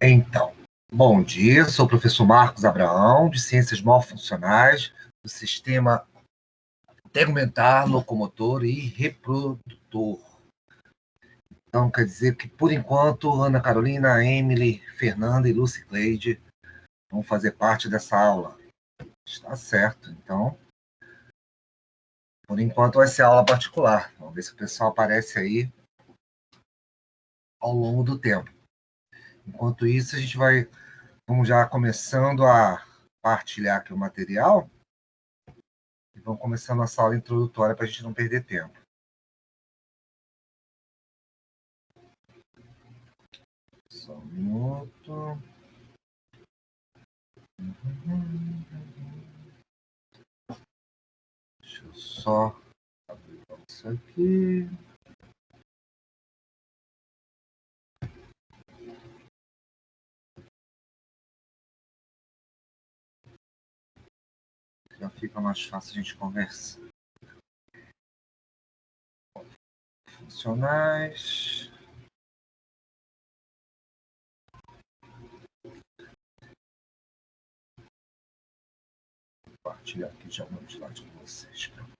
Então, bom dia, sou o professor Marcos Abraão, de Ciências Mofuncionais, do Sistema Tegumentar, Locomotor e Reprodutor. Então, quer dizer que, por enquanto, Ana Carolina, Emily, Fernanda e Lucy Cleide vão fazer parte dessa aula. Está certo, então, por enquanto vai ser aula particular. Vamos ver se o pessoal aparece aí ao longo do tempo. Enquanto isso, vamos já começando a partilhar aqui o material. E vamos começar a nossa aula introdutória para a gente não perder tempo. Só um minuto. Deixa eu só abrir isso aqui. Já fica mais fácil a gente conversar. Funcionais. Vou compartilhar aqui já um slide com vocês. Pronto.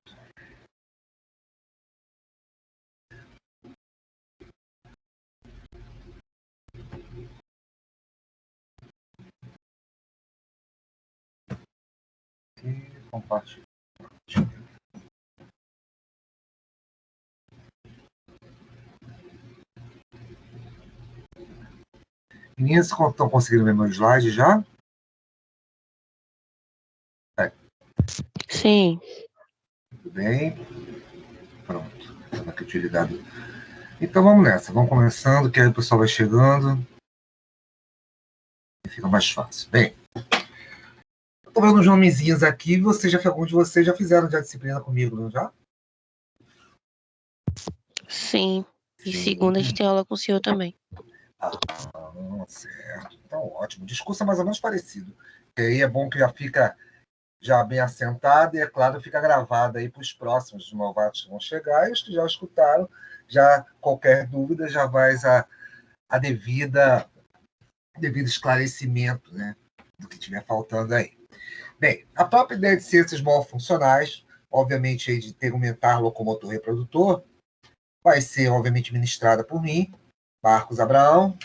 E compartilhar. Meninas, estão conseguindo ver meu slide já? Sim. Tudo bem? Pronto. Estava aqui utilidade. Então vamos nessa. Vamos começando, que aí o pessoal vai chegando. E fica mais fácil. Bem, estou vendo os nomezinhos aqui. Alguns de vocês já fizeram já disciplina comigo, não já? Sim. E segunda a gente tem aula com o senhor também. Certo. Então, ótimo. O discurso é mais ou menos parecido. E aí é bom que já fica já bem assentado e, é claro, fica gravado aí para os próximos os novatos que vão chegar e os que já escutaram, já qualquer dúvida já vai a devido esclarecimento, né, do que estiver faltando aí. Bem, a própria ideia de ciências mofuncionais, obviamente aí de tegumentar, locomotor e reprodutor, vai ser, obviamente, ministrada por mim, Marcos Abraão,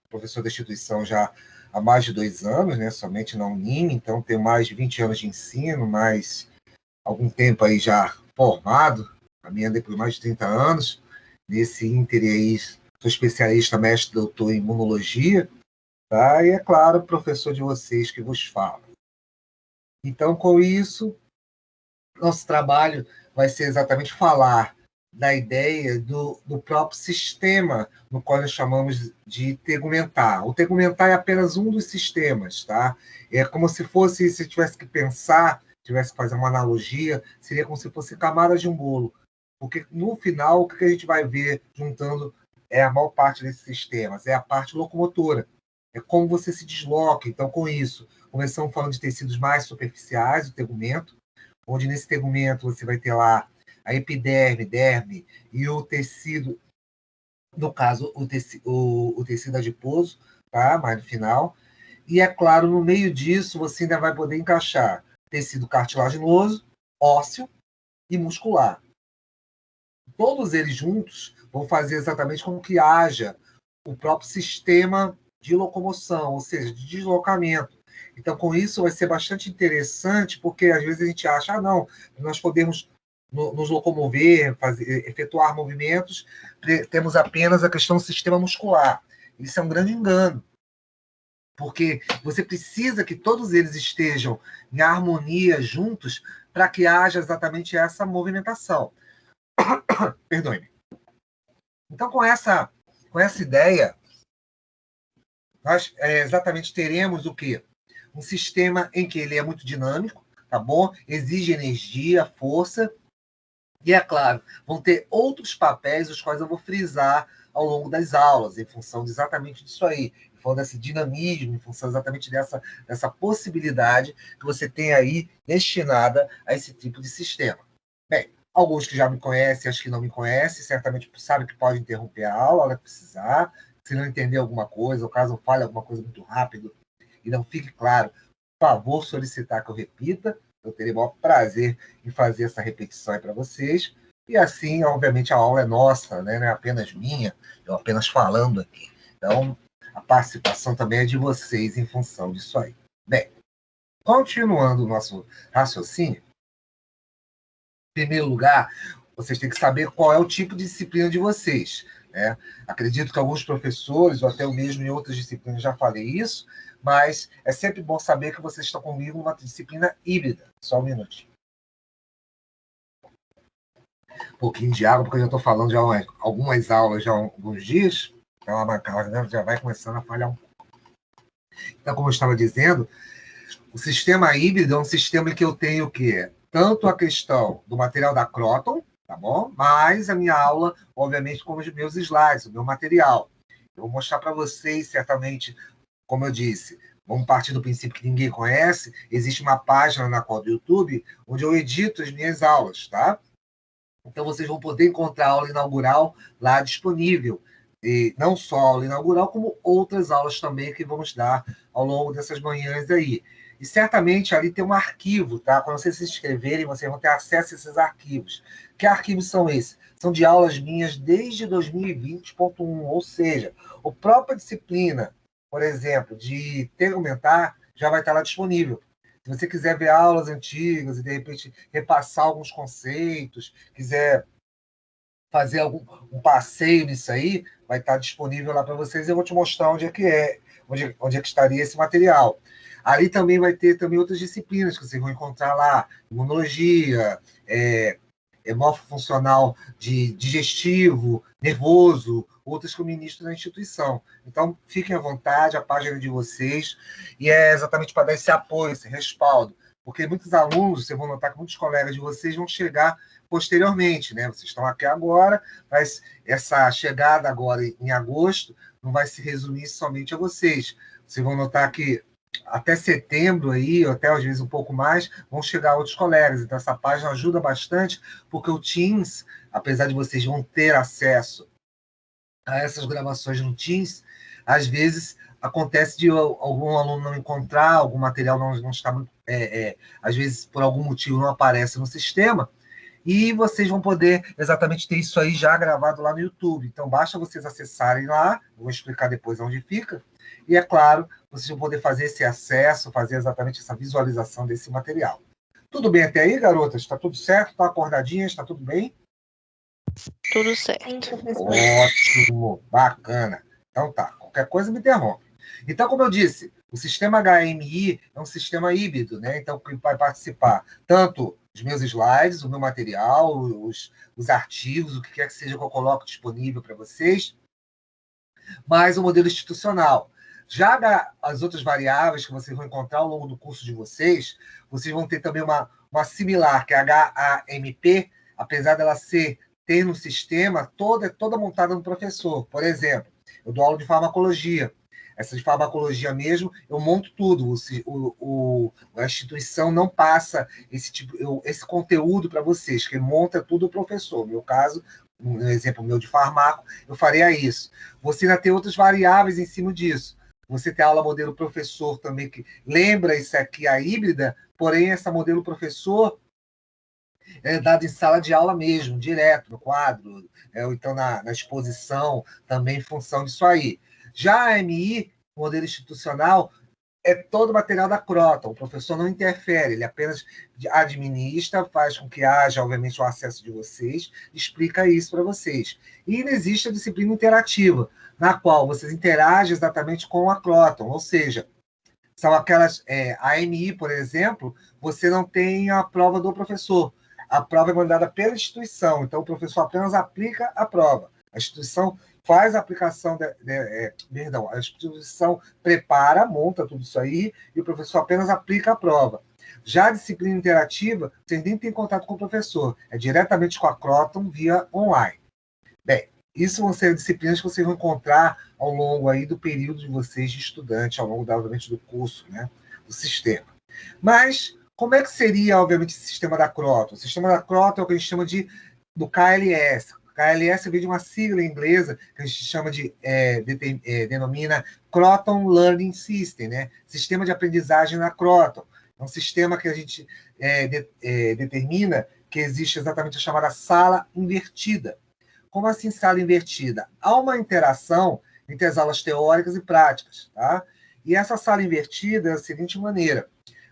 professor da instituição já há mais de 2 anos, né, somente na Unime, então tenho mais de 20 anos de ensino, mais algum tempo aí já formado, caminhando por mais de 30 anos, nesse íntere aí, sou especialista, mestre, doutor em imunologia, tá? E, é claro, professor de vocês que vos fala. Então, com isso, nosso trabalho vai ser exatamente falar da ideia do próprio sistema, no qual nós chamamos de tegumentar. O tegumentar é apenas um dos sistemas, tá? É como se fosse, se tivesse que pensar, tivesse que fazer uma analogia, seria como se fosse camadas de um bolo. Porque, no final, o que a gente vai ver juntando a maior parte desses sistemas? É a parte locomotora. É como você se desloca. Então, com isso, começamos falando de tecidos mais superficiais, o tegumento, onde nesse tegumento você vai ter lá a epiderme, derme e o tecido, no caso, o tecido adiposo, tá? Mais no final. E, é claro, no meio disso, você ainda vai poder encaixar tecido cartilaginoso, ósseo e muscular. Todos eles juntos vão fazer exatamente com que haja o próprio sistema de locomoção, ou seja, de deslocamento. Então, com isso, vai ser bastante interessante, porque às vezes a gente acha, não, nós podemos nos locomover, efetuar movimentos, temos apenas a questão do sistema muscular. Isso é um grande engano, porque você precisa que todos eles estejam em harmonia juntos para que haja exatamente essa movimentação. Perdoe-me. Então, com essa ideia, nós exatamente teremos o quê? Um sistema em que ele é muito dinâmico, tá bom? Exige energia, força, e, é claro, vão ter outros papéis, os quais eu vou frisar ao longo das aulas, em função de exatamente disso aí, em função desse dinamismo, em função exatamente dessa possibilidade que você tem aí destinada a esse tipo de sistema. Bem, alguns que já me conhecem, acho que não me conhecem, certamente sabem que pode interromper a aula, ela precisar, se não entender alguma coisa, ou caso eu fale alguma coisa muito rápido e não fique claro, por favor, solicitar que eu repita. Eu terei o maior prazer em fazer essa repetição aí para vocês. E assim, obviamente, a aula é nossa, né? Não é apenas minha, eu apenas falando aqui. Então, a participação também é de vocês em função disso aí. Bem, continuando o nosso raciocínio, em primeiro lugar, vocês têm que saber qual é o tipo de disciplina de vocês, né? Acredito que alguns professores, ou até eu mesmo em outras disciplinas já falei isso, mas é sempre bom saber que vocês estão comigo numa disciplina híbrida. Só um minutinho. Um pouquinho de água, porque eu já estou falando já algumas aulas já há alguns dias, então a garganta já vai começando a falhar um pouco. Então, como eu estava dizendo, o sistema híbrido é um sistema em que eu tenho o quê? Tanto a questão do material da Croton, tá bom? Mas a minha aula, obviamente, com os meus slides, o meu material. Eu vou mostrar para vocês, certamente, como eu disse, vamos partir do princípio que ninguém conhece, existe uma página na qual do YouTube, onde eu edito as minhas aulas, tá? Então, vocês vão poder encontrar a aula inaugural lá disponível. E não só a aula inaugural, como outras aulas também que vamos dar ao longo dessas manhãs aí. E certamente ali tem um arquivo, tá? Quando vocês se inscreverem, vocês vão ter acesso a esses arquivos. Que arquivos são esses? São de aulas minhas desde 2020.1, ou seja, a própria disciplina, por exemplo, de argumentar, já vai estar lá disponível. Se você quiser ver aulas antigas e, de repente, repassar alguns conceitos, quiser fazer um passeio nisso aí, vai estar disponível lá para vocês. Eu vou te mostrar onde é que estaria esse material. Ali também vai ter também outras disciplinas que vocês vão encontrar lá, imunologia, hemorfofuncional de digestivo, nervoso, outras que eu ministro na instituição. Então, fiquem à vontade, a página de vocês, e é exatamente para dar esse apoio, esse respaldo, porque muitos alunos, vocês vão notar que muitos colegas de vocês vão chegar posteriormente, né? Vocês estão aqui agora, mas essa chegada agora em agosto não vai se resumir somente a vocês. Vocês vão notar que até setembro aí, ou até às vezes um pouco mais, vão chegar outros colegas. Então, essa página ajuda bastante, porque o Teams, apesar de vocês vão ter acesso a essas gravações no Teams, às vezes acontece de algum aluno não encontrar, algum material não está muito, às vezes por algum motivo não aparece no sistema, e vocês vão poder exatamente ter isso aí já gravado lá no YouTube. Então, basta vocês acessarem lá, vou explicar depois onde fica, e é claro, vocês vão poder fazer esse acesso, fazer exatamente essa visualização desse material. Tudo bem até aí, garotas? Está tudo certo? Está acordadinhas? Está tudo bem? Tudo certo. Ótimo, bacana. Então tá, qualquer coisa me interrompe. Então, como eu disse, o sistema HMI é um sistema híbrido, né? Então, que vai participar tanto os meus slides, o meu material, os artigos, o que quer que seja que eu coloco disponível para vocês, mas o modelo institucional. Já as outras variáveis que vocês vão encontrar ao longo do curso de vocês vão ter também uma similar, que é a HAMP, apesar dela ter no sistema, toda montada no professor. Por exemplo, eu dou aula de farmacologia. Essa de farmacologia mesmo, eu monto tudo. A instituição não passa esse conteúdo para vocês, quem monta tudo o professor. No meu caso, um exemplo meu de farmaco, eu faria isso. Você ainda tem outras variáveis em cima disso. Você tem a aula modelo professor também, que lembra isso aqui, a híbrida, porém, essa modelo professor é dado em sala de aula mesmo, direto, no quadro, ou então na exposição, também em função disso aí. Já a AMI, modelo institucional, é todo o material da Croton. O professor não interfere, ele apenas administra, faz com que haja, obviamente, o acesso de vocês, explica isso para vocês. E existe a disciplina interativa, na qual vocês interagem exatamente com a Croton, ou seja, são aquelas... a AMI, por exemplo, você não tem a prova do professor. A prova é mandada pela instituição, então o professor apenas aplica a prova. A instituição faz a aplicação, a instituição prepara, monta tudo isso aí, e o professor apenas aplica a prova. Já a disciplina interativa, vocês nem têm contato com o professor, é diretamente com a Croton via online. Bem, isso vão ser disciplinas que vocês vão encontrar ao longo aí do período de vocês de estudante, ao longo, obviamente, do curso, né, do sistema. Mas, como é que seria, obviamente, esse sistema da Croton? O sistema da Croton é o que a gente chama do KLS, KLS vem de uma sigla inglesa que a gente chama denomina Croton Learning System, né? Sistema de aprendizagem na Croton. É um sistema que a gente determina que existe exatamente a chamada sala invertida. Como assim sala invertida? Há uma interação entre as aulas teóricas e práticas, tá? E essa sala invertida é da seguinte maneira,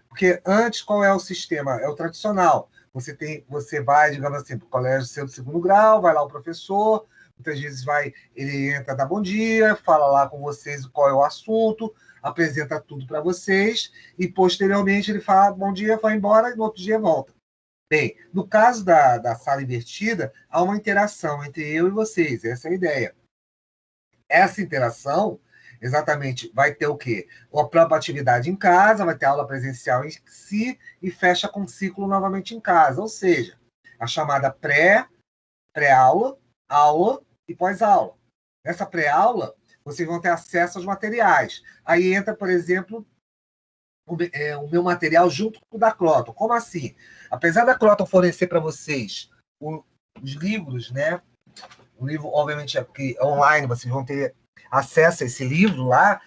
porque antes qual é o sistema? É o tradicional. Você vai, digamos assim, para o colégio seu do segundo grau, vai lá o professor, muitas vezes ele entra, dá bom dia, fala lá com vocês qual é o assunto, apresenta tudo para vocês, e posteriormente ele fala bom dia, vai embora, e no outro dia volta. Bem, no caso da sala invertida, há uma interação entre eu e vocês, essa é a ideia. Essa interação, exatamente, vai ter o quê? A própria atividade em casa, vai ter aula presencial em si, e fecha com ciclo novamente em casa, ou seja, a chamada pré-aula, aula e pós-aula. Nessa pré-aula, vocês vão ter acesso aos materiais. Aí entra, por exemplo, o meu material junto com o da Croton. Como assim? Apesar da Croton fornecer para vocês os livros, né? O livro, obviamente, é online, vocês vão ter acesso a esse livro lá.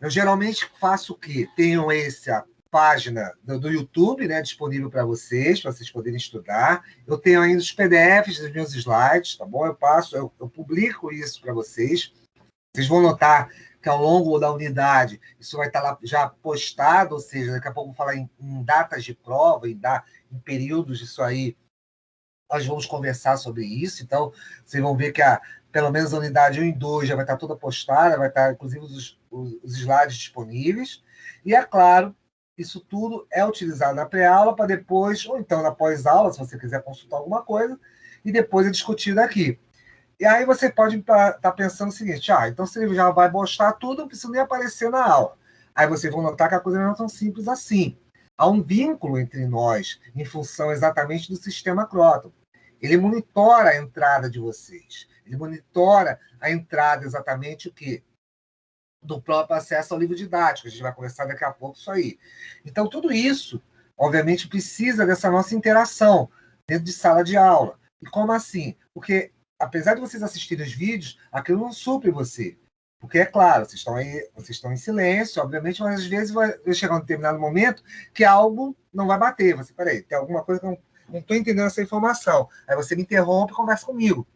Eu geralmente faço o quê? Tenho essa página do YouTube, né, disponível para vocês poderem estudar. Eu tenho ainda os PDFs dos meus slides, tá bom? Eu publico isso para vocês. Vocês vão notar que ao longo da unidade isso vai estar lá já postado, ou seja, daqui a pouco eu vou falar em datas de prova, em períodos disso aí, nós vamos conversar sobre isso. Então, vocês vão ver que pelo menos a unidade 1 e 2 já vai estar toda postada, vai estar inclusive os slides disponíveis. E, é claro, isso tudo é utilizado na pré-aula para depois, ou então na pós-aula, se você quiser consultar alguma coisa, e depois é discutido aqui. E aí você pode estar pensando o seguinte, então se ele já vai postar tudo, não precisa nem aparecer na aula. Aí vocês vão notar que a coisa não é tão simples assim. Há um vínculo entre nós, em função exatamente do sistema Croton. Ele monitora a entrada de vocês. Ele monitora a entrada exatamente o quê? Do próprio acesso ao livro didático. A gente vai conversar daqui a pouco isso aí. Então, tudo isso, obviamente, precisa dessa nossa interação dentro de sala de aula. E como assim? Porque, apesar de vocês assistirem os vídeos, aquilo não supre você. Porque, é claro, vocês estão em silêncio, obviamente, mas às vezes vai chegar um determinado momento que algo não vai bater. Peraí, tem alguma coisa que eu não estou entendendo essa informação. Aí você me interrompe e conversa comigo.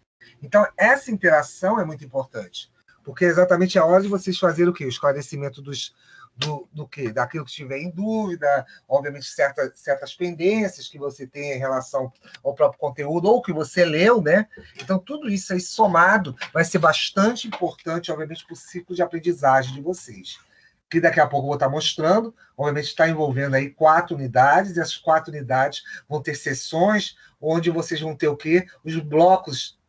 Então, essa interação é muito importante, porque é exatamente a hora de vocês fazerem o quê? O esclarecimento do quê? Daquilo que estiver em dúvida, obviamente certas pendências que você tem em relação ao próprio conteúdo ou que você leu, né? Então, tudo isso aí somado vai ser bastante importante, obviamente, para o ciclo de aprendizagem de vocês. Que daqui a pouco eu vou estar mostrando, obviamente está envolvendo aí 4 unidades, e essas 4 unidades vão ter sessões onde vocês vão ter o quê? Os blocos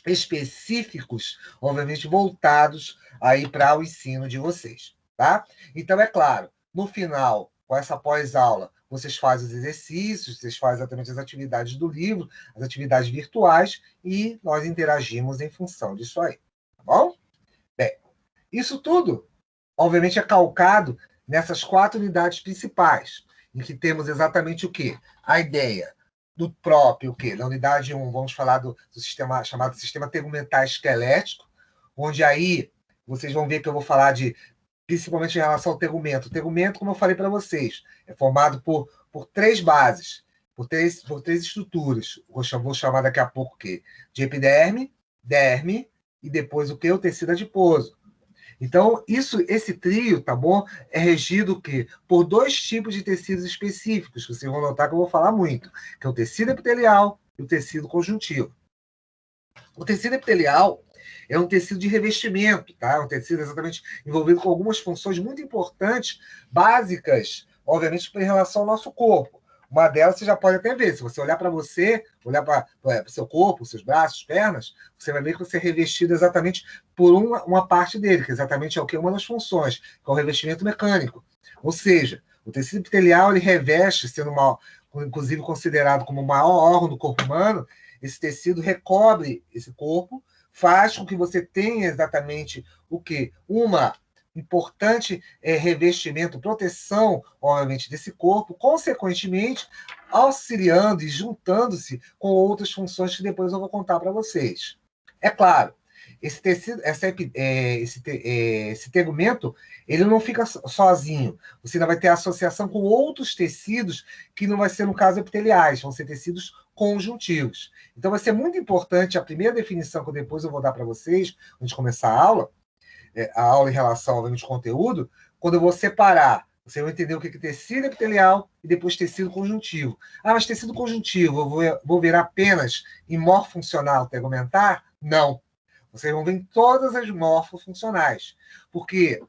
específicos, obviamente voltados aí para o ensino de vocês, tá? Então, é claro, no final, com essa pós-aula, vocês fazem os exercícios, vocês fazem exatamente as atividades do livro, as atividades virtuais, e nós interagimos em função disso aí, tá bom? Bem, isso tudo, obviamente, é calcado nessas 4 unidades principais, em que temos exatamente o quê? A ideia do próprio, o quê? Na unidade 1, vamos falar do sistema chamado sistema tegumentar esquelético, onde aí vocês vão ver que eu vou falar principalmente em relação ao tegumento. O tegumento, como eu falei para vocês, é formado por 3 bases, por três estruturas. Vou chamar daqui a pouco o quê? De epiderme, derme, e depois o quê? O tecido adiposo. Então, esse trio, tá bom? É regido o quê? Por 2 tipos de tecidos específicos, que vocês vão notar que eu vou falar muito, que é o tecido epitelial e o tecido conjuntivo. O tecido epitelial é um tecido de revestimento, tá? É um tecido exatamente envolvido com algumas funções muito importantes, básicas, obviamente, em relação ao nosso corpo. Uma delas você já pode até ver. Se você olhar para você, olhar para o seu corpo, seus braços, pernas, você vai ver que você é revestido exatamente por uma parte dele, que exatamente é o que? Uma das funções, que é o revestimento mecânico. Ou seja, o tecido epitelial ele reveste, sendo inclusive considerado como o maior órgão do corpo humano, esse tecido recobre esse corpo, faz com que você tenha exatamente o quê? Uma importante revestimento, proteção, obviamente, desse corpo, consequentemente, auxiliando e juntando-se com outras funções que depois eu vou contar para vocês. É claro, esse tecido, esse tegumento, ele não fica sozinho. Você ainda vai ter associação com outros tecidos que não vai ser, no caso, epiteliais, vão ser tecidos conjuntivos. Então, vai ser muito importante a primeira definição que depois eu vou dar para vocês, antes de começar a aula em relação, obviamente, ao conteúdo, quando eu vou separar, você vai entender o que é tecido epitelial e depois tecido conjuntivo. Ah, mas tecido conjuntivo, eu vou ver apenas em morfofuncional tegumentar? Não. Vocês vão ver em todas as morfofuncionais, porque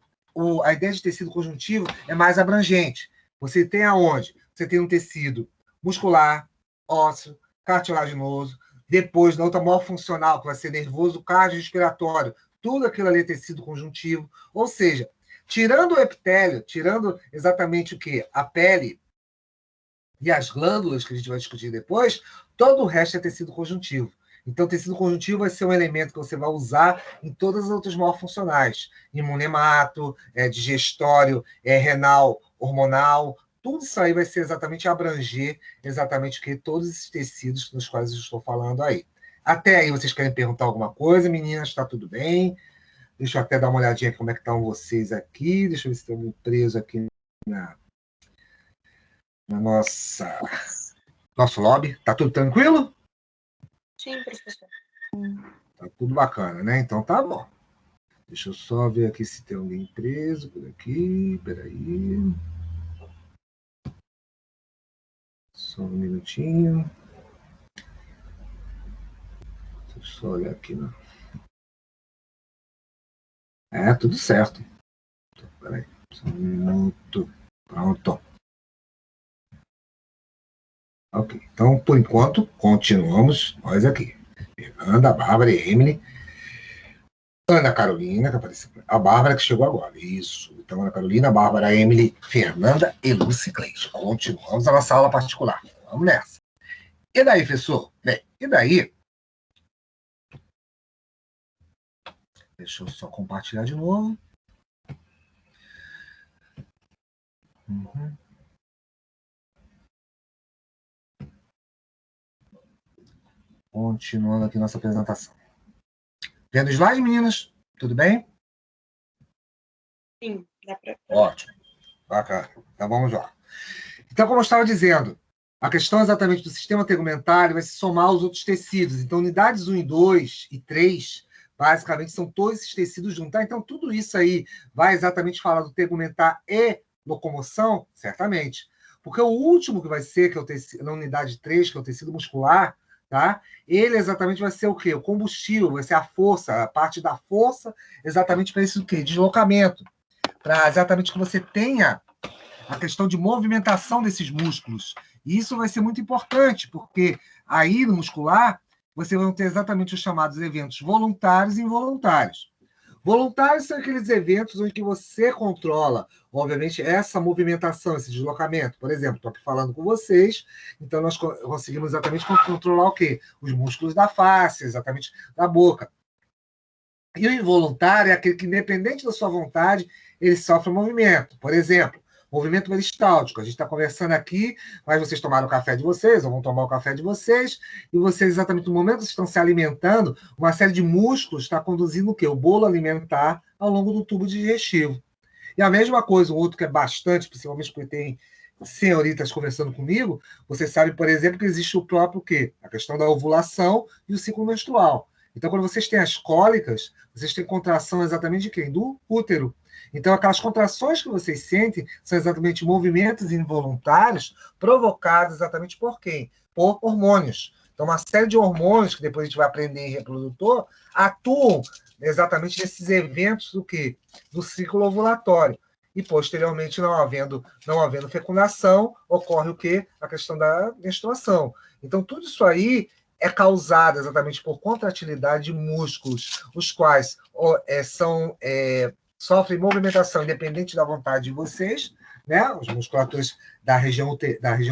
a ideia de tecido conjuntivo é mais abrangente. Você tem aonde? Você tem um tecido muscular, ósseo, cartilaginoso, depois na outra morfofuncional, que vai ser nervoso, cardiorrespiratório, tudo aquilo ali é tecido conjuntivo. Ou seja, tirando o epitélio, tirando exatamente o quê? A pele e as glândulas, que a gente vai discutir depois, todo o resto é tecido conjuntivo. Então, tecido conjuntivo vai ser um elemento que você vai usar em todas as outras morfofuncionais. Imunemato, digestório, renal, hormonal, tudo isso aí vai ser exatamente abranger exatamente o que todos esses tecidos nos quais eu estou falando aí. Até aí, vocês querem perguntar alguma coisa? Meninas, está tudo bem? Deixa eu até dar uma olhadinha aqui como é que estão vocês aqui. Deixa eu ver se tem alguém preso aqui na nosso lobby. Tá tudo tranquilo? Sim, professor. Tá tudo bacana, né? Então tá bom. Deixa eu só ver aqui se tem alguém preso por aqui. Peraí. Só um minutinho. Deixa eu só olhar aqui. Né? Tudo certo. Peraí. Só um minuto. Pronto. Ok. Então, por enquanto, continuamos nós aqui. Fernanda, Bárbara e Emily. Ana Carolina, que apareceu. A Bárbara que chegou agora. Isso. Então, Ana Carolina, Bárbara, Emily, Fernanda e Lucy Cleide. Continuamos a nossa aula particular. Vamos nessa. E daí, professor? Bem, e daí? Deixa eu só compartilhar de novo. Uhum. Continuando aqui nossa apresentação. Vendo o slide, meninas? Tudo bem? Sim, dá para. Ótimo. Bacana. Então vamos lá. Então, como eu estava dizendo, a questão exatamente do sistema tegumentário vai se somar aos outros tecidos. Então, unidades 1 e 2 e 3, basicamente, são todos esses tecidos juntos. Tá? Então, tudo isso aí vai exatamente falar do tegumentar e locomoção, certamente. Porque o último que vai ser, que é o tecido, na unidade 3, que é o tecido muscular, tá? Ele exatamente vai ser o quê? O combustível, vai ser a força, a parte da força, exatamente para isso o quê? Deslocamento. Para exatamente que você tenha a questão de movimentação desses músculos. E isso vai ser muito importante, porque aí no muscular você vai ter exatamente os chamados eventos voluntários e involuntários. Voluntários são aqueles eventos onde que você controla, obviamente, essa movimentação, esse deslocamento. Por exemplo, estou aqui falando com vocês, então nós conseguimos exatamente controlar o quê? Os músculos da face, exatamente da boca. E o involuntário é aquele que, independente da sua vontade, ele sofre movimento. Por exemplo, movimento peristáltico. A gente está conversando aqui, mas vocês tomaram o café de vocês, ou vão tomar o café de vocês, e vocês, exatamente no momento que estão se alimentando, uma série de músculos está conduzindo o quê? O bolo alimentar ao longo do tubo digestivo. E a mesma coisa, o outro que é bastante, principalmente porque tem senhoritas conversando comigo, você sabe, por exemplo, que existe o próprio quê? A questão da ovulação e o ciclo menstrual. Então, quando vocês têm as cólicas, vocês têm contração exatamente de quem? Do útero. Então, aquelas contrações que vocês sentem são exatamente movimentos involuntários provocados exatamente por quem? Por hormônios. Então, uma série de hormônios, que depois a gente vai aprender em reprodutor, atuam exatamente nesses eventos do quê? Do ciclo ovulatório. E, posteriormente, não havendo fecundação, ocorre o quê? A questão da menstruação. Então, tudo isso aí é causado exatamente por contratilidade de músculos, os quais sofrem movimentação independente da vontade de vocês, né? As musculaturas da região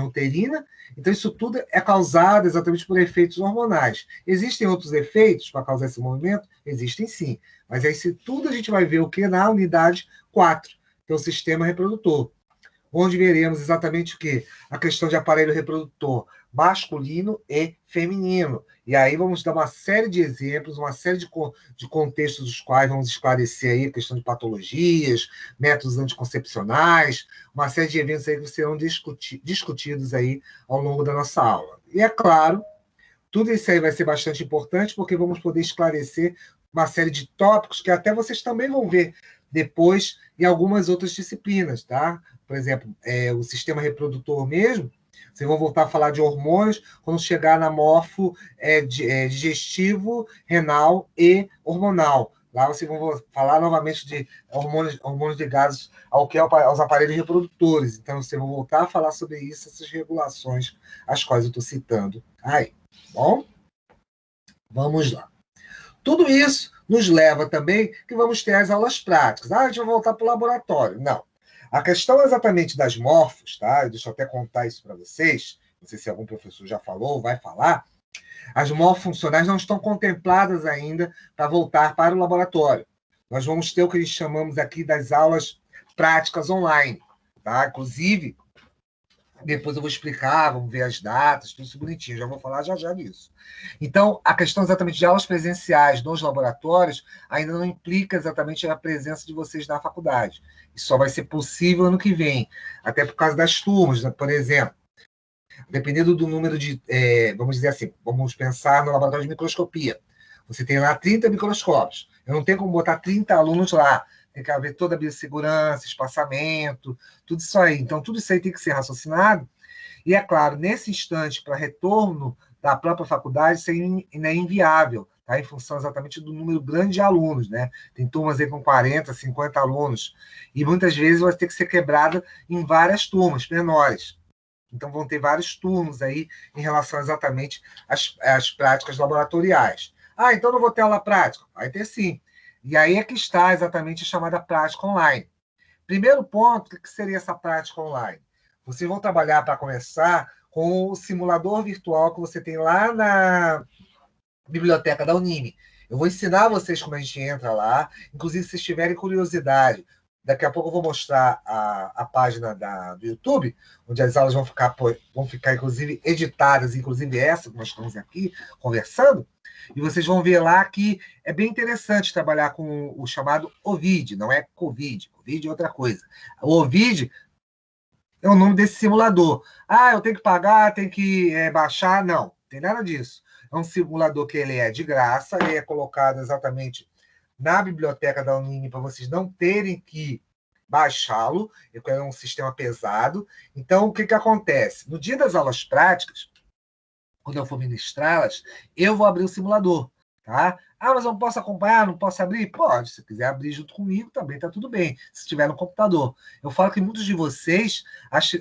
uterina. Então, isso tudo é causado exatamente por efeitos hormonais. Existem outros efeitos para causar esse movimento? Existem sim. Mas aí, se tudo a gente vai ver o que? Na unidade 4, que é o sistema reprodutor, onde veremos exatamente o quê? A questão de aparelho reprodutor masculino e feminino. E aí vamos dar uma série de exemplos, uma série de contextos dos quais vamos esclarecer aí a questão de patologias, métodos anticoncepcionais, uma série de eventos aí que serão discutidos aí ao longo da nossa aula. E é claro, tudo isso aí vai ser bastante importante, porque vamos poder esclarecer uma série de tópicos que até vocês também vão ver depois em algumas outras disciplinas, tá? Por exemplo, o sistema reprodutor mesmo, vocês vão voltar a falar de hormônios quando chegar na morfo digestivo, renal e hormonal. Lá vocês vão falar novamente de hormônios ligados aos aparelhos reprodutores. Então, vocês vão voltar a falar sobre isso, essas regulações, as quais eu estou citando aí. Bom, vamos lá. Tudo isso nos leva também que vamos ter as aulas práticas. A gente vai voltar para o laboratório. Não. A questão exatamente das morfos, tá? Deixa eu até contar isso para vocês. Não sei se algum professor já falou ou vai falar. As morfofuncionais não estão contempladas ainda para voltar para o laboratório. Nós vamos ter o que chamamos aqui das aulas práticas online, tá? Inclusive, depois eu vou explicar, vamos ver as datas, tudo isso bonitinho, já vou falar já disso. Então, a questão exatamente de aulas presenciais nos laboratórios ainda não implica exatamente a presença de vocês na faculdade. Isso só vai ser possível ano que vem, até por causa das turmas, né? Por exemplo, dependendo do número de, vamos dizer assim, vamos pensar no laboratório de microscopia. Você tem lá 30 microscópios. Eu não tenho como botar 30 alunos lá. Tem que haver toda a biossegurança, espaçamento, tudo isso aí. Então, tudo isso aí tem que ser raciocinado. E, é claro, nesse instante, para retorno da própria faculdade, isso ainda é inviável, tá? Em função exatamente do número grande de alunos, né? Tem turmas aí com 40, 50 alunos. E muitas vezes vai ter que ser quebrada em várias turmas menores. Então, vão ter vários turnos aí em relação exatamente às práticas laboratoriais. Ah, então não vou ter aula prática? Vai ter sim. E aí é que está exatamente a chamada prática online. Primeiro ponto, o que seria essa prática online? Vocês vão trabalhar, para começar, com o simulador virtual que você tem lá na biblioteca da Unime. Eu vou ensinar vocês como a gente entra lá, inclusive se vocês tiverem curiosidade. Daqui a pouco eu vou mostrar a página do YouTube, onde as aulas vão ficar, inclusive, editadas, inclusive essa que nós estamos aqui conversando, e vocês vão ver lá que é bem interessante trabalhar com o chamado OVID, não é COVID. COVID é outra coisa. O OVID é o nome desse simulador. Ah, eu tenho que pagar, tenho que baixar? Não, tem nada disso. É um simulador que ele é de graça, ele é colocado exatamente na biblioteca da Unime para vocês não terem que baixá-lo, é um sistema pesado. Então, o que acontece? No dia das aulas práticas, quando eu for ministrá-las, eu vou abrir o simulador, tá? Ah, mas eu não posso acompanhar, não posso abrir? Pode, se quiser abrir junto comigo, também está tudo bem, se estiver no computador. Eu falo que muitos de vocês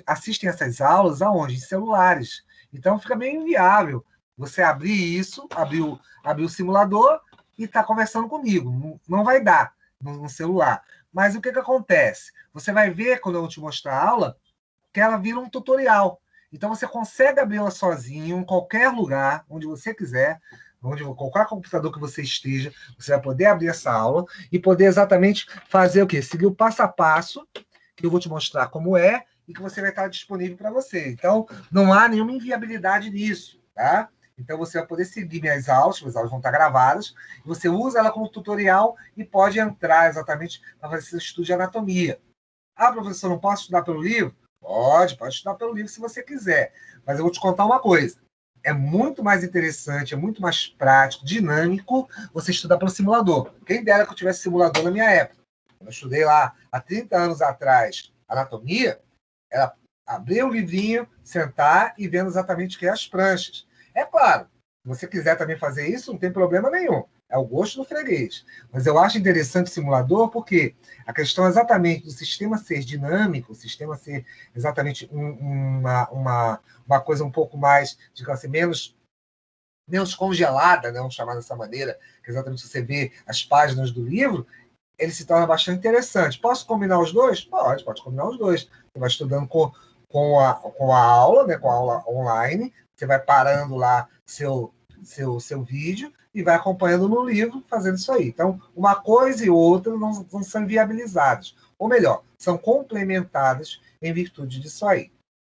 assistem essas aulas aonde? Em celulares. Então, fica meio inviável você abrir isso, abrir o simulador e estar conversando comigo. Não vai dar no celular. Mas o que acontece? Você vai ver, quando eu te mostrar a aula, que ela vira um tutorial. Então, você consegue abri-la sozinho, em qualquer lugar, onde você quiser, qualquer computador que você esteja, você vai poder abrir essa aula e poder exatamente fazer o quê? Seguir o passo a passo, que eu vou te mostrar como é, e que você vai estar disponível para você. Então, não há nenhuma inviabilidade nisso, tá? Então, você vai poder seguir minhas aulas vão estar gravadas, e você usa ela como tutorial e pode entrar exatamente para fazer seu estudo de anatomia. Ah, professor, não posso estudar pelo livro? Pode estudar pelo livro se você quiser. Mas eu vou te contar uma coisa. É muito mais interessante, é muito mais prático, dinâmico você estudar pelo simulador. Quem dera que eu tivesse simulador na minha época. Quando eu estudei lá há 30 anos atrás anatomia, era abrir o livrinho, sentar e vendo exatamente o que é as pranchas. É claro, se você quiser também fazer isso, não tem problema nenhum. É o gosto do freguês. Mas eu acho interessante o simulador porque a questão exatamente do sistema ser dinâmico, o sistema ser exatamente uma coisa um pouco mais, digamos assim, menos congelada, né, vamos chamar dessa maneira, que exatamente você vê as páginas do livro, ele se torna bastante interessante. Posso combinar os dois? Pode combinar os dois. Você vai estudando com a aula, né, com a aula online, você vai parando lá seu vídeo e vai acompanhando no livro, fazendo isso aí. Então, uma coisa e outra não são inviabilizadas. Ou melhor, são complementadas em virtude disso aí.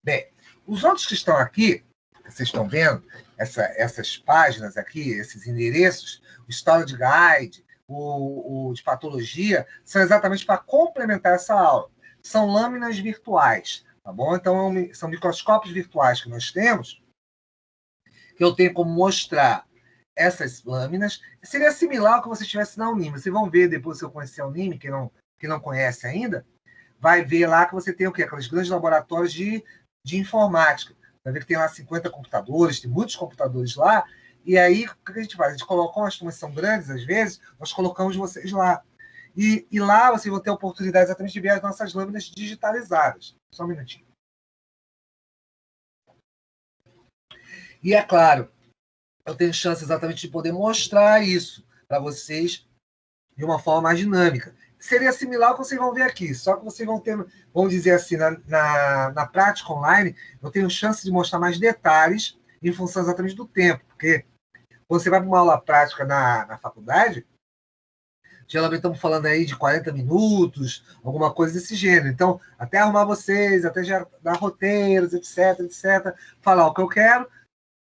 Bem, os outros que estão aqui, vocês estão vendo, essas páginas aqui, esses endereços, o Storage Guide, o de patologia, são exatamente para complementar essa aula. São lâminas virtuais, tá bom? Então, são microscópios virtuais que nós temos, que eu tenho como mostrar essas lâminas. Seria similar ao que você estivesse na Unime. Vocês vão ver depois, se eu conhecer a Unime, que não conhece ainda, vai ver lá que você tem o quê? Aqueles grandes laboratórios de informática. Vai ver que tem lá 50 computadores, tem muitos computadores lá, e aí o que a gente faz? A gente coloca, as turmas são grandes, às vezes, nós colocamos vocês lá. E lá vocês vão ter a oportunidade exatamente de ver as nossas lâminas digitalizadas. Só um minutinho. E é claro, eu tenho chance exatamente de poder mostrar isso para vocês de uma forma mais dinâmica. Seria similar ao que vocês vão ver aqui, só que vocês vão ter, vamos dizer assim, na prática online, eu tenho chance de mostrar mais detalhes em função exatamente do tempo, porque quando você vai para uma aula prática na faculdade, geralmente estamos falando aí de 40 minutos, alguma coisa desse gênero. Então, até arrumar vocês, até já dar roteiros, etc, etc, falar o que eu quero,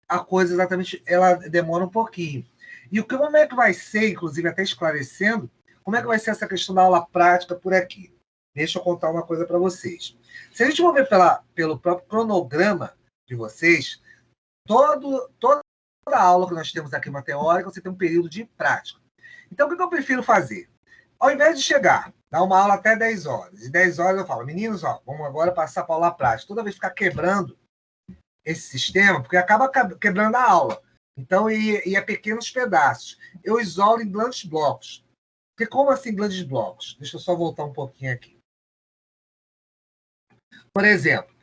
a coisa exatamente, ela demora um pouquinho. E como é que vai ser, inclusive até esclarecendo, como é que vai ser essa questão da aula prática por aqui? Deixa eu contar uma coisa para vocês. Se a gente for ver pelo próprio cronograma de vocês, toda a aula que nós temos aqui, uma teórica, você tem um período de prática. Então, o que eu prefiro fazer? Ao invés de chegar, dar uma aula até 10 horas, e 10 horas eu falo, meninos, vamos agora passar para a aula prática. Toda vez ficar quebrando esse sistema, porque acaba quebrando a aula. Então, e é pequenos pedaços. Eu isolo em grandes blocos. Porque como assim grandes blocos? Deixa eu só voltar um pouquinho aqui. Por exemplo,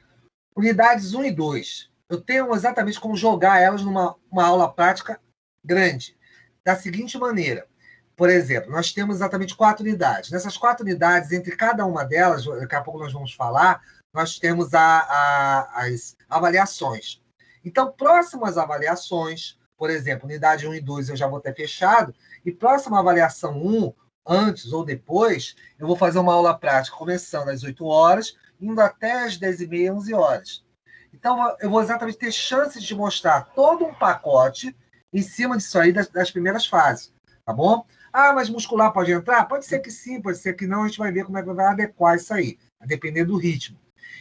unidades 1 e 2. Eu tenho exatamente como jogar elas numa aula prática grande. Da seguinte maneira. Por exemplo, nós temos exatamente 4 unidades. Nessas 4 unidades, entre cada uma delas, daqui a pouco nós vamos falar, nós temos as avaliações. Então, próximas avaliações, por exemplo, unidade 1 e 2 eu já vou ter fechado, e próxima avaliação 1, antes ou depois, eu vou fazer uma aula prática começando às 8 horas, indo até às 10h30, 11 horas. Então, eu vou exatamente ter chances de mostrar todo um pacote em cima disso aí das primeiras fases, tá bom? Ah, mas muscular pode entrar? Pode ser que sim, pode ser que não, a gente vai ver como é que vai adequar isso aí, a depender do ritmo.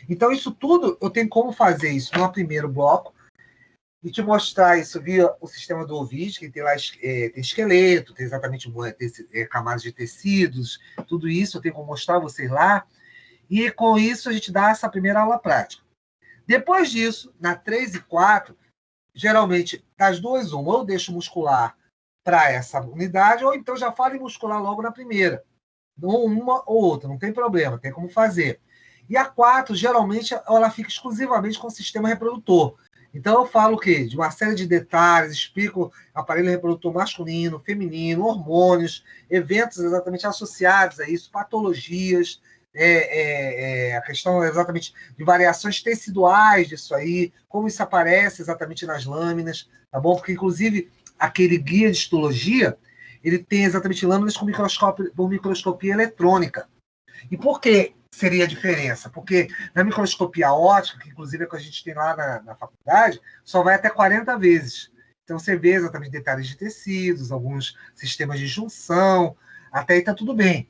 Então, isso tudo, eu tenho como fazer isso no primeiro bloco e te mostrar isso via o sistema do Ovid, que tem lá tem esqueleto, tem exatamente camadas de tecidos, tudo isso eu tenho como mostrar vocês lá. E com isso a gente dá essa primeira aula prática. Depois disso, na 3 e 4, geralmente, das duas, uma, ou eu deixo muscular para essa unidade, ou então já falo em muscular logo na primeira. Ou uma ou outra, não tem problema, tem como fazer. E a 4, geralmente, ela fica exclusivamente com o sistema reprodutor. Então, eu falo o quê? De uma série de detalhes, explico aparelho reprodutor masculino, feminino, hormônios, eventos exatamente associados a isso, patologias, a questão exatamente de variações teciduais disso aí, como isso aparece exatamente nas lâminas, tá bom? Porque, inclusive, aquele guia de histologia, ele tem exatamente lâminas com microscopia eletrônica. E por que seria a diferença? Porque na microscopia óptica, que inclusive é que a gente tem lá na faculdade, só vai até 40 vezes. Então você vê exatamente detalhes de tecidos, alguns sistemas de junção, até aí está tudo bem.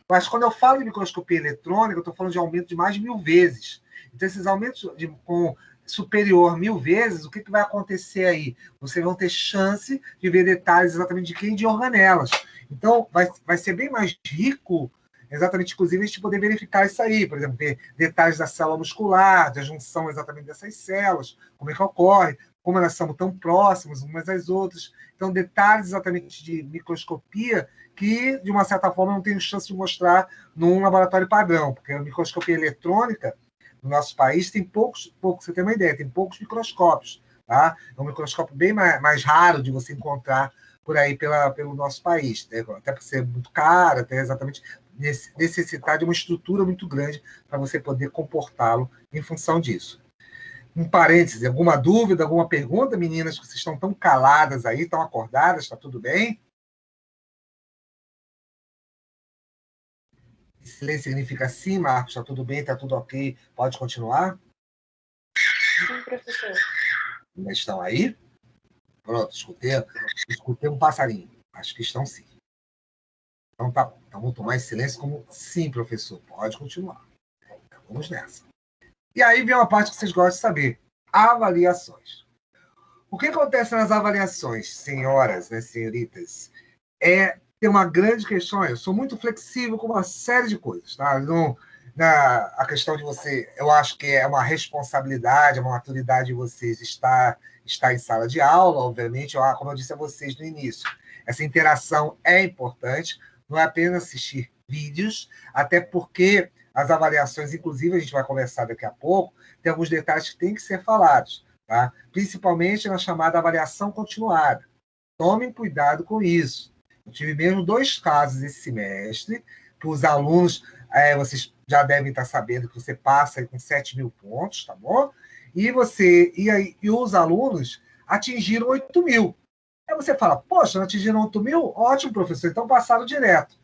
Mas quando eu falo de microscopia eletrônica, eu estou falando de aumento de mais de 1000 vezes. Então esses aumentos com superior 1000 vezes, o que vai acontecer aí? Vocês vão ter chance de ver detalhes exatamente de organelas. Então vai ser bem mais rico, exatamente, inclusive, a gente poder verificar isso aí, por exemplo, ver detalhes da célula muscular, da junção exatamente dessas células, como é que ocorre, como elas são tão próximas umas às outras. Então, detalhes exatamente de microscopia que, de uma certa forma, eu não tenho chance de mostrar num laboratório padrão, porque a microscopia eletrônica, no nosso país, tem poucos, você tem uma ideia, tem poucos microscópios. Tá? É um microscópio bem mais raro de você encontrar por aí pelo nosso país, né? Até por ser muito cara, até exatamente necessitar de uma estrutura muito grande para você poder comportá-lo em função disso. Um parêntese, alguma dúvida, alguma pergunta, meninas, que vocês estão tão caladas aí, tão acordadas, está tudo bem? Silêncio significa sim, Marcos, está tudo bem, está tudo ok, pode continuar? Sim, professor. Estão aí? Pronto, escutei um passarinho. Acho que estão sim. Então tá bom. Então vamos tomar esse silêncio como sim, professor. Pode continuar. Então, vamos nessa. E aí vem uma parte que vocês gostam de saber. Avaliações. O que acontece nas avaliações, senhoras, né, senhoritas, é ter uma grande questão. Eu sou muito flexível com uma série de coisas. Tá? Não, a questão de você, eu acho que é uma responsabilidade, uma maturidade de vocês estar em sala de aula, obviamente, como eu disse a vocês no início. Essa interação é importante, não é apenas assistir vídeos, até porque as avaliações, inclusive, a gente vai conversar daqui a pouco, tem alguns detalhes que têm que ser falados, tá? Principalmente na chamada avaliação continuada. Tomem cuidado com isso. Eu tive mesmo 2 casos esse semestre, que os alunos, vocês já devem estar sabendo que você passa aí com 7.000 pontos, tá bom? E os alunos atingiram 8.000. Aí você fala, poxa, não atingiram 8.000? Ótimo, professor, então passaram direto.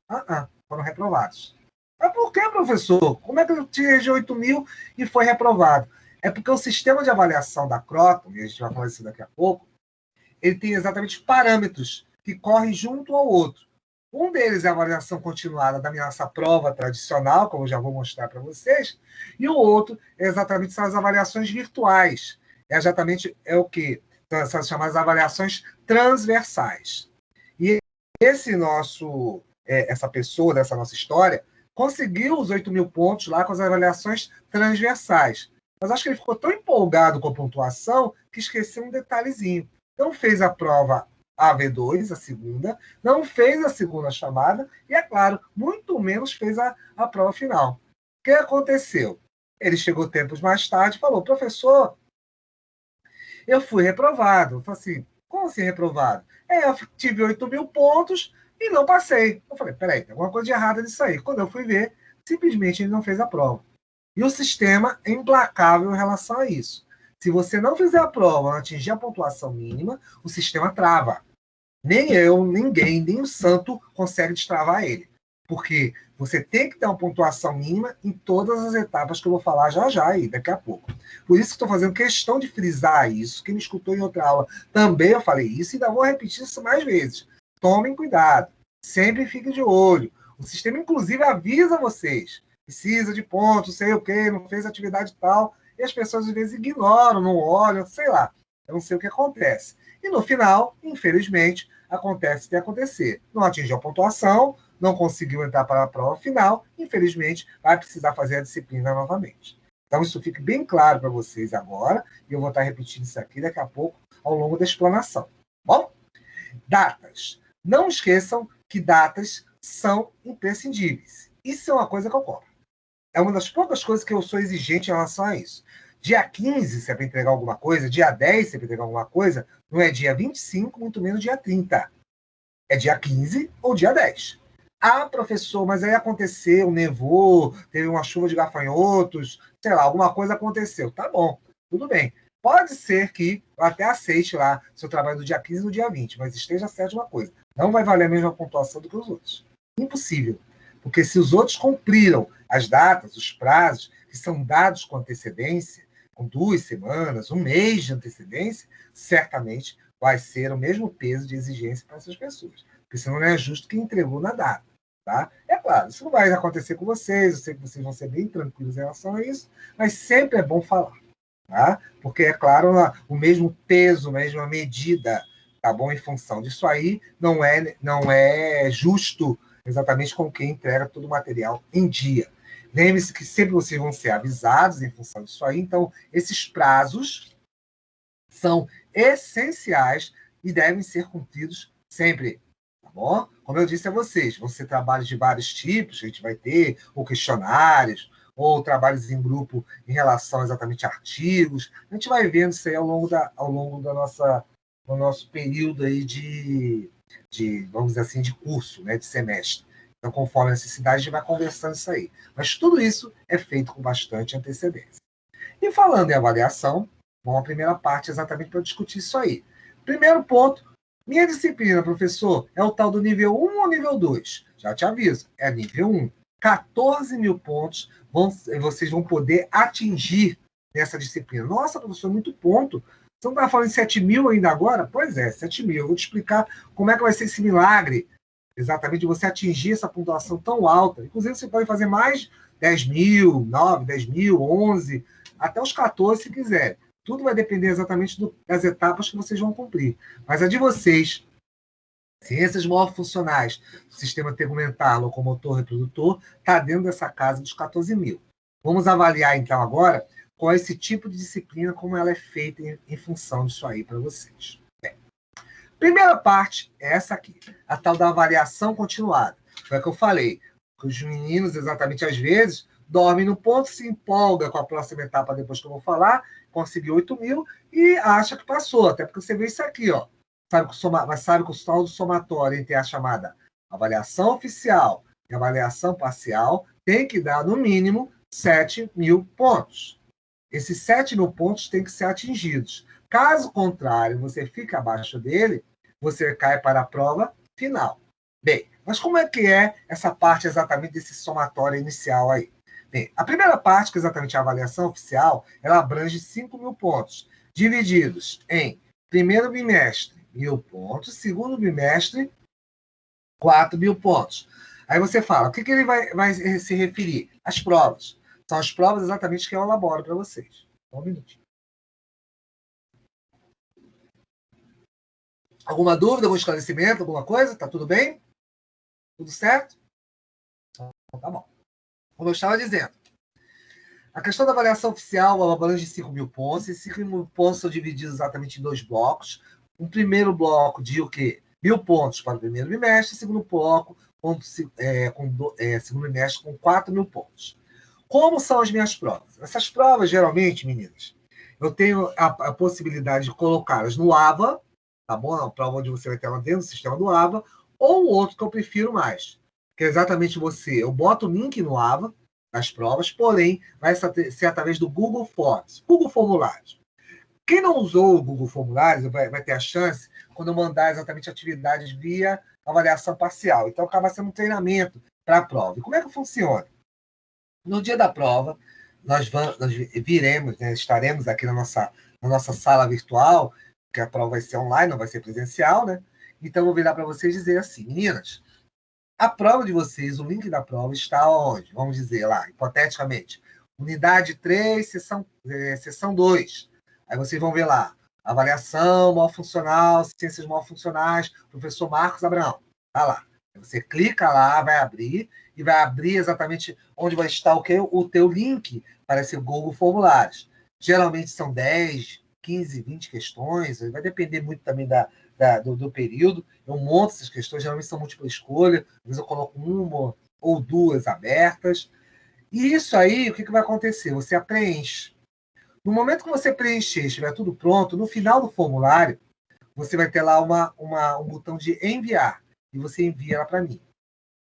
Foram reprovados. Mas por que, professor? Como é que eu atingi 8.000 e foi reprovado? É porque o sistema de avaliação da Croton, e a gente vai falar isso daqui a pouco, ele tem exatamente parâmetros que correm junto ao outro. Um deles é a avaliação continuada da nossa prova tradicional, como eu já vou mostrar para vocês, e o outro exatamente são as avaliações virtuais. Exatamente o que? São as chamadas avaliações transversais. E essa pessoa dessa nossa história conseguiu os 8.000 pontos lá com as avaliações transversais. Mas acho que ele ficou tão empolgado com a pontuação que esqueceu um detalhezinho. Não fez a prova AV2, a segunda, não fez a segunda chamada e, é claro, muito menos fez a prova final. O que aconteceu? Ele chegou tempos mais tarde e falou, professor, eu fui reprovado. Eu falei assim, como assim reprovado? Eu tive 8.000 pontos e não passei. Eu falei, peraí, tem alguma coisa de errada nisso aí. Quando eu fui ver, simplesmente ele não fez a prova. E o sistema é implacável em relação a isso. Se você não fizer a prova, não atingir a pontuação mínima, o sistema trava. Nem eu, ninguém, nem o santo consegue destravar ele. Porque você tem que ter uma pontuação mínima em todas as etapas que eu vou falar já aí, daqui a pouco. Por isso que estou fazendo questão de frisar isso. Quem me escutou em outra aula também eu falei isso e ainda vou repetir isso mais vezes. Tomem cuidado. Sempre fiquem de olho. O sistema, inclusive, avisa vocês. Precisa de pontos, sei o quê, não fez atividade tal. E as pessoas, às vezes, ignoram, não olham, sei lá. Eu não sei o que acontece. E no final, infelizmente, acontece o que acontecer. Não atingiu a pontuação, não conseguiu entrar para a prova final, infelizmente, vai precisar fazer a disciplina novamente. Então, isso fica bem claro para vocês agora, e eu vou estar repetindo isso aqui daqui a pouco, ao longo da explanação. Bom? Datas. Não esqueçam que datas são imprescindíveis. Isso é uma coisa que eu cobro. É uma das poucas coisas que eu sou exigente em relação a isso. Dia 15, se é para entregar alguma coisa, dia 10, se é para entregar alguma coisa, não é dia 25, muito menos dia 30. É dia 15 ou dia 10. Professor, mas aí aconteceu, nevou, teve uma chuva de gafanhotos, sei lá, alguma coisa aconteceu. Tá bom, tudo bem. Pode ser que eu até aceite lá seu trabalho do dia 15 e do dia 20, mas esteja certo de uma coisa. Não vai valer a mesma pontuação do que os outros. Impossível. Porque se os outros cumpriram as datas, os prazos, que são dados com antecedência, com 2 semanas, 1 mês de antecedência, certamente vai ser o mesmo peso de exigência para essas pessoas. Porque senão não é justo quem entregou na data. Tá? É claro, isso não vai acontecer com vocês, eu sei que vocês vão ser bem tranquilos em relação a isso, mas sempre é bom falar. Tá? Porque, é claro, o mesmo peso, a mesma medida, tá bom? Em função disso aí, não é justo exatamente com quem entrega todo o material em dia. Lembre-se que sempre vocês vão ser avisados em função disso aí, então esses prazos são essenciais e devem ser cumpridos sempre, tá bom? Como eu disse a vocês, vão ser trabalhos de vários tipos, a gente vai ter ou questionários, ou trabalhos em grupo em relação exatamente a artigos. A gente vai vendo isso aí ao longo do nosso período aí de vamos dizer assim, de curso, né, de semestre. Então, conforme a necessidade, a gente vai conversando isso aí. Mas tudo isso é feito com bastante antecedência. E falando em avaliação, vamos à primeira parte exatamente para discutir isso aí. Primeiro ponto, minha disciplina, professor, é o tal do nível 1 ou nível 2? Já te aviso, é nível 1. 14 mil pontos vocês vão poder atingir nessa disciplina. Nossa, professor, muito ponto. Você não está falando em 7 mil ainda agora? Pois é, 7 mil. Eu vou te explicar como é que vai ser esse milagre, exatamente, de você atingir essa pontuação tão alta. Inclusive, você pode fazer mais 10 mil, 9, 10 mil, 11, até os 14, se quiser. Tudo vai depender exatamente das etapas que vocês vão cumprir. Mas a de vocês, ciências morfofuncionais, sistema tegumentar, locomotor, reprodutor, está dentro dessa casa dos 14 mil. Vamos avaliar, então, agora, qual é esse tipo de disciplina, como ela é feita em função disso aí para vocês. Bem, primeira parte é essa aqui, a tal da avaliação continuada. Foi o que eu falei, que os meninos, exatamente às vezes, dormem no ponto, se empolga com a próxima etapa depois que eu vou falar, conseguiu 8 mil e acha que passou, até porque você vê isso aqui, ó. Sabe que o saldo somatório entre a chamada avaliação oficial e avaliação parcial tem que dar, no mínimo, 7 mil pontos. Esses 7 mil pontos têm que ser atingidos. Caso contrário, você fique abaixo dele, você cai para a prova final. Bem, mas como é que é essa parte exatamente desse somatório inicial aí? Bem, a primeira parte, que é exatamente a avaliação oficial, ela abrange 5 mil pontos, divididos em primeiro bimestre, 1.000 pontos, segundo bimestre, 4 mil pontos. Aí você fala, o que ele vai se referir? As provas. São as provas exatamente que eu elaboro para vocês. Um minutinho. Alguma dúvida, algum esclarecimento, alguma coisa? Tá tudo bem? Tudo certo? Então, tá bom. Como eu estava dizendo, a questão da avaliação oficial, ela abrange 5 mil pontos. Esses 5 mil pontos são divididos exatamente em 2 blocos. Um primeiro bloco de o quê? 1.000 pontos para o primeiro bimestre, segundo bloco, segundo bimestre, com 4 mil pontos. Como são as minhas provas? Essas provas, geralmente, meninas, eu tenho a possibilidade de colocá-las no AVA, tá bom? A prova onde você vai ter ela dentro do sistema do AVA, ou o outro que eu prefiro mais, que é exatamente você. Eu boto o link no AVA, as provas, porém, vai ser através do Google Forms, Google Formulários. Quem não usou o Google Formulários vai ter a chance quando eu mandar exatamente atividades via avaliação parcial. Então, acaba sendo um treinamento para a prova. E como é que funciona? No dia da prova, nós viremos, né, estaremos aqui na nossa sala virtual, que a prova vai ser online, não vai ser presencial, né? Então, eu vou virar para vocês e dizer assim, meninas, a prova de vocês, o link da prova está onde? Vamos dizer lá, hipoteticamente, unidade 3, seção 2. Aí vocês vão ver lá, avaliação malfuncional, ciências malfuncionais, professor Marcos Abraão. Tá lá. Você clica lá, vai abrir, e vai abrir exatamente onde vai estar o teu link para esse Google Formulários. Geralmente são 10, 15, 20 questões, vai depender muito também do período. Eu monto essas questões, geralmente são múltipla escolha, às vezes eu coloco uma ou duas abertas. E isso aí, o que vai acontecer? Você a preenche. No momento que você preencher, estiver tudo pronto, no final do formulário, você vai ter lá um botão de enviar, e você envia ela para mim.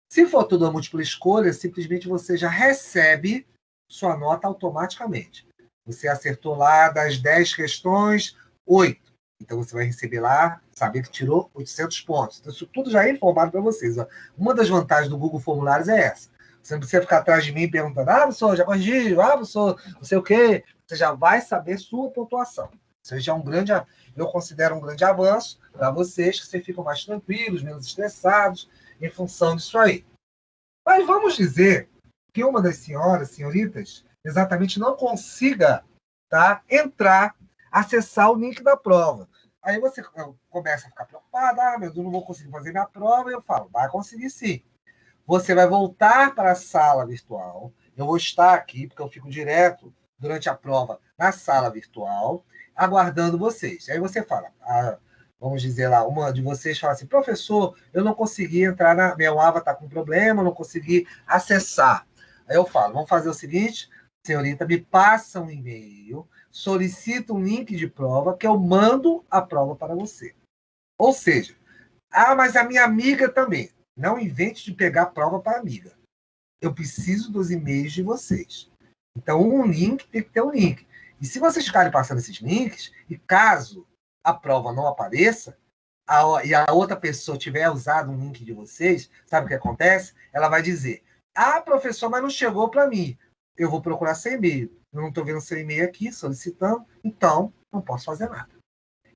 Se for tudo a múltipla escolha, simplesmente você já recebe sua nota automaticamente. Você acertou lá das 10 questões, 8. Então, você vai receber lá, saber que tirou 800 pontos. Então, isso tudo já é informado para vocês. Ó. Uma das vantagens do Google Formulários é essa. Você não precisa ficar atrás de mim perguntando, professor, já corrigiu, professor, não sei o quê. Você já vai saber sua pontuação. Isso já é eu considero um grande avanço para vocês, que vocês ficam mais tranquilos, menos estressados, em função disso aí. Mas vamos dizer que uma das senhoritas, exatamente não consiga, tá, entrar, acessar o link da prova. Aí você começa a ficar preocupado, meu Deus, não vou conseguir fazer minha prova, e eu falo, vai conseguir sim. Você vai voltar para a sala virtual, eu vou estar aqui, porque eu fico direto durante a prova na sala virtual, aguardando vocês. Aí você fala, vamos dizer lá, uma de vocês fala assim, professor, eu não consegui entrar meu AVA está com problema, eu não consegui acessar. Aí eu falo, vamos fazer o seguinte, senhorita, me passa um e-mail, solicita um link de prova, que eu mando a prova para você. Ou seja, Ah, mas a minha amiga também. Não invente de pegar prova para amiga. Eu preciso dos e-mails de vocês. Então, um link tem que ter um link. E se vocês ficarem passando esses links, e caso a prova não apareça, e a outra pessoa tiver usado um link de vocês, sabe o que acontece? Ela vai dizer, professor, mas não chegou para mim. Eu vou procurar seu e-mail. Eu não estou vendo seu e-mail aqui, solicitando, então não posso fazer nada.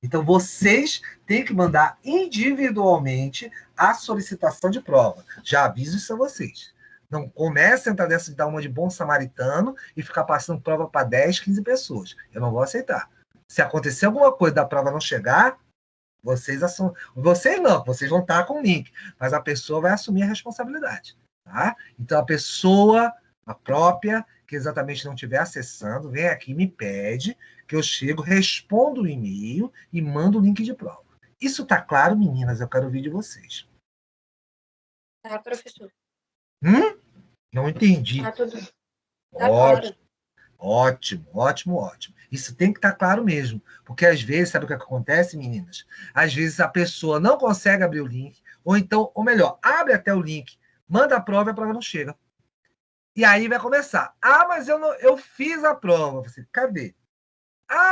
Então, vocês têm que mandar individualmente a solicitação de prova. Já aviso isso a vocês. Não comece a entrar nessa de dar uma de bom samaritano e ficar passando prova para 10, 15 pessoas. Eu não vou aceitar. Se acontecer alguma coisa da prova não chegar, vocês não, vocês vão estar com o link, mas a pessoa vai assumir a responsabilidade. Tá? Então, a pessoa, a própria, que exatamente não estiver acessando, vem aqui e me pede que eu chego, respondo o e-mail e mando o link de prova. Isso está claro, meninas? Eu quero ouvir de vocês. Tá, professor. Não entendi. Tá tudo. Tá Ótimo, claro. ótimo, ótimo, ótimo. Isso tem que estar claro mesmo. Porque às vezes, sabe o que acontece, meninas? Às vezes a pessoa não consegue abrir o link, ou então, ou melhor, abre até o link, manda a prova e a prova não chega. E aí vai começar. Mas eu fiz a prova. Você, cadê?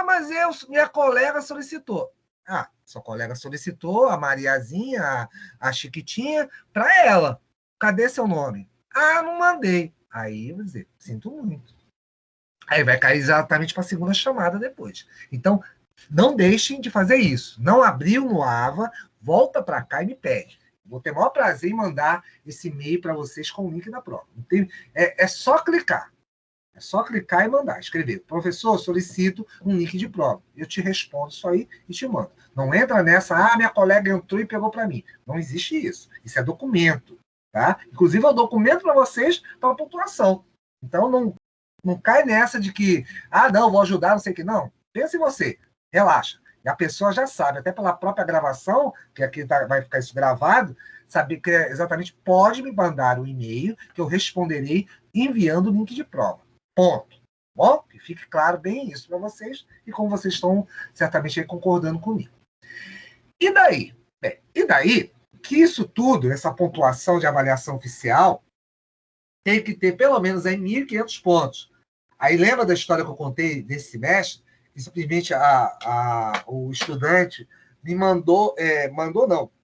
Mas minha colega solicitou. Sua colega solicitou, a Mariazinha, a Chiquitinha, para ela. Cadê seu nome? Não mandei. Aí eu vou dizer, sinto muito. Aí vai cair exatamente para a segunda chamada depois. Então, não deixem de fazer isso. Não abriu no AVA, volta para cá e me pede. Vou ter o maior prazer em mandar esse e-mail para vocês com o link da prova. É só clicar. É só clicar e mandar. Escrever, professor, solicito um link de prova. Eu te respondo isso aí e te mando. Não entra nessa, minha colega entrou e pegou para mim. Não existe isso. Isso é documento. Tá? Inclusive, é o documento para vocês para a pontuação. Então, não cai nessa de que, não, vou ajudar, não sei o que. Não, pensa em você. Relaxa. E a pessoa já sabe, até pela própria gravação, que aqui vai ficar isso gravado, saber que exatamente pode me mandar um e-mail que eu responderei enviando o link de prova. Ponto. Bom, que fique claro bem isso para vocês e como vocês estão certamente aí concordando comigo. E daí? E daí que isso tudo, essa pontuação de avaliação oficial, tem que ter pelo menos aí 1.500 pontos. Aí lembra da história que eu contei desse semestre? Que simplesmente o estudante me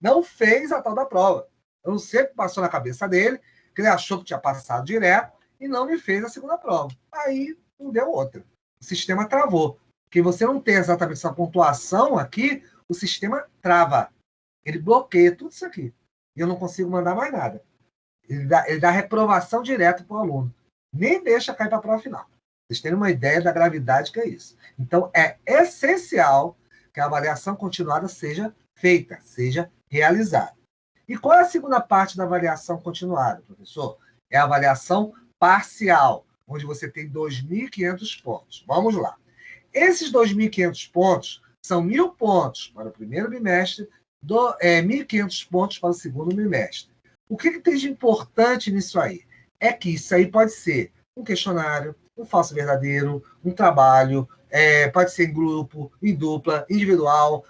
não fez a tal da prova. Eu não sei o que passou na cabeça dele, que ele achou que tinha passado direto e não me fez a segunda prova. Aí não deu outra. O sistema travou. Porque você não tem exatamente essa pontuação aqui, o sistema trava. Ele bloqueia tudo isso aqui. E eu não consigo mandar mais nada. Ele dá reprovação direto para o aluno. Nem deixa cair para a prova final. Vocês terem uma ideia da gravidade que é isso. Então, é essencial que a avaliação continuada seja feita, seja realizada. E qual é a segunda parte da avaliação continuada, professor? É a avaliação parcial, onde você tem 2.500 pontos. Vamos lá. Esses 2.500 pontos são 1.000 pontos para o primeiro bimestre, 1.500 pontos para o segundo bimestre. O que tem de importante nisso aí? É que isso aí pode ser um questionário, um falso verdadeiro, um trabalho, pode ser em grupo, em dupla, individual.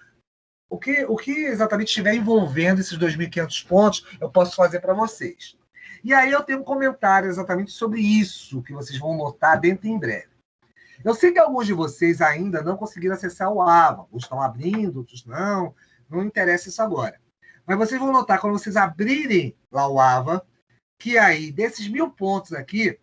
O que exatamente estiver envolvendo esses 2.500 pontos, eu posso fazer para vocês. E aí eu tenho um comentário exatamente sobre isso, que vocês vão notar dentro em breve. Eu sei que alguns de vocês ainda não conseguiram acessar o AVA, uns estão abrindo, outros não interessa isso agora. Mas vocês vão notar, quando vocês abrirem lá o AVA, que aí, desses 1.000 pontos aqui,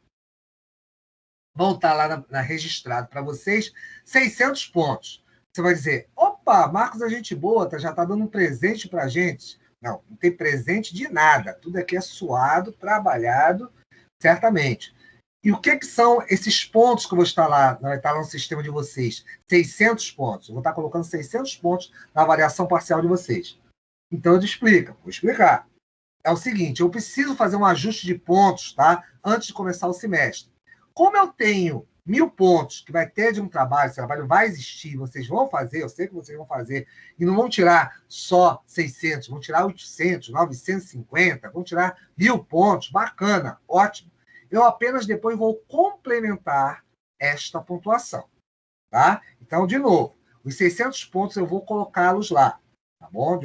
vão estar lá registrado para vocês 600 pontos. Você vai dizer, opa, Marcos é gente boa, já está dando um presente para a gente. Não tem presente de nada. Tudo aqui é suado, trabalhado, certamente. E o que são esses pontos que eu vou estar lá, vai estar lá no sistema de vocês? 600 pontos. Eu vou estar colocando 600 pontos na avaliação parcial de vocês. Então, vou explicar. É o seguinte, eu preciso fazer um ajuste de pontos, tá? Antes de começar o semestre. Como eu tenho 1.000 pontos que vai ter de um trabalho, esse trabalho vai existir, vocês vão fazer, eu sei que vocês vão fazer, e não vão tirar só 600, vão tirar 800, 950, vão tirar 1.000 pontos, bacana, ótimo. Eu apenas depois vou complementar esta pontuação, tá? Então, de novo, os 600 pontos eu vou colocá-los lá. tá bom?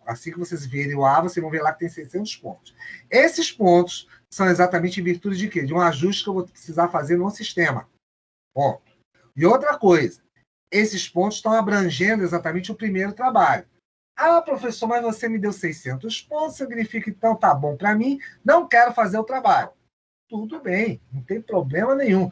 Assim que vocês verem o A, vocês vão ver lá que tem 600 pontos. Esses pontos são exatamente em virtude de quê? De um ajuste que eu vou precisar fazer no sistema. Ponto. E outra coisa, esses pontos estão abrangendo exatamente o primeiro trabalho. Ah, professor, mas você me deu 600 pontos, significa então tá bom para mim, não quero fazer o trabalho. Tudo bem, não tem problema nenhum.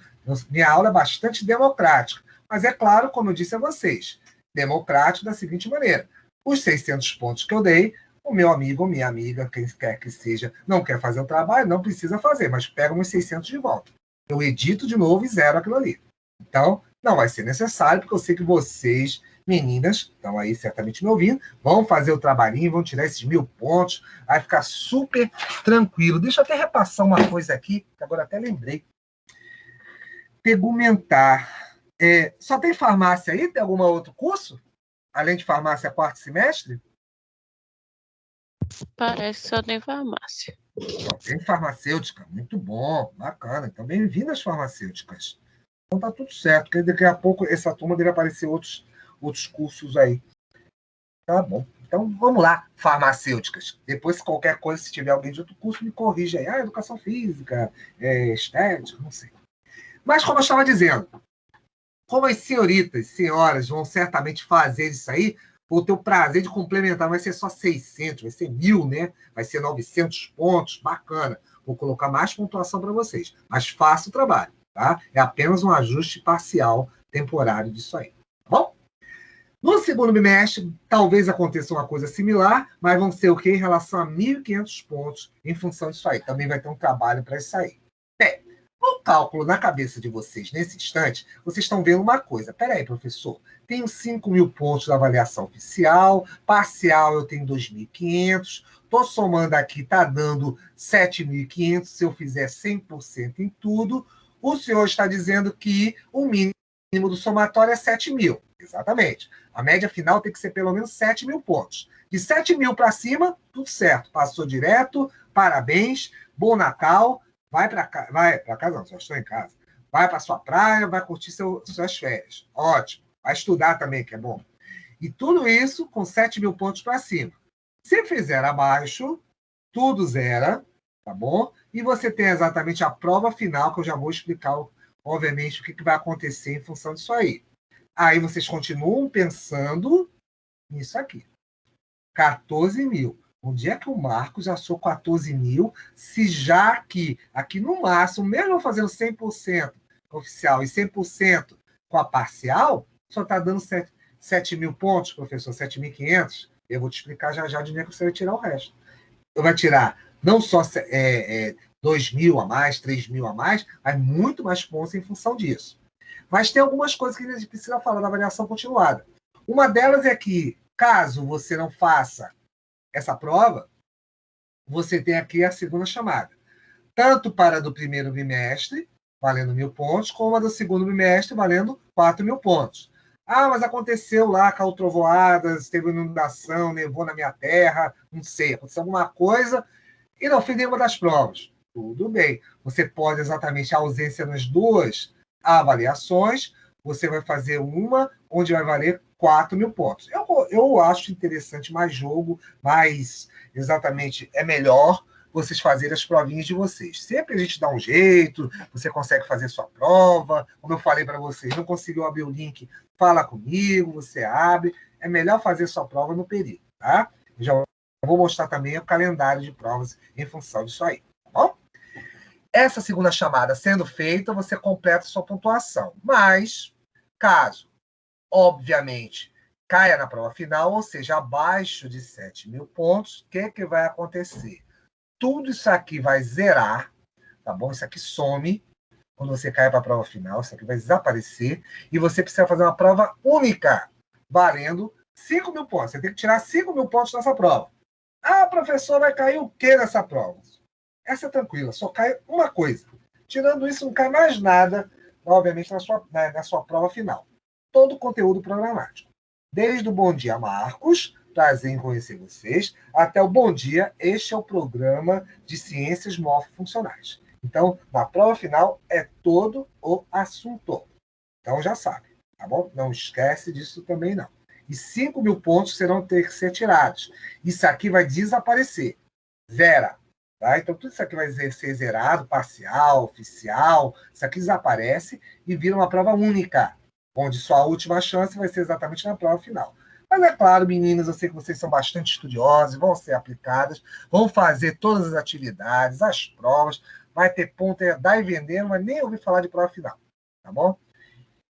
Minha aula é bastante democrática. Mas é claro, como eu disse a vocês, democrático da seguinte maneira. Os 600 pontos que eu dei, o meu amigo ou minha amiga, quem quer que seja, não quer fazer o trabalho, não precisa fazer, mas pega os 600 de volta. Eu edito de novo e zero aquilo ali. Então, não vai ser necessário, porque eu sei que vocês, meninas, estão aí certamente me ouvindo, vão fazer o trabalhinho, vão tirar esses 1000 pontos, vai ficar super tranquilo. Deixa eu até repassar uma coisa aqui, que agora até lembrei. Tegumentar. Só tem farmácia aí? Tem algum outro curso? Além de farmácia, quarto semestre? Parece que só tem farmácia. Só tem farmacêutica. Muito bom, bacana. Então, bem-vindas farmacêuticas. Então tá tudo certo, porque daqui a pouco essa turma deve aparecer outros cursos aí. Tá bom. Então vamos lá, farmacêuticas. Depois, qualquer coisa, se tiver alguém de outro curso, me corrija aí. Educação física, estética, não sei. Mas como eu estava dizendo, como as senhoritas, senhoras vão certamente fazer isso aí, vou ter o prazer de complementar, vai ser só 600, vai ser 1000, né? Vai ser 900 pontos, bacana. Vou colocar mais pontuação para vocês, mas faça o trabalho. Tá? É apenas um ajuste parcial, temporário disso aí. Tá bom? No segundo bimestre, talvez aconteça uma coisa similar, mas vão ser o quê? Em relação a 1.500 pontos em função disso aí. Também vai ter um trabalho para isso aí. Bem, o cálculo na cabeça de vocês, nesse instante, vocês estão vendo uma coisa. Peraí, professor, tenho 5.000 pontos da avaliação oficial, parcial eu tenho 2.500, estou somando aqui, está dando 7.500, se eu fizer 100% em tudo, o senhor está dizendo que o mínimo do somatório é 7.000. Exatamente. A média final tem que ser pelo menos 7.000 pontos. De 7.000 para cima, tudo certo. Passou direto, parabéns, bom Natal, vai para casa, não, só estou em casa. Vai para sua praia, vai curtir suas férias. Ótimo. Vai estudar também, que é bom. E tudo isso com 7.000 pontos para cima. Se fizer abaixo, tudo zera, tá bom? E você tem exatamente a prova final, que eu já vou explicar, obviamente, o que vai acontecer em função disso aí. Aí vocês continuam pensando nisso aqui. 14.000. Onde é que o Marcos achou 14.000, se já que aqui no máximo, mesmo fazendo 100% oficial e 100% com a parcial, só está dando 7.000 pontos, professor, 7.500. Eu vou te explicar já já de onde é que você vai tirar o resto. Vai tirar não só 2.000 a mais, 3.000 a mais, mas muito mais pontos em função disso. Mas tem algumas coisas que a gente precisa falar da avaliação continuada. Uma delas é que, caso você não faça essa prova, você tem aqui a segunda chamada. Tanto para a do primeiro bimestre, valendo 1.000 pontos, como a do segundo bimestre, valendo 4.000 pontos. Ah, mas aconteceu lá, caiu trovoadas, teve inundação, nevou na minha terra, não sei, aconteceu alguma coisa, e não fiz nenhuma das provas. Tudo bem. Você pode exatamente a ausência nas duas avaliações, você vai fazer uma onde vai valer 4.000 pontos. Eu acho interessante mais jogo, mais exatamente é melhor vocês fazerem as provinhas de vocês. Sempre a gente dá um jeito, você consegue fazer sua prova. Como eu falei para vocês, não conseguiu abrir o link, fala comigo, você abre. É melhor fazer sua prova no período, tá? Eu já vou mostrar também o calendário de provas em função disso aí, tá bom? Essa segunda chamada sendo feita, você completa sua pontuação. Mas, caso, obviamente, caia na prova final, ou seja, abaixo de 7.000 pontos, o que vai acontecer? Tudo isso aqui vai zerar, tá bom? Isso aqui some quando você cai para a prova final, isso aqui vai desaparecer, e você precisa fazer uma prova única, valendo 5.000 pontos. Você tem que tirar 5.000 pontos nessa prova. Ah, professor, vai cair o que nessa prova? Essa é tranquila, só cai uma coisa. Tirando isso, não cai mais nada, obviamente, na sua prova final. Todo o conteúdo programático. Desde o Bom Dia Marcos, prazer em conhecer vocês, até o Bom Dia, este é o programa de ciências morfofuncionais. Então, na prova final, é todo o assunto. Então, já sabe, tá bom? Não esquece disso também, não. e 5.000 pontos serão ter que ser tirados. Isso aqui vai desaparecer. Zera. Tá? Então, tudo isso aqui vai ser zerado, parcial, oficial, isso aqui desaparece e vira uma prova única, onde sua última chance vai ser exatamente na prova final. Mas é claro, meninas, eu sei que vocês são bastante estudiosos, vão ser aplicadas, vão fazer todas as atividades, as provas, vai ter ponto, dar e vender, não vai nem ouvir falar de prova final, tá bom?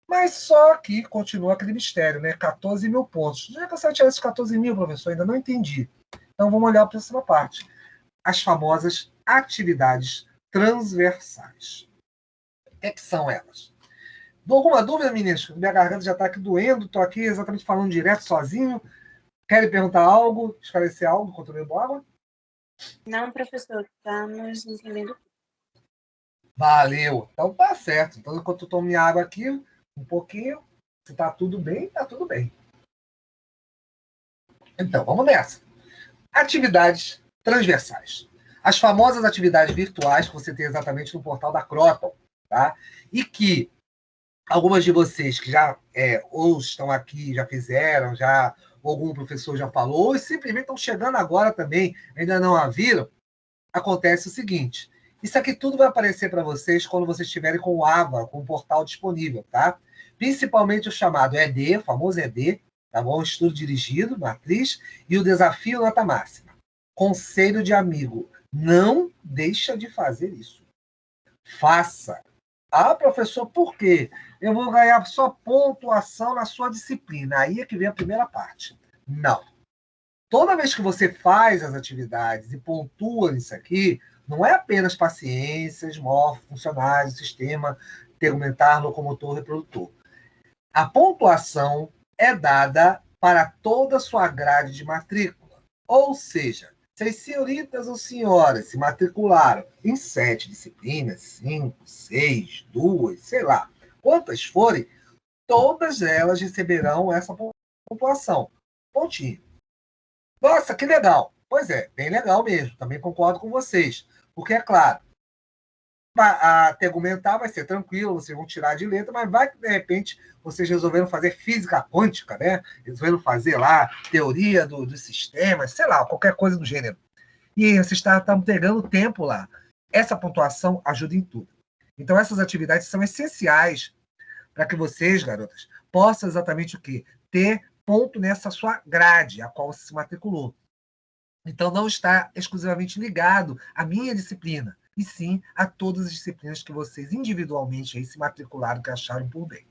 Mas só que continua aquele mistério, né? 14.000 pontos. Onde é que você vai tirar esses 14.000, professor? Ainda não entendi. Então, vamos olhar a próxima parte. As famosas atividades transversais. O que são elas? Alguma dúvida, meninas? Minha garganta já está aqui doendo, estou aqui exatamente falando direto, sozinho. Querem perguntar algo, esclarecer algo enquanto eu bebo água? Não, professor, estamos entendendo. Valeu. Então tá certo. Então, enquanto eu tomo minha água aqui, um pouquinho, se tá tudo bem, tá tudo bem. Então, vamos nessa. Atividades transversais. As famosas atividades virtuais que você tem exatamente no portal da Croton, tá? E que algumas de vocês que já ou estão aqui, já fizeram, já algum professor já falou, ou simplesmente estão chegando agora também, ainda não a viram, acontece o seguinte: isso aqui tudo vai aparecer para vocês quando vocês estiverem com o AVA, com o portal disponível, tá? Principalmente o chamado ED, o famoso ED, tá bom? Estudo dirigido, matriz, e o desafio nota máxima. Conselho de amigo, não deixa de fazer isso. Faça. Ah, professor, por quê? Eu vou ganhar só pontuação na sua disciplina. Aí é que vem a primeira parte. Não. Toda vez que você faz as atividades e pontua isso aqui, não é apenas paciências, morfofuncionais, sistema tegumentar, locomotor, reprodutor. A pontuação é dada para toda a sua grade de matrícula. Ou seja, se as senhoritas ou senhoras se matricularam em 7 disciplinas, 5, 6, 2, sei lá, quantas forem, todas elas receberão essa pontuação. Pontinho. Nossa, que legal. Pois é, bem legal mesmo. Também concordo com vocês. Porque, é claro, a tegumentar vai ser tranquilo, vocês vão tirar de letra, mas vai que, de repente, vocês resolveram fazer física quântica, né? Resolveram fazer lá teoria dos sistemas, sei lá, qualquer coisa do gênero. E aí, vocês estão pegando tempo lá. Essa pontuação ajuda em tudo. Então, essas atividades são essenciais para que vocês, garotas, possam exatamente o quê? Ter ponto nessa sua grade, a qual você se matriculou. Então, não está exclusivamente ligado à minha disciplina, e sim a todas as disciplinas que vocês individualmente aí se matricularam, que acharam por bem.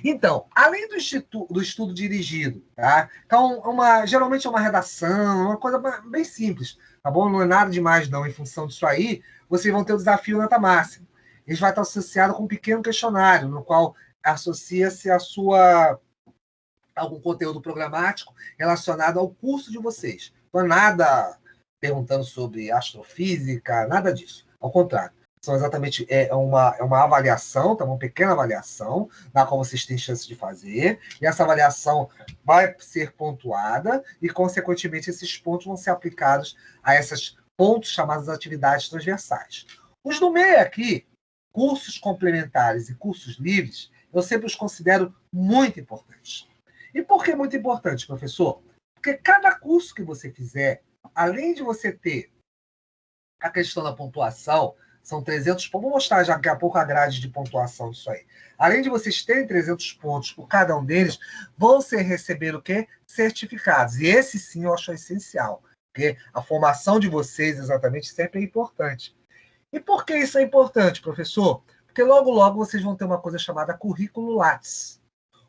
Então, além do estudo dirigido, tá? Então, geralmente é uma redação, uma coisa bem simples, tá bom? Não é nada demais, não. Em função disso aí, vocês vão ter o desafio nota máxima. Ele vai estar associado com um pequeno questionário, no qual associa-se algum conteúdo programático relacionado ao curso de vocês. Não é nada perguntando sobre astrofísica, nada disso. Ao contrário, são exatamente uma avaliação, tá? Uma pequena avaliação, na qual vocês têm chance de fazer, e essa avaliação vai ser pontuada, e, consequentemente, esses pontos vão ser aplicados a esses pontos chamados atividades transversais. Os do meio aqui, cursos complementares e cursos livres, eu sempre os considero muito importantes. E por que muito importante, professor? Porque cada curso que você fizer, além de você ter a questão da pontuação, são 300 pontos. Vou mostrar já daqui a pouco a grade de pontuação disso aí. Além de vocês terem 300 pontos por cada um deles, vão receber o quê? Certificados. E esse sim eu acho essencial. Porque a formação de vocês, exatamente, sempre é importante. E por que isso é importante, professor? Porque logo, logo vocês vão ter uma coisa chamada currículo Lattes.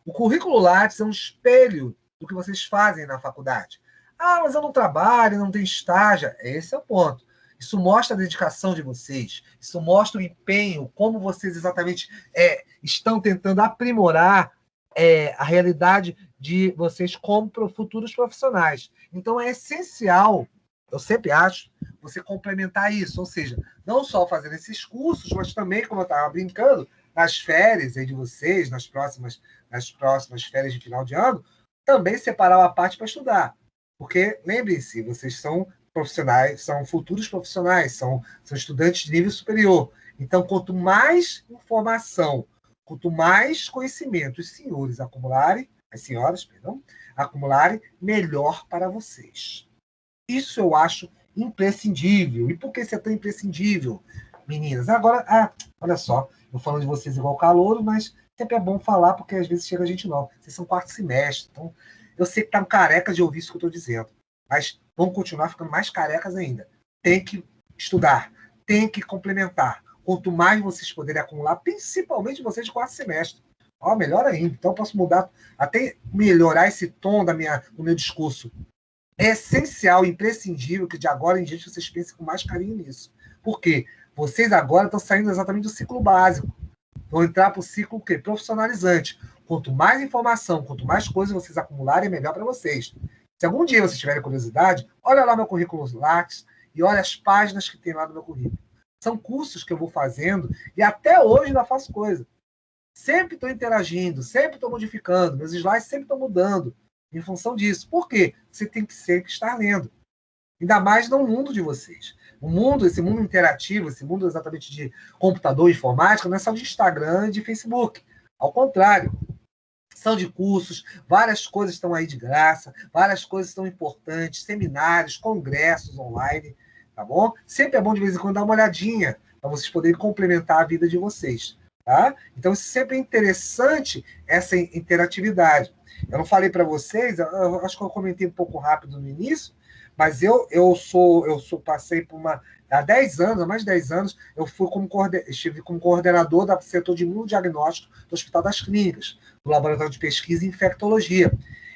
O currículo Lattes é um espelho do que vocês fazem na faculdade. Ah, mas eu não trabalho, não tenho estágio. Esse é o ponto. Isso mostra a dedicação de vocês, isso mostra o empenho, como vocês exatamente estão tentando aprimorar a realidade de vocês como futuros profissionais. Então, é essencial, eu sempre acho, você complementar isso, ou seja, não só fazendo esses cursos, mas também, como eu estava brincando, nas férias aí de vocês, nas próximas férias de final de ano, também separar uma parte para estudar. Porque, lembrem-se, vocês são profissionais, são futuros profissionais, são estudantes de nível superior. Então, quanto mais informação, quanto mais conhecimento os senhores acumularem, as senhoras, perdão, acumularem, melhor para vocês. Isso eu acho imprescindível. E por que isso é tão imprescindível, meninas? Agora, olha só, eu falando de vocês igual calouro, mas sempre é bom falar, porque às vezes chega gente nova. Vocês são quarto semestre, então eu sei que estão carecas de ouvir isso que eu estou dizendo, mas vão continuar ficando mais carecas ainda. Tem que estudar, tem que complementar. Quanto mais vocês puderem acumular, principalmente vocês de quarto semestre, melhor ainda. Então eu posso mudar, até melhorar esse tom do meu discurso. É essencial, imprescindível que de agora em diante vocês pensem com mais carinho nisso. Por quê? Vocês agora estão saindo exatamente do ciclo básico. Vão entrar para o ciclo o quê? Profissionalizante. Quanto mais informação, quanto mais coisas vocês acumularem, é melhor para vocês. Se algum dia vocês tiverem curiosidade, olha lá meu currículo Lattes e olha as páginas que tem lá no meu currículo. São cursos que eu vou fazendo e até hoje ainda faço coisa. Sempre estou interagindo, sempre estou modificando, meus slides sempre estão mudando em função disso. Por quê? Você tem que sempre estar lendo. Ainda mais no mundo de vocês. Esse mundo interativo, esse mundo exatamente de computador e informática, não é só de Instagram e de Facebook. Ao contrário, são de cursos, várias coisas estão aí de graça, várias coisas estão importantes, seminários, congressos online, tá bom? Sempre é bom de vez em quando dar uma olhadinha, para vocês poderem complementar a vida de vocês, tá? Então, sempre é interessante essa interatividade. Eu não falei para vocês, eu acho que eu comentei um pouco rápido no início, mas eu passei por há 10 anos, há mais de 10 anos, estive como coordenador do setor de imunodiagnóstico do Hospital das Clínicas, do Laboratório de Pesquisa em Infectologia.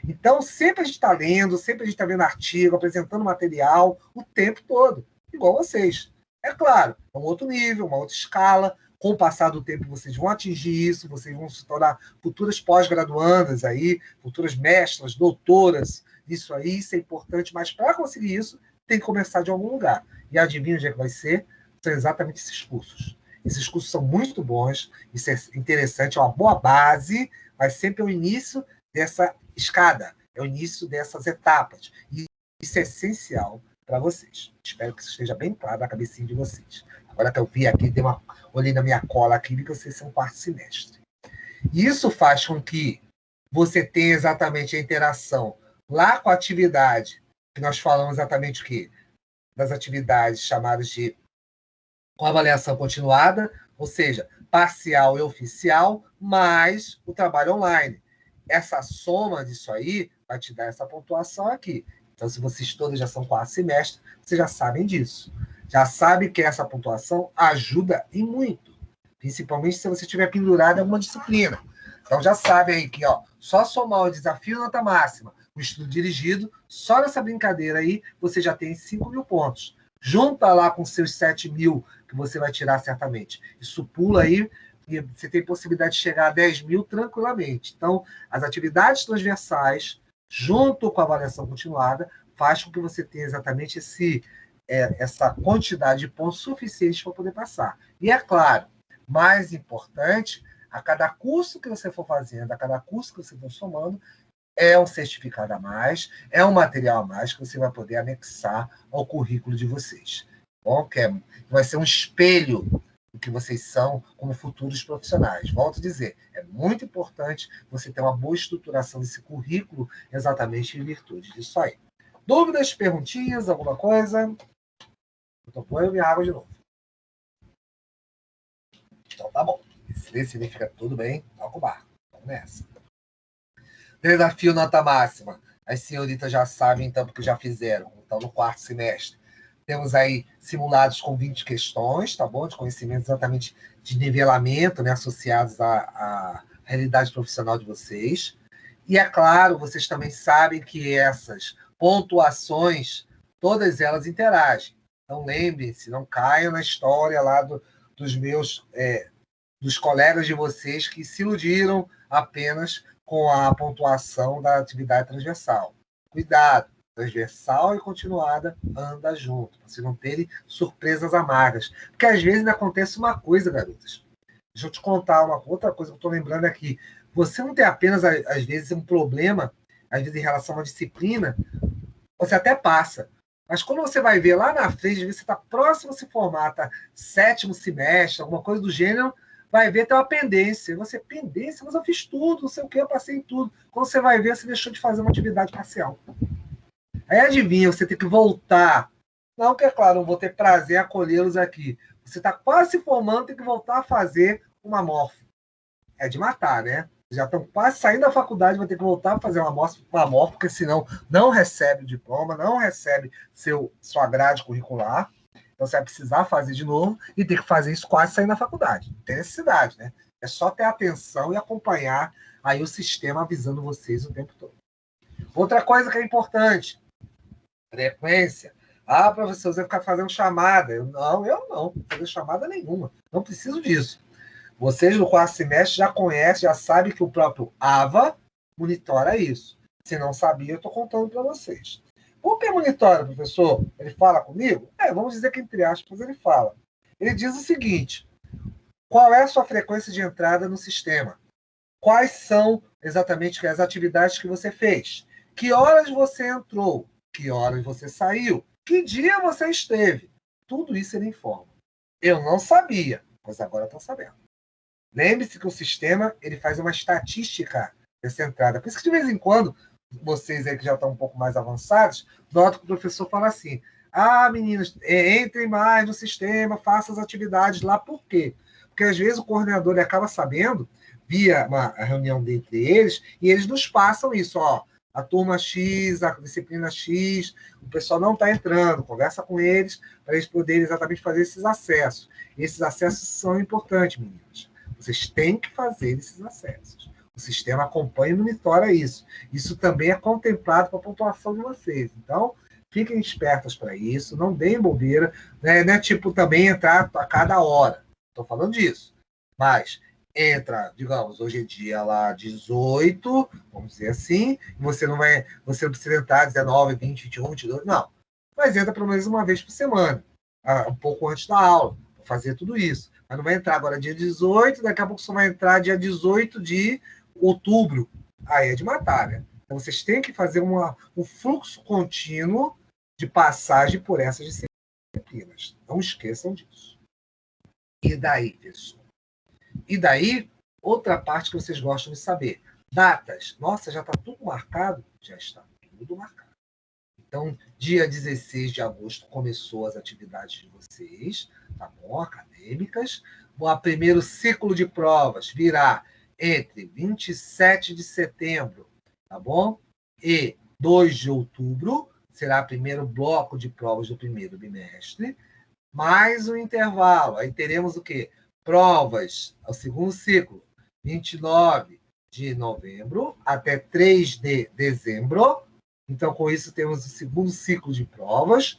Então, sempre a gente está lendo, sempre a gente está vendo artigo, apresentando material, o tempo todo, igual vocês. É claro, é um outro nível, uma outra escala. Com o passar do tempo, vocês vão atingir isso, vocês vão se tornar futuras pós-graduandas aí, futuras mestras, doutoras, isso aí, isso é importante, mas para conseguir isso, tem que começar de algum lugar. E adivinha onde é que vai ser? São exatamente esses cursos. Esses cursos são muito bons, isso é interessante, é uma boa base, mas sempre é o início dessa escada, é o início dessas etapas. E isso é essencial para vocês. Espero que isso esteja bem claro na cabecinha de vocês. Agora que eu vi aqui, olhei na minha cola aqui, vi que vocês são quarto semestre. E isso faz com que você tenha exatamente a interação lá com a atividade, que nós falamos exatamente o quê? Das atividades chamadas de com avaliação continuada, ou seja, parcial e oficial, mais o trabalho online. Essa soma disso aí vai te dar essa pontuação aqui. Então, se vocês todos já são quarto semestre, vocês já sabem disso. Já sabem que essa pontuação ajuda e muito, principalmente se você estiver pendurado em alguma disciplina. Então, já sabem aí que só somar o desafio nota máxima, o estudo dirigido, só nessa brincadeira aí, você já tem 5.000 pontos. Junta lá com seus 7.000 que você vai tirar certamente. Isso pula aí e você tem possibilidade de chegar a 10.000 tranquilamente. Então, as atividades transversais, junto com a avaliação continuada, faz com que você tenha exatamente essa quantidade de pontos suficientes para poder passar. E é claro, mais importante, a cada curso que você for fazendo, a cada curso que você for somando, é um certificado a mais, é um material a mais que você vai poder anexar ao currículo de vocês. Bom, vai ser um espelho do que vocês são como futuros profissionais. Volto a dizer, é muito importante você ter uma boa estruturação desse currículo exatamente em virtude disso aí. Dúvidas, perguntinhas, alguma coisa? Eu ponho minha água de novo. Então tá bom. Esse significa tudo bem, toca o barco. Vamos nessa. Desafio nota máxima. As senhoritas já sabem, então, porque já fizeram. Então, no quarto semestre. Temos aí simulados com 20 questões, tá bom? De conhecimento exatamente de nivelamento, né? Associados à realidade profissional de vocês. E, é claro, vocês também sabem que essas pontuações, todas elas interagem. Então, lembrem-se, não caiam na história lá dos colegas de vocês que se iludiram apenas com a pontuação da atividade transversal. Cuidado, transversal e continuada anda junto, para vocês não terem surpresas amargas. Porque às vezes acontece uma coisa, garotas. Deixa eu te contar uma outra coisa que eu estou lembrando aqui. Você não tem apenas, às vezes, um problema, às vezes, em relação à disciplina, você até passa. Mas quando você vai ver lá na frente, às vezes você está próximo a se formar, tá? 7º semestre, alguma coisa do gênero, vai ver, tem uma pendência. Você, pendência? Mas eu fiz tudo, não sei o que, eu passei em tudo. Quando você vai ver, você deixou de fazer uma atividade parcial. Aí adivinha, você tem que voltar. Não que, é claro, não vou ter prazer em acolhê-los aqui. Você está quase se formando, tem que voltar a fazer uma morfo. É de matar, né? Já estão quase saindo da faculdade, vai ter que voltar a fazer uma morfo, porque senão não recebe o diploma, não recebe sua grade curricular. Então você vai precisar fazer de novo e ter que fazer isso quase saindo da faculdade. Não tem necessidade, né? É só ter atenção e acompanhar aí o sistema avisando vocês o tempo todo. Outra coisa que é importante, frequência. Ah, professor, você vai ficar fazendo chamada. Eu não vou fazer chamada nenhuma. Não preciso disso. Vocês do quarto semestre já conhecem, já sabem que o próprio AVA monitora isso. Se não sabia, eu estou contando para vocês. Por que monitora, professor? Ele fala comigo? Vamos dizer que entre aspas ele fala. Ele diz o seguinte: qual é a sua frequência de entrada no sistema? Quais são exatamente as atividades que você fez? Que horas você entrou? Que horas você saiu? Que dia você esteve? Tudo isso ele informa. Eu não sabia, mas agora estou sabendo. Lembre-se que o sistema ele faz uma estatística dessa entrada. Por isso que de vez em quando, vocês aí que já estão um pouco mais avançados, notam que o professor fala assim: meninas, entrem mais no sistema, façam as atividades lá. Por quê? Porque às vezes o coordenador ele acaba sabendo, via uma reunião dentre eles, e eles nos passam isso, a turma X, a disciplina X, o pessoal não está entrando, conversa com eles para eles poderem exatamente fazer esses acessos. Esses acessos são importantes, meninas. Vocês têm que fazer esses acessos. O sistema acompanha e monitora isso. Isso também é contemplado com a pontuação de vocês. Então, fiquem espertas para isso, não deem bobeira, né? Não é tipo também entrar a cada hora. Estou falando disso. Mas entra, digamos, hoje é dia lá 18, vamos dizer assim, e você não precisa entrar 19, 20, 21, 22, não. Mas entra pelo menos uma vez por semana, um pouco antes da aula, para fazer tudo isso. Mas não vai entrar agora dia 18, daqui a pouco só vai entrar dia 18 de outubro. Aí é de matar, né? Então vocês têm que fazer um fluxo contínuo de passagem por essas disciplinas. Não esqueçam disso. E daí, pessoal? E daí, outra parte que vocês gostam de saber. Datas. Nossa, já está tudo marcado? Já está tudo marcado. Então, dia 16 de agosto começou as atividades de vocês, tá bom? Acadêmicas. O primeiro ciclo de provas virá entre 27 de setembro, tá bom? E 2 de outubro, será o primeiro bloco de provas do primeiro bimestre. Mais um intervalo. Aí teremos o quê? Provas ao segundo ciclo, 29 de novembro até 3 de dezembro. Então, com isso, temos o segundo ciclo de provas.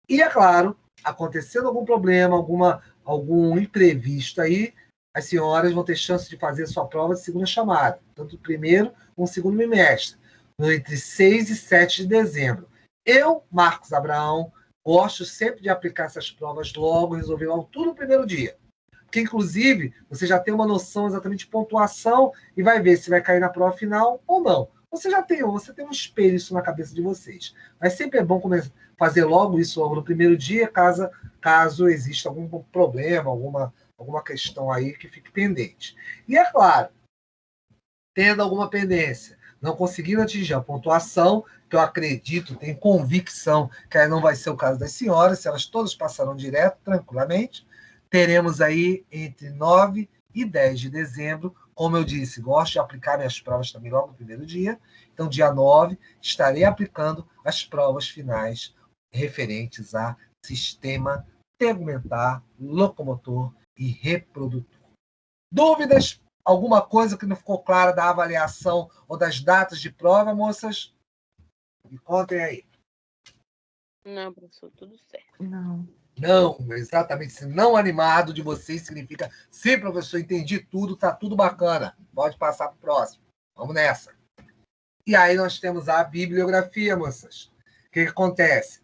E, é claro, acontecendo algum problema, algum imprevisto aí, as senhoras vão ter chance de fazer sua prova de segunda chamada, tanto o primeiro como o segundo bimestre, entre 6 e 7 de dezembro. Eu, Marcos Abraão, gosto sempre de aplicar essas provas logo, resolver logo tudo no primeiro dia. Porque, inclusive, você já tem uma noção exatamente de pontuação e vai ver se vai cair na prova final ou não. Você tem um espelho isso na cabeça de vocês. Mas sempre é bom fazer logo isso logo no primeiro dia, caso exista algum problema, alguma questão aí que fique pendente. E, é claro, tendo alguma pendência, não conseguindo atingir a pontuação, que eu acredito, tenho convicção que aí não vai ser o caso das senhoras, se elas todas passarão direto, tranquilamente, teremos aí entre 9 e 10 de dezembro, como eu disse, gosto de aplicar minhas provas também logo no primeiro dia, então dia 9 estarei aplicando as provas finais referentes a sistema tegumentar, locomotor e reprodutor. Dúvidas? Alguma coisa que não ficou clara da avaliação ou das datas de prova, moças? Me contem aí. Não, professor, tudo certo. Não. Não, exatamente. Esse não animado de vocês significa sim, professor, entendi tudo, tá tudo bacana. Pode passar para o próximo. Vamos nessa. E aí nós temos a bibliografia, moças. O que acontece?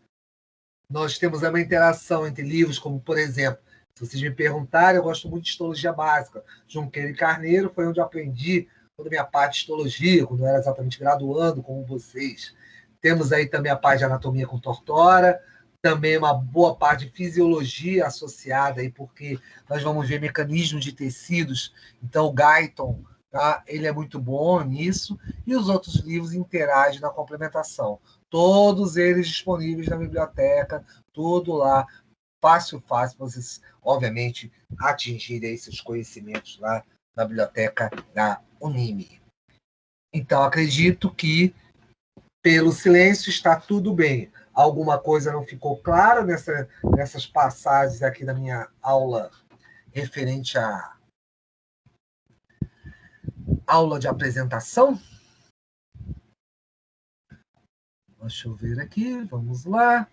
Nós temos uma interação entre livros, como, por exemplo, se vocês me perguntarem, eu gosto muito de histologia básica. Junqueira e Carneiro foi onde eu aprendi toda a minha parte de histologia, quando eu era exatamente graduando, como vocês. Temos aí também a parte de anatomia com Tortora, também uma boa parte de fisiologia associada, aí, porque nós vamos ver mecanismos de tecidos. Então, o Guyton, tá? Ele é muito bom nisso, e os outros livros interagem na complementação. Todos eles disponíveis na biblioteca, tudo lá, fácil, para vocês, obviamente, atingirem esses conhecimentos lá na biblioteca da Unime. Então, acredito que, pelo silêncio, está tudo bem. Alguma coisa não ficou clara nessas passagens aqui da minha aula referente à aula de apresentação? Deixa eu ver aqui, vamos lá.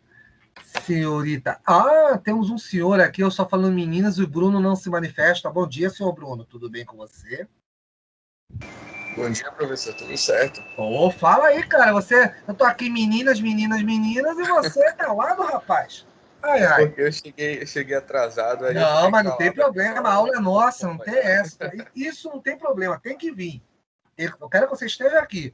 Senhorita. Ah, temos um senhor aqui, eu só falando meninas, e o Bruno não se manifesta. Bom dia, senhor Bruno, tudo bem com você? Bom dia, professor, tudo certo? Oh, fala aí, cara, eu tô aqui meninas, meninas, meninas, e você tá lá do rapaz. Ai, ai. Porque eu cheguei atrasado. Aí não, eu mas não tem problema, a aula é nossa, não tem essa. Isso não tem problema, tem que vir. Eu quero que você esteja aqui.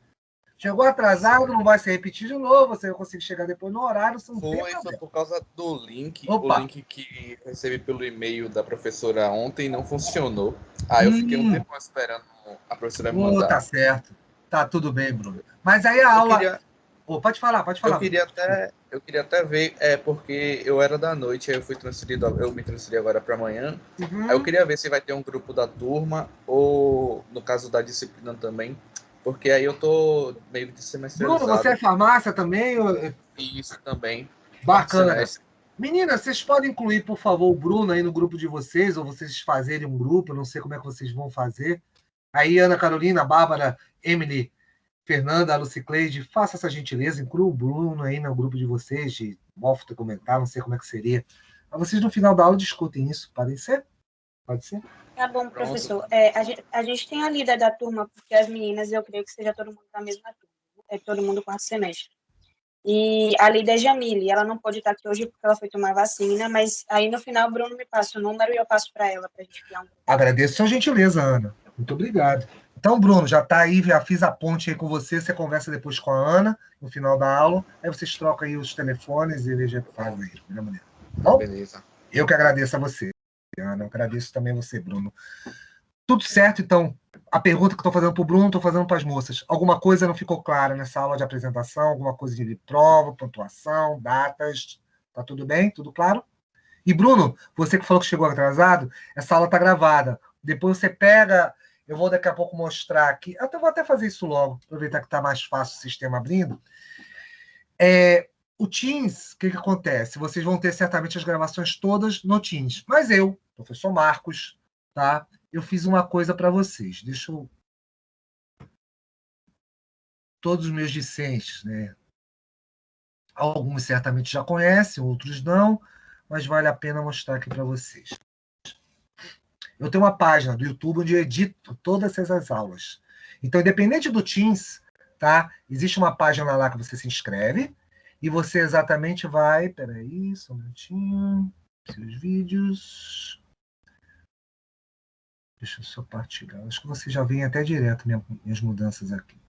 Chegou atrasado, não vai se repetir de novo, você vai conseguir chegar depois no horário, você não tem problema. Foi por causa do link. Opa. O link que recebi pelo e-mail da professora ontem não funcionou. Aí eu fiquei um tempo esperando a professora me mandar. Tá certo. Tá tudo bem, Bruno. Mas aí a aula... pode falar. Eu queria até ver, porque eu era da noite, aí eu me transferi agora para amanhã. Uhum. Aí eu queria ver se vai ter um grupo da turma, ou no caso da disciplina também, porque aí eu tô meio de semestralizado. Bruno, você é farmácia também? Isso também. Bacana. Meninas, vocês podem incluir, por favor, o Bruno aí no grupo de vocês, ou vocês fazerem um grupo, eu não sei como é que vocês vão fazer. Aí, Ana Carolina, Bárbara, Emily, Fernanda, Lucicleide, faça essa gentileza, inclua o Bruno aí no grupo de vocês, de Mofta comentar, não sei como é que seria. Mas vocês, no final da aula, discutem isso, pode ser? Pode ser? Tá bom, professor. A gente tem a líder da turma, porque as meninas, eu creio que seja todo mundo da mesma turma. É todo mundo quarto semestre. E a líder é Jamile, ela não pode estar aqui hoje porque ela foi tomar vacina, mas aí no final o Bruno me passa o número e eu passo para ela, para a gente criar um grupo. Agradeço a sua gentileza, Ana. Muito obrigado. Então, Bruno, já está aí, já fiz a ponte aí com você conversa depois com a Ana, no final da aula, aí vocês trocam aí os telefones e veja o que faz aí, da maneira. Bom? Beleza. Eu que agradeço a você, Ana, eu agradeço também a você, Bruno. Tudo certo, então. A pergunta que eu estou fazendo para o Bruno, estou fazendo para as moças. Alguma coisa não ficou clara nessa aula de apresentação? Alguma coisa de prova, pontuação, datas? Tá tudo bem? Tudo claro? E, Bruno, você que falou que chegou atrasado, essa aula está gravada. Depois você pega... Eu vou daqui a pouco mostrar aqui. Eu vou até fazer isso logo, aproveitar que está mais fácil o sistema abrindo. O Teams, o que acontece? Vocês vão ter certamente as gravações todas no Teams. Mas eu, professor Marcos, tá? Eu fiz uma coisa para vocês. Deixa eu... Todos os meus discentes, né? Alguns certamente já conhecem, outros não, mas vale a pena mostrar aqui para vocês. Eu tenho uma página do YouTube onde eu edito todas essas aulas. Então, independente do Teams, tá? Existe uma página lá que você se inscreve e você exatamente vai... Peraí, só um minutinho. Seus vídeos... Deixa eu só partilhar. Acho que você já vem até direto minhas mudanças aqui.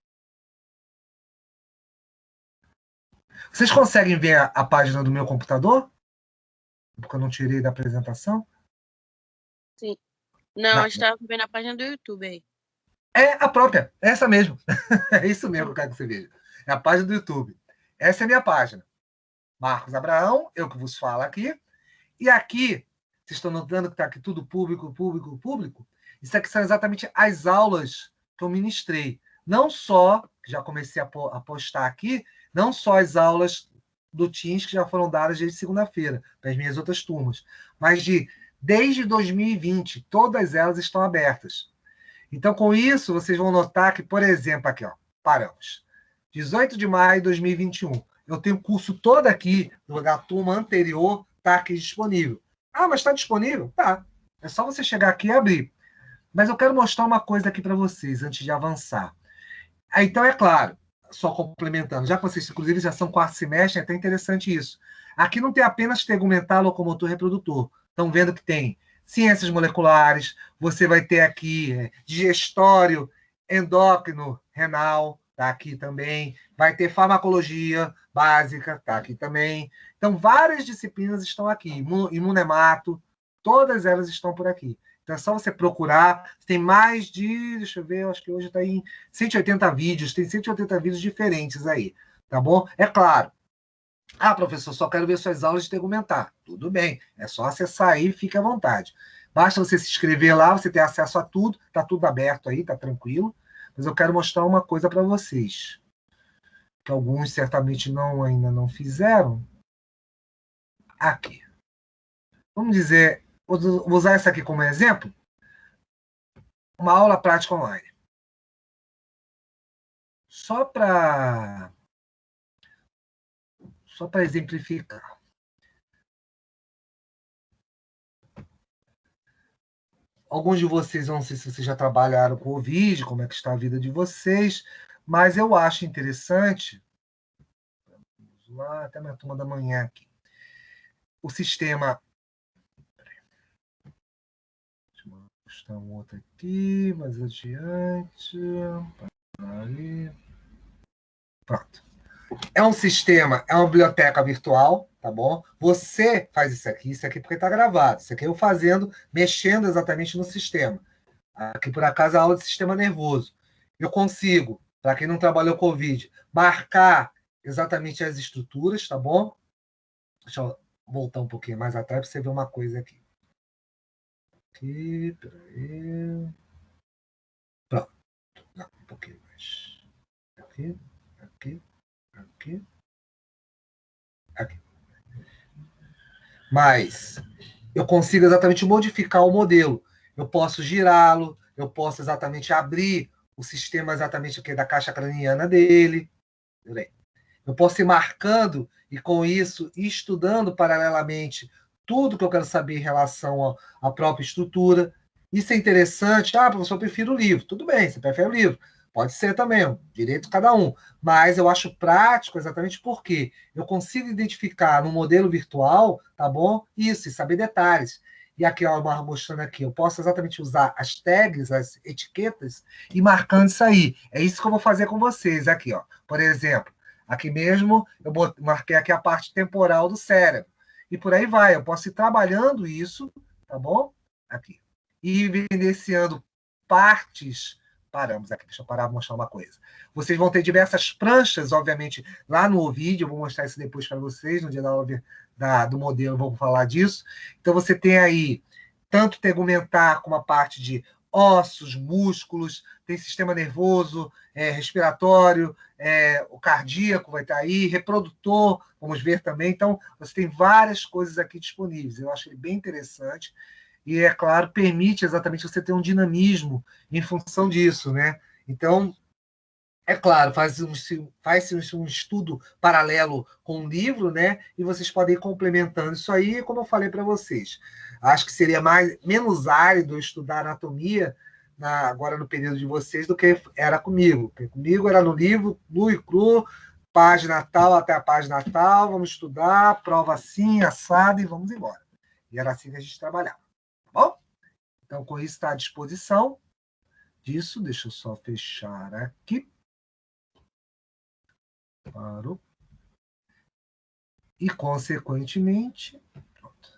Vocês conseguem ver a página do meu computador? Porque eu não tirei da apresentação? Sim. Não, a gente estava vendo a página do YouTube aí. É a própria, é essa mesmo. É isso mesmo que eu quero que você veja. É a página do YouTube. Essa é a minha página. Marcos Abraão, eu que vos falo aqui. E aqui, vocês estão notando que está aqui tudo público, público, público? Isso aqui são exatamente as aulas que eu ministrei. Não só, já comecei a postar aqui, não só as aulas do Teams que já foram dadas desde segunda-feira, para as minhas outras turmas, mas desde 2020, todas elas estão abertas. Então, com isso, vocês vão notar que, por exemplo, aqui, ó, paramos. 18 de maio de 2021. Eu tenho o curso todo aqui, da turma anterior, está aqui disponível. Ah, mas está disponível? Tá. É só você chegar aqui e abrir. Mas eu quero mostrar uma coisa aqui para vocês, antes de avançar. Então, é claro, só complementando, já que vocês, inclusive, já são quarto semestre, é até interessante isso. Aqui não tem apenas tegumentar, locomotor, reprodutor. Estão vendo que tem ciências moleculares, você vai ter aqui digestório, endócrino, renal, tá aqui também. Vai ter farmacologia, básica, está aqui também. Então, várias disciplinas estão aqui. Imunemato, todas elas estão por aqui. Então, é só você procurar. Tem mais de, deixa eu ver, acho que hoje está em 180 vídeos. Tem 180 vídeos diferentes aí, tá bom? É claro. Ah, professor, só quero ver suas aulas de tegumentar. Tudo bem, é só acessar aí e fique à vontade. Basta você se inscrever lá, você ter acesso a tudo, está tudo aberto aí, está tranquilo. Mas eu quero mostrar uma coisa para vocês, que alguns certamente ainda não fizeram. Aqui. Vamos dizer, vou usar essa aqui como exemplo. Uma aula prática online. Só para exemplificar. Alguns de vocês, não sei se vocês já trabalharam com o vídeo, como é que está a vida de vocês, mas eu acho interessante, vamos lá, até minha turma da manhã aqui, o sistema... Deixa eu mostrar um outro aqui, mais adiante. Ali. Pronto. É um sistema, é uma biblioteca virtual, tá bom? Você faz isso aqui porque está gravado. Isso aqui eu fazendo, mexendo exatamente no sistema. Aqui, por acaso, é a aula de sistema nervoso. Eu consigo, para quem não trabalhou com o vídeo, marcar exatamente as estruturas, tá bom? Deixa eu voltar um pouquinho mais atrás para você ver uma coisa aqui. Aqui, peraí. Pronto. Não, um pouquinho mais. Aqui, aqui. Aqui. Aqui. Mas eu consigo exatamente modificar o modelo. Eu posso girá-lo, eu posso exatamente abrir o sistema exatamente aqui da caixa craniana dele. Eu posso ir marcando e, com isso, ir estudando paralelamente tudo que eu quero saber em relação à própria estrutura. Isso é interessante. Ah, professor, eu prefiro o livro. Tudo bem, você prefere o livro. Pode ser também, direito de cada um. Mas eu acho prático exatamente porque eu consigo identificar no modelo virtual, tá bom? Isso, e saber detalhes. E aqui, ó, mostrando aqui, eu posso exatamente usar as tags, as etiquetas, e marcando isso aí. É isso que eu vou fazer com vocês aqui, ó. Por exemplo, aqui mesmo, eu marquei aqui a parte temporal do cérebro. E por aí vai, eu posso ir trabalhando isso, tá bom? Aqui. E evidenciando partes. Paramos aqui, deixa eu parar para mostrar uma coisa. Vocês vão ter diversas pranchas, obviamente, lá no vídeo, eu vou mostrar isso depois para vocês, no dia da aula do modelo, vamos falar disso. Então, você tem aí tanto tegumentar como a parte de ossos, músculos, tem sistema nervoso, respiratório, o cardíaco vai estar aí, reprodutor, vamos ver também. Então, você tem várias coisas aqui disponíveis. Eu acho ele bem interessante. E, é claro, permite exatamente você ter um dinamismo em função disso, né? Então, é claro, faz-se um estudo paralelo com o livro, né? E vocês podem ir complementando isso aí, como eu falei para vocês. Acho que seria menos árido estudar anatomia agora no período de vocês do que era comigo. Porque comigo era no livro, nu e cru, página tal até a página tal, vamos estudar, prova assim, assado e vamos embora. E era assim que a gente trabalhava. Bom? Então, com isso está à disposição disso. Deixa eu só fechar aqui. Parou. E, consequentemente, pronto.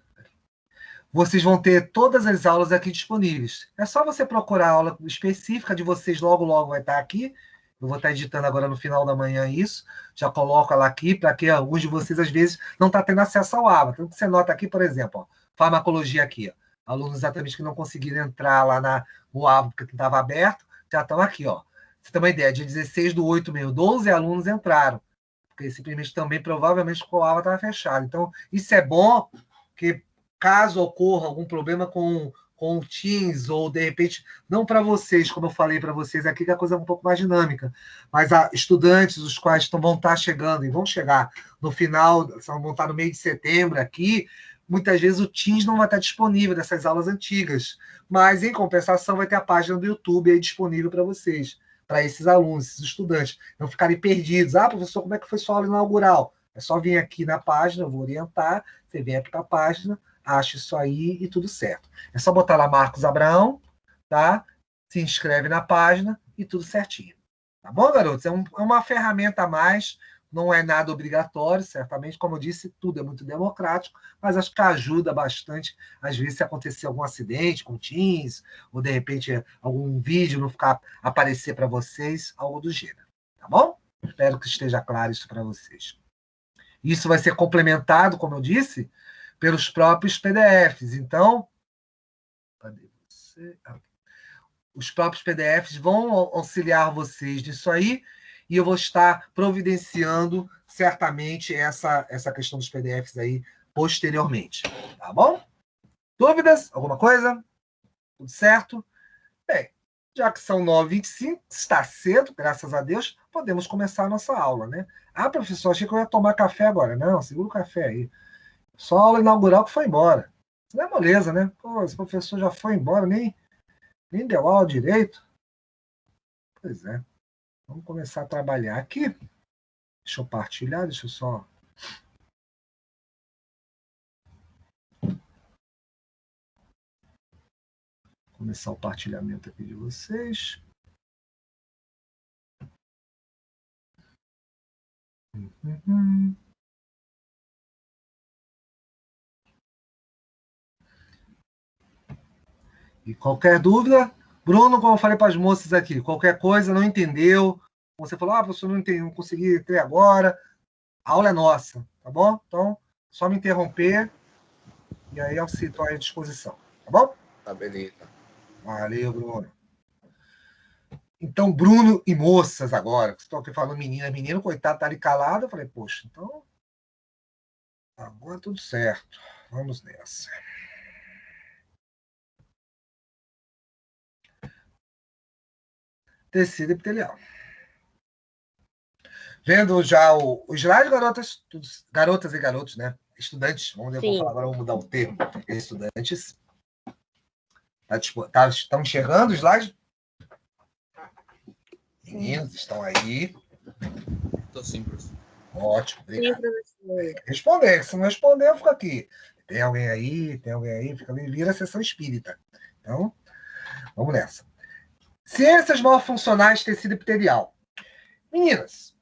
Vocês vão ter todas as aulas aqui disponíveis. É só você procurar a aula específica de vocês, logo, logo vai estar aqui. Eu vou estar editando agora no final da manhã isso. Já coloco ela aqui, para que alguns de vocês, às vezes, não estão tendo acesso ao ABA. Então, você nota aqui, por exemplo, ó, farmacologia aqui, ó. Alunos exatamente que não conseguiram entrar lá no ABA porque estava aberto, já estão aqui, ó. Você tem uma ideia, dia 16/8, 12 alunos entraram, porque simplesmente também, provavelmente, o ABA estava fechado. Então, isso é bom, porque caso ocorra algum problema com o Teams, ou de repente, não para vocês, como eu falei para vocês aqui, que a coisa é um pouco mais dinâmica, mas há estudantes, os quais vão estar chegando, e vão chegar no final, vão estar no meio de setembro aqui, muitas vezes o Teams não vai estar disponível dessas aulas antigas, mas, em compensação, vai ter a página do YouTube aí disponível para vocês, para esses alunos, esses estudantes, não ficarem perdidos. Ah, professor, como é que foi sua aula inaugural? É só vir aqui na página, eu vou orientar, você vem aqui para a página, acha isso aí e tudo certo. É só botar lá Marcos Abraão, tá? Se inscreve na página e tudo certinho. Tá bom, garotos? É uma ferramenta a mais, não é nada obrigatório, certamente, como eu disse, tudo é muito democrático, mas acho que ajuda bastante, às vezes, se acontecer algum acidente com Teams, ou de repente algum vídeo não ficar aparecer para vocês, algo do gênero. Tá bom? Espero que esteja claro isso para vocês. Isso vai ser complementado, como eu disse, pelos próprios PDFs. Então, cadê você? Os próprios PDFs vão auxiliar vocês nisso aí, e eu vou estar providenciando certamente essa questão dos PDFs aí posteriormente. Tá bom? Dúvidas? Alguma coisa? Tudo certo? Bem, já que são 9h25, está cedo, graças a Deus, podemos começar a nossa aula, né? Ah, professor, achei que eu ia tomar café agora. Não, segura o café aí. Só a aula inaugural que foi embora. Isso não é moleza, né? Pô, esse professor já foi embora, nem deu aula direito. Pois é. Vamos começar a trabalhar aqui. Deixa eu partilhar, deixa eu só... começar o partilhamento aqui de vocês. E qualquer dúvida, Bruno, como eu falei para as moças aqui, qualquer coisa, não entendeu, você falou, professor, não entendi, não consegui ter agora, a aula é nossa, tá bom? Então, só me interromper, e aí eu estou à disposição, tá bom? Tá, beleza. Valeu, Bruno. Então, Bruno e moças agora, que estão aqui falando menino, coitado, tá ali calado, eu falei, poxa, então, agora tudo certo, vamos nessa. Tecido epitelial. Vendo já o slide, garotas? Garotas e garotos, né? Estudantes. Vamos falar agora, vamos mudar o termo. Estudantes. Estão enxergando o slide? Meninos, estão aí? Estou sim, professor. Ótimo, obrigado. Sim, professor. Responder, se não responder, eu fico aqui. Tem alguém aí? Tem alguém aí? Fica ali, vira a sessão espírita. Então, vamos nessa. Ciências malfuncionais de tecido epitelial. Meninos,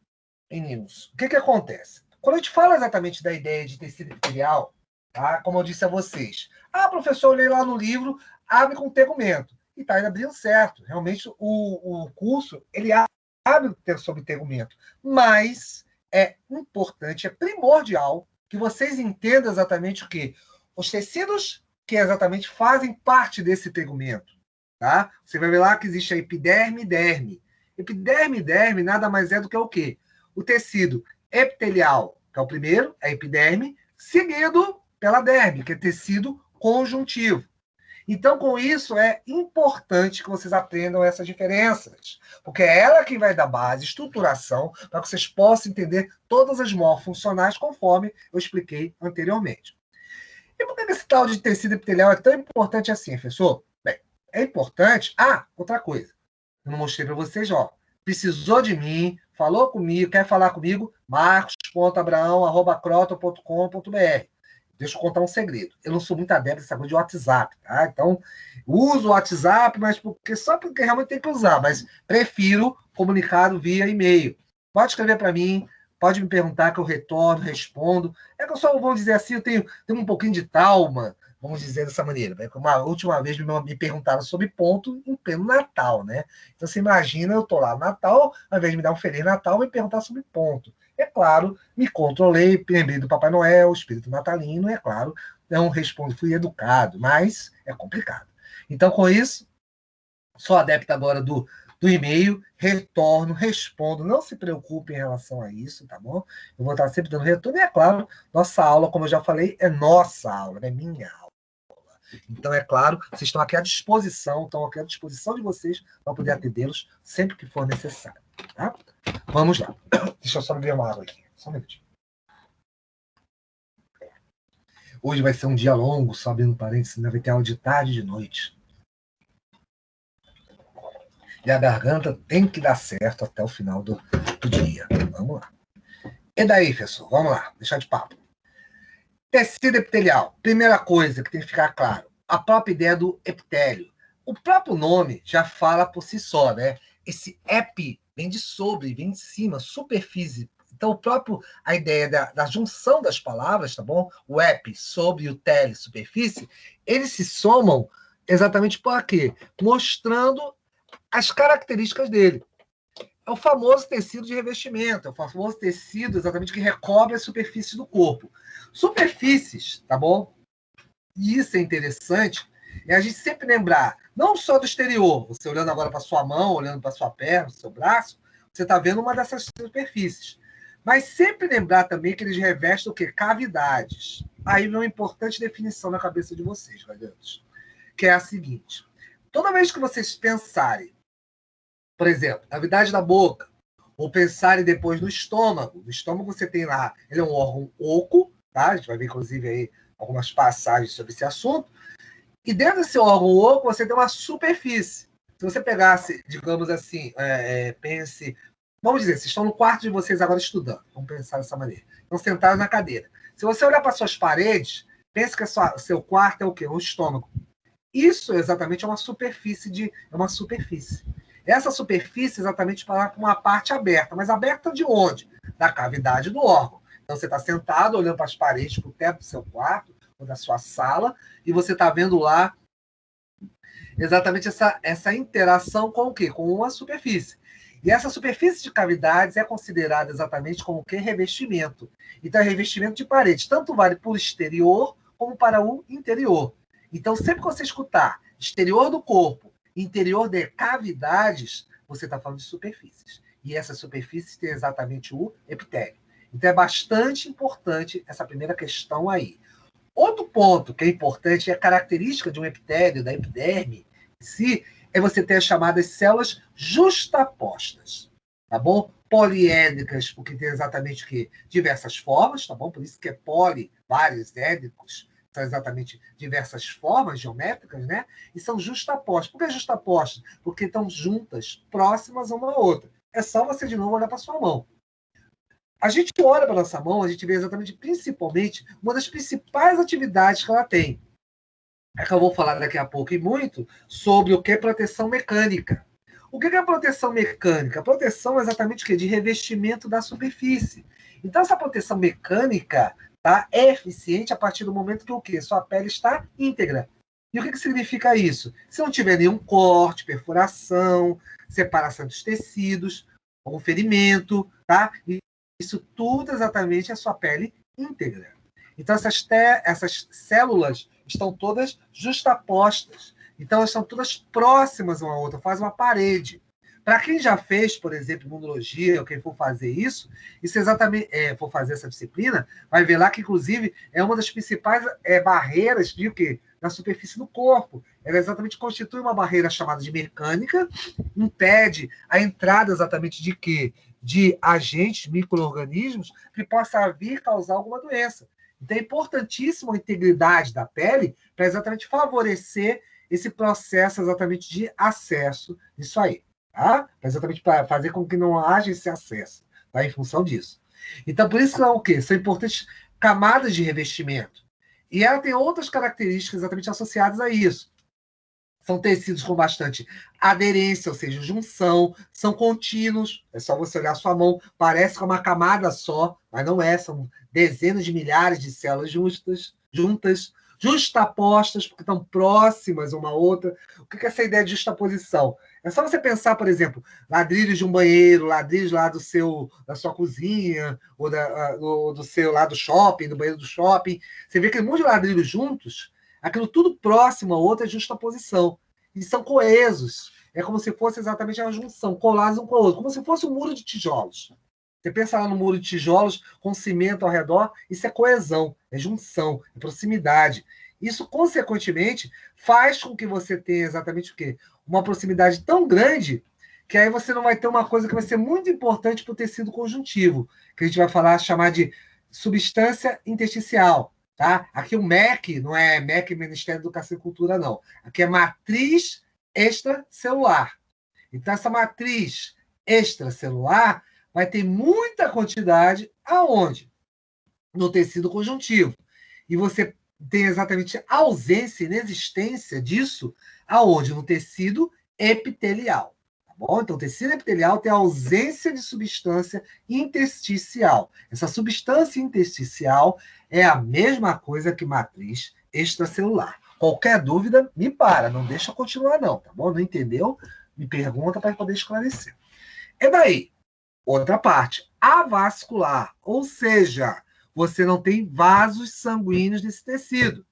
o que acontece? Quando a gente fala exatamente da ideia de tecido epitelial, tá? Como eu disse a vocês, professor, eu olhei lá no livro, abre com tegumento. E está abrindo certo. Realmente, o curso, ele abre sobre tegumento. Mas é importante, é primordial que vocês entendam exatamente o quê? Os tecidos que exatamente fazem parte desse tegumento. Tá? Você vai ver lá que existe a epiderme e derme. Epiderme e derme nada mais é do que o quê? O tecido epitelial, que é o primeiro, é a epiderme, seguido pela derme, que é tecido conjuntivo. Então, com isso, é importante que vocês aprendam essas diferenças, porque é ela que vai dar base, estruturação, para que vocês possam entender todas as morfuncionais, conforme eu expliquei anteriormente. E por que esse tal de tecido epitelial é tão importante assim, professor? Bem, é importante... outra coisa. Eu não mostrei para vocês, precisou de mim, falou comigo, quer falar comigo, marcos.abraão@croton.com.br. Deixa eu contar um segredo. Eu não sou muito adepto dessa coisa de WhatsApp, tá? Então, uso o WhatsApp, mas só porque realmente tem que usar, mas prefiro comunicado via e-mail. Pode escrever para mim, pode me perguntar que eu retorno, respondo. É que eu só, vamos dizer assim, eu tenho um pouquinho de trauma, vamos dizer dessa maneira. Uma última vez me perguntaram sobre ponto em pleno Natal, né? Então, você imagina, eu estou lá no Natal, ao invés de me dar um Feliz Natal, me perguntar sobre ponto. É claro, me controlei, lembrei do Papai Noel, o espírito natalino, é claro, não respondo, fui educado, mas é complicado. Então, com isso, sou adepto agora do e-mail, retorno, respondo, não se preocupe em relação a isso, tá bom? Eu vou estar sempre dando retorno, e é claro, nossa aula, como eu já falei, é nossa aula, não é minha aula. Então, é claro, vocês estão aqui à disposição, de vocês para poder atendê-los sempre que for necessário, tá? Vamos lá. Deixa eu só beber uma água aqui, só um minutinho. Hoje vai ser um dia longo, só abrindo parênteses, vai ter aula de tarde e de noite. E a garganta tem que dar certo até o final do dia. Vamos lá. E daí, professor? Vamos lá, deixar de papo. Tecido epitelial. Primeira coisa que tem que ficar claro. A própria ideia do epitélio. O próprio nome já fala por si só, né? Esse epi vem de sobre, vem de cima, superfície Então, a ideia da junção das palavras, tá bom? O ep, sobre, e o tele, superfície, eles se somam exatamente para quê? Mostrando as características dele. É o famoso tecido de revestimento, é o famoso tecido exatamente que recobre a superfície do corpo. Superfícies, tá bom? E isso é interessante, é a gente sempre lembrar, não só do exterior, você olhando agora para sua mão, olhando para sua perna, seu braço, você está vendo uma dessas superfícies. Mas sempre lembrar também que eles revestem o quê? Cavidades. Aí vem uma importante definição na cabeça de vocês, galerinhas, que é a seguinte. Toda vez que vocês pensarem, por exemplo, cavidade da boca, ou pensarem depois no estômago você tem lá, ele é um órgão oco, tá? A gente vai ver, inclusive, aí algumas passagens sobre esse assunto. E dentro desse órgão oco, você tem uma superfície. Se você pegasse, digamos assim, pense... Vamos dizer, vocês estão no quarto de vocês agora estudando. Vamos pensar dessa maneira. Estão sentados na cadeira. Se você olhar para suas paredes, pense que o seu quarto é o quê? Um estômago. Isso exatamente é uma superfície. Essa superfície exatamente para uma parte aberta. Mas aberta de onde? Da cavidade do órgão. Então, você está sentado, olhando para as paredes, para o teto do seu quarto, ou da sua sala, e você está vendo lá exatamente essa interação com o quê? Com uma superfície. E essa superfície de cavidades é considerada exatamente como o quê? Revestimento. Então, é revestimento de parede. Tanto vale para o exterior como para o interior. Então, sempre que você escutar exterior do corpo, interior de cavidades, você está falando de superfícies. E essas superfícies têm exatamente o epitélio. Então, é bastante importante essa primeira questão aí. Outro ponto que é importante é a característica de um epitélio, da epiderme em si, é você ter as chamadas células justapostas, tá bom? Poliédricas, porque tem exatamente o quê? Diversas formas, tá bom? Por isso que é vários édricos, são exatamente diversas formas geométricas, né? E são justapostas. Por que justapostas? Porque estão juntas, próximas uma à outra. É só você, de novo, olhar para sua mão. A gente olha para a nossa mão, a gente vê exatamente, principalmente, uma das principais atividades que ela tem. É que eu vou falar daqui a pouco e muito sobre o que é proteção mecânica. O que é proteção mecânica? A proteção é exatamente o quê? De revestimento da superfície. Então, essa proteção mecânica, tá, é eficiente a partir do momento que o quê? Sua pele está íntegra. E o que significa isso? Se não tiver nenhum corte, perfuração, separação dos tecidos, algum ferimento, tá? Isso tudo exatamente é a sua pele íntegra. Então, essas células estão todas justapostas. Então, elas estão todas próximas uma à outra, fazem uma parede. Para quem já fez, por exemplo, imunologia, ou quem for fazer isso exatamente for fazer essa disciplina, vai ver lá que, inclusive, é uma das principais barreiras de o quê? Da superfície do corpo. Ela exatamente constitui uma barreira chamada de mecânica, impede a entrada exatamente de quê? De agentes, micro-organismos, que possa vir causar alguma doença. Então, é importantíssima a integridade da pele para exatamente favorecer esse processo exatamente de acesso disso aí. Tá? Exatamente para fazer com que não haja esse acesso, tá? Em função disso. Então, por isso que o quê? São importantes camadas de revestimento. E ela tem outras características exatamente associadas a isso. São tecidos com bastante aderência, ou seja, junção, são contínuos, é só você olhar a sua mão, parece que é uma camada só, mas não é, são dezenas de milhares de células juntas, justapostas, porque estão próximas uma à outra. O que é essa ideia de justaposição? É só você pensar, por exemplo, ladrilhos de um banheiro, ladrilhos lá da sua cozinha, ou do seu lá do shopping, do banheiro do shopping. Você vê aquele monte de ladrilhos juntos, aquilo tudo próximo a outra é justaposição. E são coesos. É como se fosse exatamente uma junção, colados um com o outro, como se fosse um muro de tijolos. Você pensa lá no muro de tijolos com cimento ao redor, isso é coesão, é junção, é proximidade. Isso, consequentemente, faz com que você tenha exatamente o quê? Uma proximidade tão grande que aí você não vai ter uma coisa que vai ser muito importante para o tecido conjuntivo, que a gente vai chamar de substância intersticial. Tá? Aqui o MEC, não é MEC, Ministério da Educação e Cultura, não. Aqui é matriz extracelular. Então, essa matriz extracelular vai ter muita quantidade aonde? No tecido conjuntivo. E você tem exatamente ausência, inexistência disso aonde? No tecido epitelial. Tá bom? Então, o tecido epitelial tem a ausência de substância intersticial. Essa substância intersticial é a mesma coisa que matriz extracelular. Qualquer dúvida, me para, não deixa eu continuar não, tá bom? Não entendeu? Me pergunta para poder esclarecer. E daí? Outra parte, avascular, ou seja, você não tem vasos sanguíneos nesse tecido.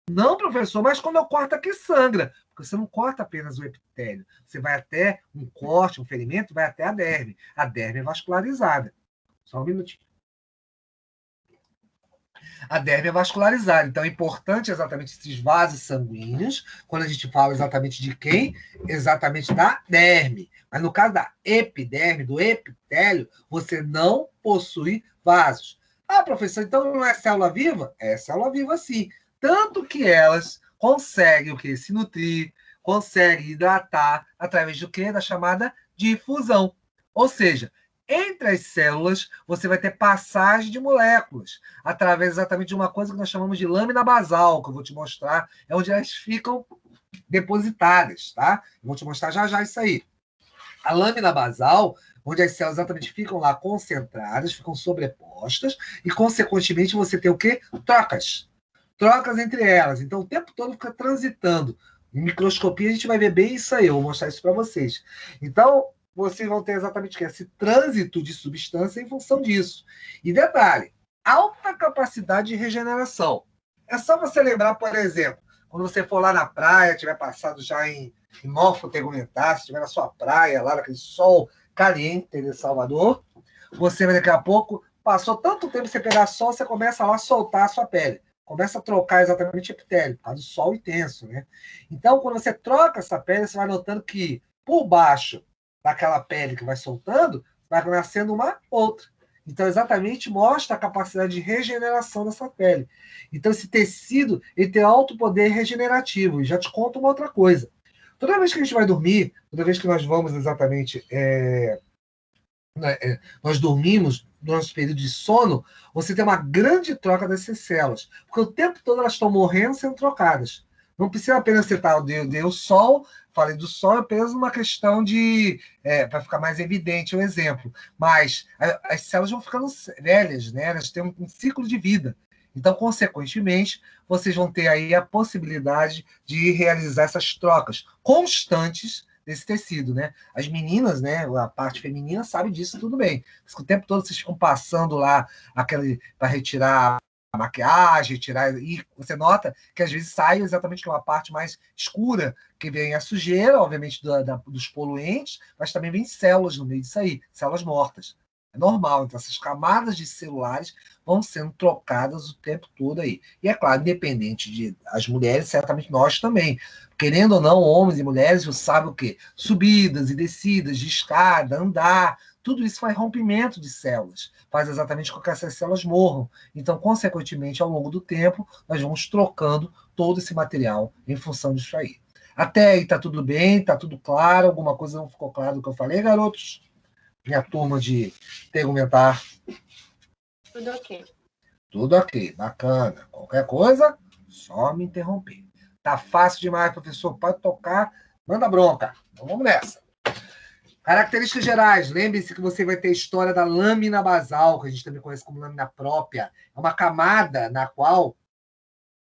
Não, professor, mas quando eu corto aqui sangra, porque você não corta apenas o epitélio, você vai até um corte, um ferimento, vai até a derme. A derme é vascularizada. Só um minutinho. A derme é vascularizada, então é importante exatamente esses vasos sanguíneos, quando a gente fala exatamente de quem? Exatamente da derme. Mas no caso da epiderme, do epitélio, você não possui vasos. Ah, professor, então não é célula viva? É célula viva sim. Tanto que elas conseguem o quê? Se nutrir, conseguem hidratar através do quê? Da chamada difusão. Ou seja, entre as células, você vai ter passagem de moléculas, através exatamente de uma coisa que nós chamamos de lâmina basal, que eu vou te mostrar, é onde elas ficam depositadas, tá? Eu vou te mostrar já já isso aí. A lâmina basal, onde as células exatamente ficam lá concentradas, ficam sobrepostas, e, consequentemente, você tem o quê? Trocas. Trocas entre elas. Então, o tempo todo fica transitando. Em microscopia, a gente vai ver bem isso aí. Eu vou mostrar isso para vocês. Então, vocês vão ter exatamente esse trânsito de substância em função disso. E detalhe, alta capacidade de regeneração. É só você lembrar, por exemplo, quando você for lá na praia, tiver passado já em morfotegumentar, se estiver na sua praia, lá naquele sol caliente de Salvador, você vai daqui a pouco, passou tanto tempo você pegar sol, você começa lá a soltar a sua pele. Começa a trocar exatamente o epitélio, por causa do sol intenso, né? Então, quando você troca essa pele, você vai notando que por baixo daquela pele que vai soltando, vai nascendo uma outra. Então, exatamente mostra a capacidade de regeneração dessa pele. Então, esse tecido ele tem alto poder regenerativo. E já te conto uma outra coisa. Toda vez que a gente vai dormir, toda vez que nós vamos exatamente... nós dormimos, no nosso período de sono, você tem uma grande troca dessas células. Porque o tempo todo elas estão morrendo sendo trocadas. Não precisa apenas citar o sol, falei do sol, é apenas uma questão de... para ficar mais evidente o exemplo. Mas as células vão ficando velhas, né? Elas têm um ciclo de vida. Então, consequentemente, vocês vão ter aí a possibilidade de realizar essas trocas constantes desse tecido, né? As meninas, né? A parte feminina sabe disso tudo bem. Porque o tempo todo vocês ficam passando lá para retirar a maquiagem, e você nota que às vezes sai exatamente uma parte mais escura, que vem a sujeira, obviamente, dos poluentes, mas também vem células no meio disso aí, células mortas. É normal, então essas camadas de celulares vão sendo trocadas o tempo todo aí. E é claro, independente de as mulheres, certamente nós também. Querendo ou não, homens e mulheres, você sabe o quê? Subidas e descidas de escada, andar, tudo isso faz rompimento de células, faz exatamente com que essas células morram. Então, consequentemente, ao longo do tempo, nós vamos trocando todo esse material em função disso aí. Até aí tá tudo bem, tá tudo claro, alguma coisa não ficou claro do que eu falei, garotos? Minha turma de tegumentar. Tudo ok. Tudo ok, bacana. Qualquer coisa, só me interromper. Tá fácil demais, professor. Pode tocar, manda bronca. Então vamos nessa. Características gerais. Lembre-se que você vai ter a história da lâmina basal, que a gente também conhece como lâmina própria. É uma camada na qual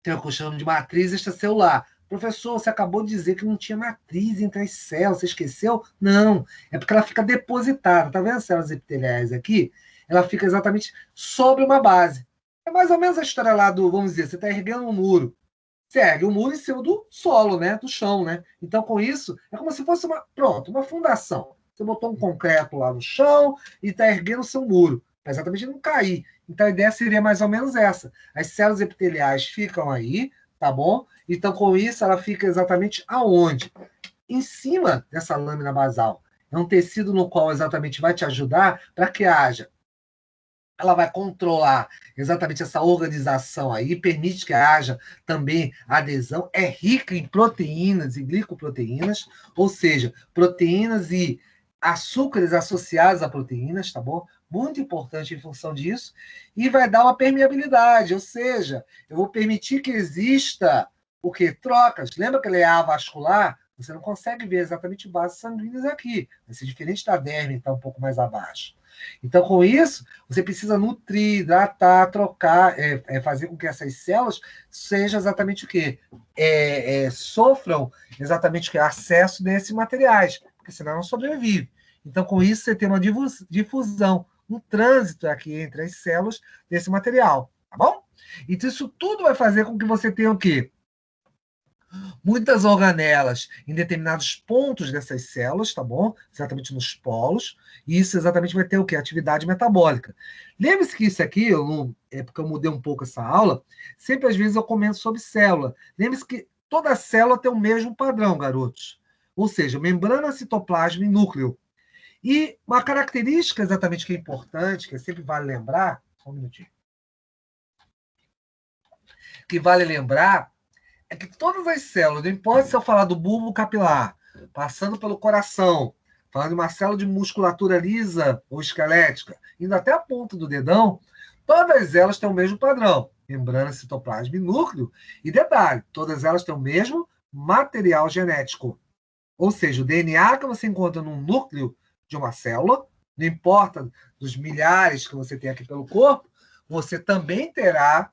tem o que eu chamo de matriz extracelular. Professor, você acabou de dizer que não tinha matriz entre as células, você esqueceu? Não, é porque ela fica depositada. Tá vendo as células epiteliais aqui? Ela fica exatamente sobre uma base. É mais ou menos a história lá do, vamos dizer, você está erguendo um muro. Você ergue o muro em cima do solo, né? Do chão, né? Então, com isso, é como se fosse uma fundação. Você botou um concreto lá no chão e está erguendo o seu muro, para exatamente não cair. Então, a ideia seria mais ou menos essa. As células epiteliais ficam aí, tá bom? Então, com isso, ela fica exatamente aonde? Em cima dessa lâmina basal. É um tecido no qual exatamente vai te ajudar para que haja. Ela vai controlar exatamente essa organização aí, permite que haja também adesão, é rica em proteínas e glicoproteínas, ou seja, proteínas e açúcares associados a proteínas, tá bom? Muito importante em função disso, e vai dar uma permeabilidade, ou seja, eu vou permitir que exista o quê? Trocas. Lembra que ele é avascular? Você não consegue ver exatamente vasos sanguíneos aqui. Vai ser diferente da derme, que está um pouco mais abaixo. Então, com isso, você precisa nutrir, hidratar, trocar, fazer com que essas células sejam exatamente o quê? Sofram exatamente o quê? Acesso desses materiais, porque senão não sobrevive. Então, com isso, você tem uma difusão, um trânsito aqui entre as células desse material, tá bom? Então, isso tudo vai fazer com que você tenha o quê? Muitas organelas em determinados pontos dessas células, tá bom? Exatamente nos polos. E isso exatamente vai ter o quê? Atividade metabólica. Lembre-se que isso aqui, é porque eu mudei um pouco essa aula, sempre às vezes eu comento sobre célula. Lembre-se que toda célula tem o mesmo padrão, garotos. Ou seja, membrana, citoplasma e núcleo. E uma característica exatamente que é importante, que sempre vale lembrar, só um minutinho, que vale lembrar, é que todas as células, não importa se eu falar do bulbo capilar, passando pelo coração, falando de uma célula de musculatura lisa ou esquelética, indo até a ponta do dedão, todas elas têm o mesmo padrão, membrana, citoplasma e núcleo, e detalhe, todas elas têm o mesmo material genético. Ou seja, o DNA que você encontra num núcleo de uma célula, não importa dos milhares que você tem aqui pelo corpo, você também terá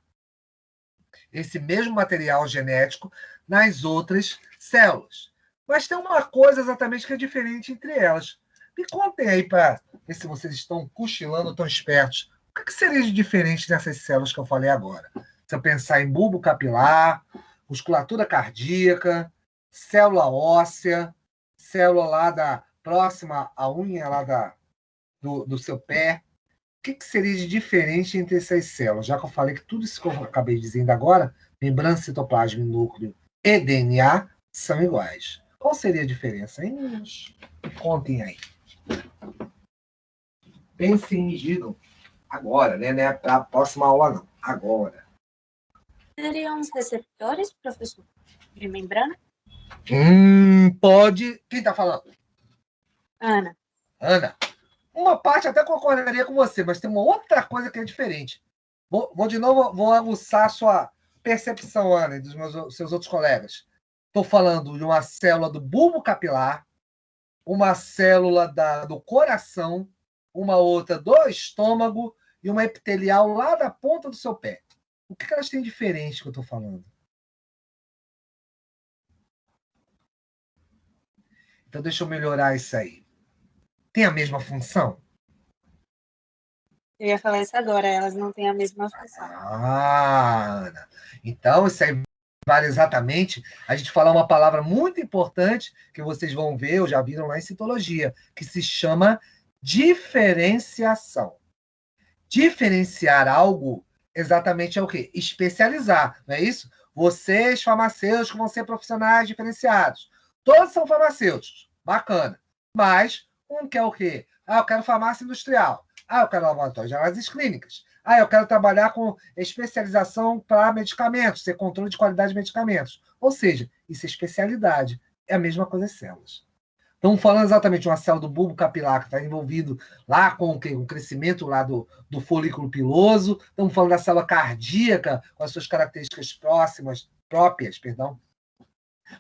esse mesmo material genético nas outras células. Mas tem uma coisa exatamente que é diferente entre elas. Me contem aí para ver se vocês estão cochilando, tão espertos. O que seria de diferente nessas células que eu falei agora? Se eu pensar em bulbo capilar, musculatura cardíaca, célula óssea, célula lá próxima à unha lá do seu pé, o que seria de diferente entre essas células? Já que eu falei que tudo isso que eu acabei dizendo agora, membrana, citoplasma, núcleo e DNA, são iguais. Qual seria a diferença, hein, meninos? Contem aí. Pensem, digam. Agora, né? Não é para a próxima aula, não. Agora. Seriam os receptores, professor, de membrana? Pode. Quem está falando? Ana. Ana. Uma parte até concordaria com você, mas tem uma outra coisa que é diferente. Vou de novo, vou aguçar a sua percepção, Ana, e dos seus outros colegas. Estou falando de uma célula do bulbo capilar, uma célula do coração, uma outra do estômago e uma epitelial lá da ponta do seu pé. O que elas têm diferente que eu estou falando? Então, deixa eu melhorar isso aí. Tem a mesma função? Eu ia falar isso agora, elas não têm a mesma função. Ana. Então, isso aí vale exatamente a gente falar uma palavra muito importante que vocês vão ver, ou já viram lá em citologia, que se chama diferenciação. Diferenciar algo exatamente é o quê? Especializar, não é isso? Vocês, farmacêuticos, vão ser profissionais diferenciados. Todos são farmacêuticos. Bacana. Mas um quer o quê? Eu quero farmácia industrial. Eu quero laboratório de análises clínicas. Eu quero trabalhar com especialização para medicamentos, ter controle de qualidade de medicamentos. Ou seja, isso é especialidade. É a mesma coisa as células. Estamos falando exatamente de uma célula do bulbo capilar que está envolvido lá com o crescimento lá do folículo piloso. Estamos falando da célula cardíaca com as suas características próprias,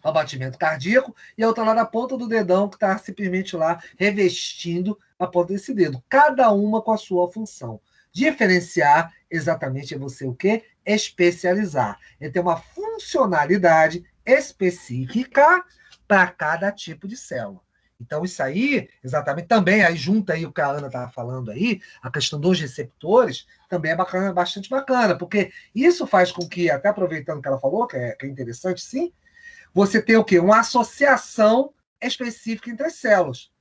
ao batimento cardíaco, e a outra lá na ponta do dedão que está simplesmente lá revestindo a ponta desse dedo. Cada uma com a sua função. Diferenciar exatamente é você o quê? Especializar. É ter uma funcionalidade específica para cada tipo de célula. Então, isso aí, exatamente, também, aí junta aí o que a Ana estava falando aí, a questão dos receptores, também é bacana, bastante bacana, porque isso faz com que, até aproveitando o que ela falou, que é interessante, sim, você tenha o quê? Uma associação específica entre as células.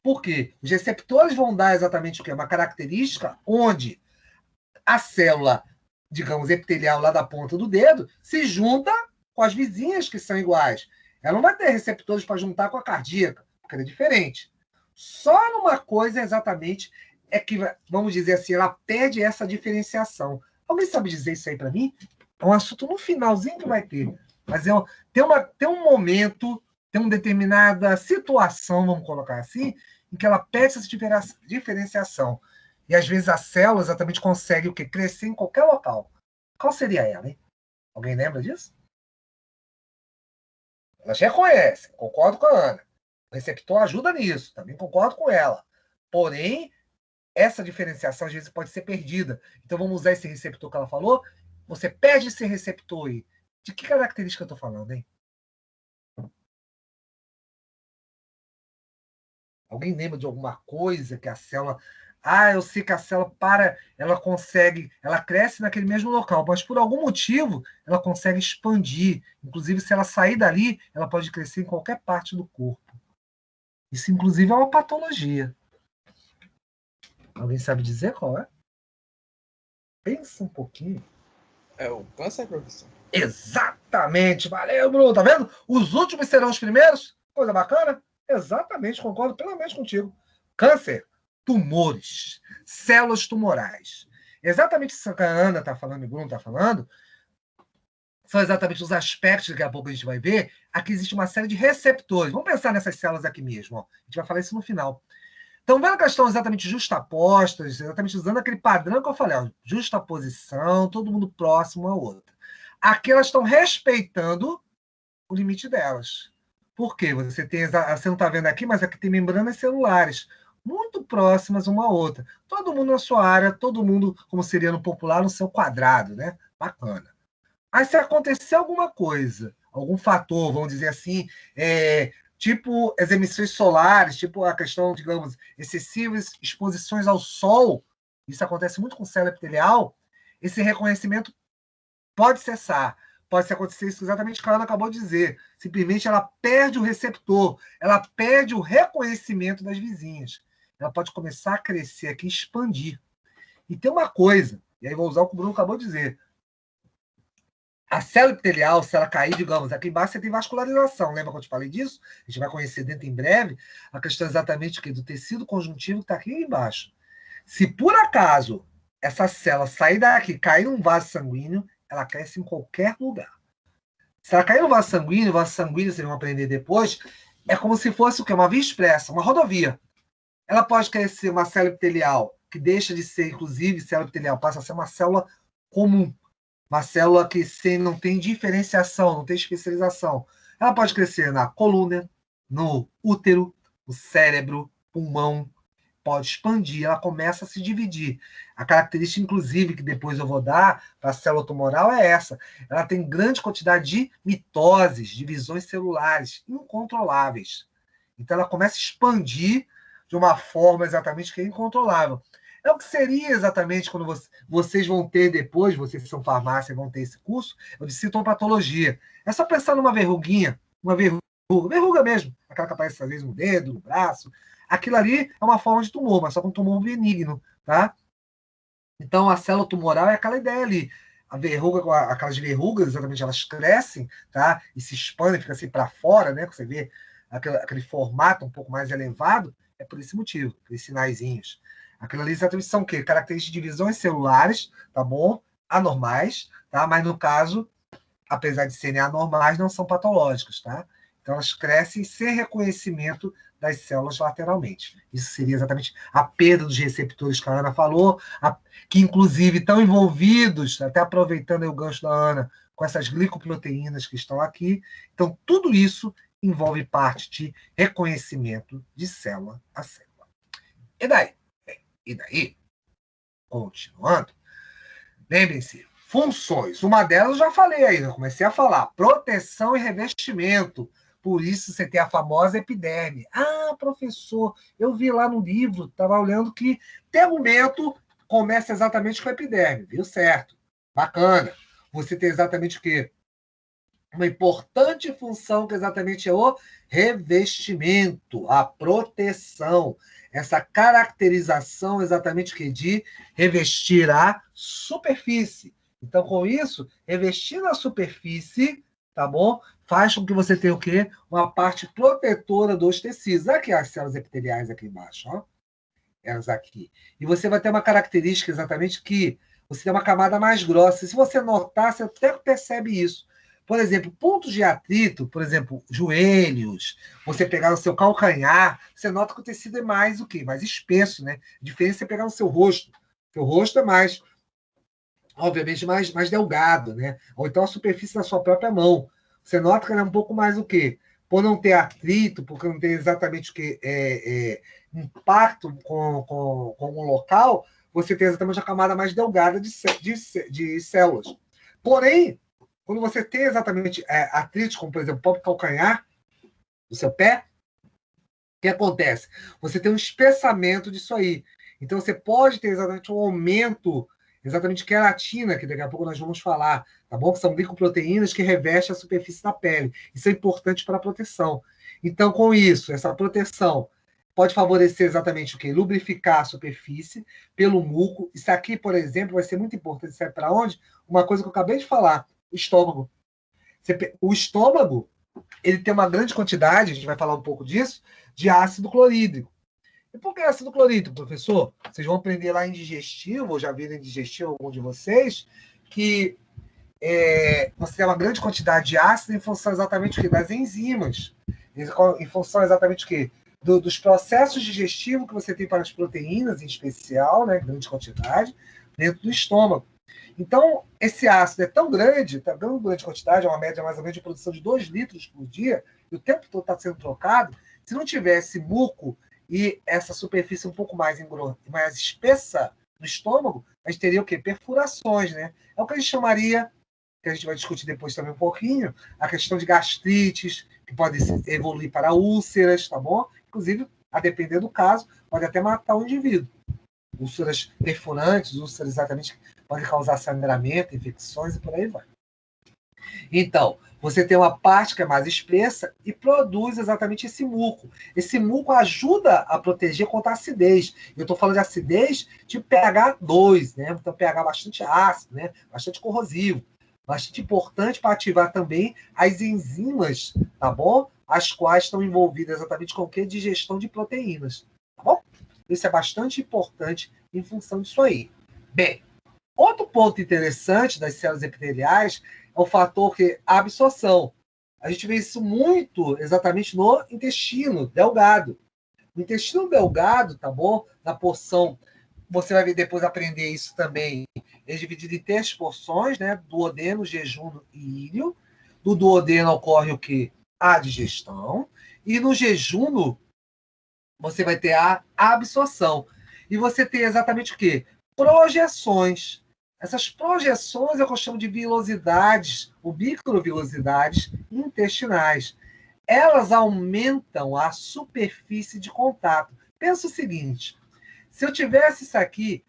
Por quê? Os receptores vão dar exatamente o quê? Uma característica onde a célula, digamos, epitelial lá da ponta do dedo, se junta com as vizinhas que são iguais. Ela não vai ter receptores para juntar com a cardíaca, porque ela é diferente. Só numa coisa exatamente é que, vamos dizer assim, ela perde essa diferenciação. Alguém sabe dizer isso aí para mim? É um assunto no finalzinho que vai ter. Mas tem um momento, tem uma determinada situação, vamos colocar assim, em que ela perde essa diferenciação. E às vezes a célula exatamente consegue o quê? Crescer em qualquer local. Qual seria ela, hein? Alguém lembra disso? Elas reconhecem, concordo com a Ana. O receptor ajuda nisso, também concordo com ela. Porém, essa diferenciação às vezes pode ser perdida. Então vamos usar esse receptor que ela falou. Você perde esse receptor aí. De que característica eu estou falando, hein? Alguém lembra de alguma coisa que a célula... Ah, eu sei que a célula ela consegue, ela cresce naquele mesmo local, mas por algum motivo ela consegue expandir. Inclusive, se ela sair dali, ela pode crescer em qualquer parte do corpo. Isso, inclusive, é uma patologia. Alguém sabe dizer qual é? Pensa um pouquinho. É o câncer, professor? Exatamente! Valeu, Bruno! Tá vendo? Os últimos serão os primeiros? Coisa bacana? Exatamente, concordo plenamente contigo. Câncer, tumores, células tumorais. Exatamente isso que a Ana está falando e o Bruno está falando, são exatamente os aspectos que daqui a pouco a gente vai ver. Aqui existe uma série de receptores. Vamos pensar nessas células aqui mesmo. Ó. A gente vai falar isso no final. Então, vendo que elas estão exatamente justapostas, exatamente usando aquele padrão que eu falei, ó, justaposição, todo mundo próximo uma outra. Aqui elas estão respeitando o limite delas. Por quê? Você não está vendo aqui, mas aqui tem membranas celulares muito próximas uma à outra. Todo mundo na sua área, todo mundo, como seria no popular, no seu quadrado, né? Bacana. Aí se acontecer alguma coisa, algum fator, vamos dizer assim, tipo as emissões solares, tipo a questão, digamos, excessivas exposições ao sol, isso acontece muito com célula epitelial, esse reconhecimento pode cessar. Pode acontecer isso exatamente o que a Ana acabou de dizer. Simplesmente ela perde o receptor, ela perde o reconhecimento das vizinhas. Ela pode começar a crescer aqui, expandir. E tem uma coisa, e aí vou usar o que o Bruno acabou de dizer. A célula epitelial, se ela cair, digamos, aqui embaixo você tem vascularização. Lembra que eu te falei disso? A gente vai conhecer dentro em breve a questão exatamente do tecido conjuntivo que está aqui embaixo. Se por acaso essa célula sair daqui, cair num vaso sanguíneo, ela cresce em qualquer lugar. Se ela cair no vaso sanguíneo, vocês vão aprender depois, é como se fosse o quê? Uma via expressa, uma rodovia. Ela pode crescer uma célula epitelial, que deixa de ser, inclusive, célula epitelial, passa a ser uma célula comum. Uma célula que não tem diferenciação, não tem especialização. Ela pode crescer na coluna, no útero, no cérebro, pulmão, pode expandir, ela começa a se dividir. A característica, inclusive, que depois eu vou dar para a célula tumoral é essa. Ela tem grande quantidade de mitoses, divisões celulares incontroláveis. Então, ela começa a expandir de uma forma exatamente que é incontrolável. É o que seria exatamente quando vocês vão ter depois, vocês que são farmácia vão ter esse curso, eu de citopatologia. É só pensar numa verruguinha, uma verruga mesmo, aquela que aparece às vezes no dedo, no braço. Aquilo ali é uma forma de tumor, mas só que um tumor benigno, tá? Então, a célula tumoral é aquela ideia ali. A verruga, aquelas verrugas, exatamente, elas crescem, tá? E se expandem, fica assim para fora, né? Você vê aquele formato um pouco mais elevado, é por esse motivo, aqueles sinaizinhos. Aquilo ali exatamente são o quê? Características de divisões celulares, tá bom? Anormais, tá? Mas no caso, apesar de serem anormais, não são patológicas, tá? Então elas crescem sem reconhecimento das células lateralmente. Isso seria exatamente a perda dos receptores que a Ana falou, que inclusive estão envolvidos, até aproveitando o gancho da Ana, com essas glicoproteínas que estão aqui. Então tudo isso envolve parte de reconhecimento de célula a célula. E daí? E daí, continuando, lembrem-se, funções. Uma delas eu já falei aí, eu comecei a falar. Proteção e revestimento. Por isso você tem a famosa epiderme. Ah, professor, eu vi lá no livro, estava olhando que tegumento começa exatamente com a epiderme. Viu certo? Bacana. Você tem exatamente o quê? Uma importante função que exatamente é o revestimento, a proteção. Essa caracterização exatamente que de revestir a superfície. Então, com isso, revestindo a superfície, tá bom? Faz com que você tenha o quê? Uma parte protetora dos tecidos. Aqui as células epiteliais aqui embaixo, ó. Elas aqui. E você vai ter uma característica exatamente que você tem uma camada mais grossa. Se você notar, você até percebe isso. Por exemplo, pontos de atrito, por exemplo, joelhos, você pegar no seu calcanhar, você nota que o tecido é mais o quê? Mais espesso, né? A diferença é você pegar no seu rosto. Seu rosto é mais, obviamente, mais delgado, né? Ou então a superfície da sua própria mão. você nota que ela é um pouco mais o quê? Por não ter atrito, porque não tem exatamente o que impacto com o local, você tem exatamente a camada mais delgada de células. Porém, quando você tem exatamente atrito, como por exemplo o próprio calcanhar do seu pé, o que acontece? Você tem um espessamento disso aí. Então você pode ter exatamente um aumento exatamente de queratina, que daqui a pouco nós vamos falar, tá bom? Que são glicoproteínas que revestem a superfície da pele. Isso é importante para a proteção. Então, com isso, essa proteção pode favorecer exatamente o quê? Lubrificar a superfície pelo muco. Isso aqui, por exemplo, vai ser muito importante. Isso é para onde? Uma coisa que eu acabei de falar, o estômago. O estômago, ele tem uma grande quantidade, a gente vai falar um pouco disso, de ácido clorídrico. E por que ácido clorídrico, professor? Vocês vão aprender lá em digestivo, ou já viram em digestivo algum de vocês, que você tem uma grande quantidade de ácido em função exatamente das enzimas. Em função exatamente dos processos digestivos que você tem para as proteínas, em especial, né, grande quantidade, dentro do estômago. Então, esse ácido é tão grande quantidade, é uma média mais ou menos de produção de 2 litros por dia, e o tempo todo está sendo trocado. Se não tivesse muco e essa superfície um pouco mais espessa no estômago, a gente teria o quê? Perfurações, né? É o que a gente chamaria, que a gente vai discutir depois também um pouquinho, a questão de gastrites, que pode evoluir para úlceras, tá bom? Inclusive, a depender do caso, pode até matar o indivíduo. Úlceras perfurantes, úlceras exatamente podem causar sangramento, infecções e por aí vai. Então, você tem uma parte que é mais espessa e produz exatamente esse muco. Esse muco ajuda a proteger contra a acidez. Eu estou falando de acidez de pH 2, né? Então, pH bastante ácido, né? Bastante corrosivo. Bastante importante para ativar também as enzimas, tá bom? As quais estão envolvidas exatamente com o quê? Digestão de proteínas, tá bom? Isso é bastante importante em função disso aí. Bem, outro ponto interessante das células epiteliais é o fator que a absorção. A gente vê isso muito exatamente no intestino delgado. O intestino delgado, tá bom? Na porção, você vai depois aprender isso também. É dividido em 3 porções, né? Duodeno, jejum e íleo. Do duodeno ocorre o quê? A digestão. E no jejum, você vai ter a absorção. E você tem exatamente o quê? Projeções. Essas projeções eu chamo de vilosidades, ou microvilosidades intestinais. Elas aumentam a superfície de contato. Pensa o seguinte, se eu tivesse isso aqui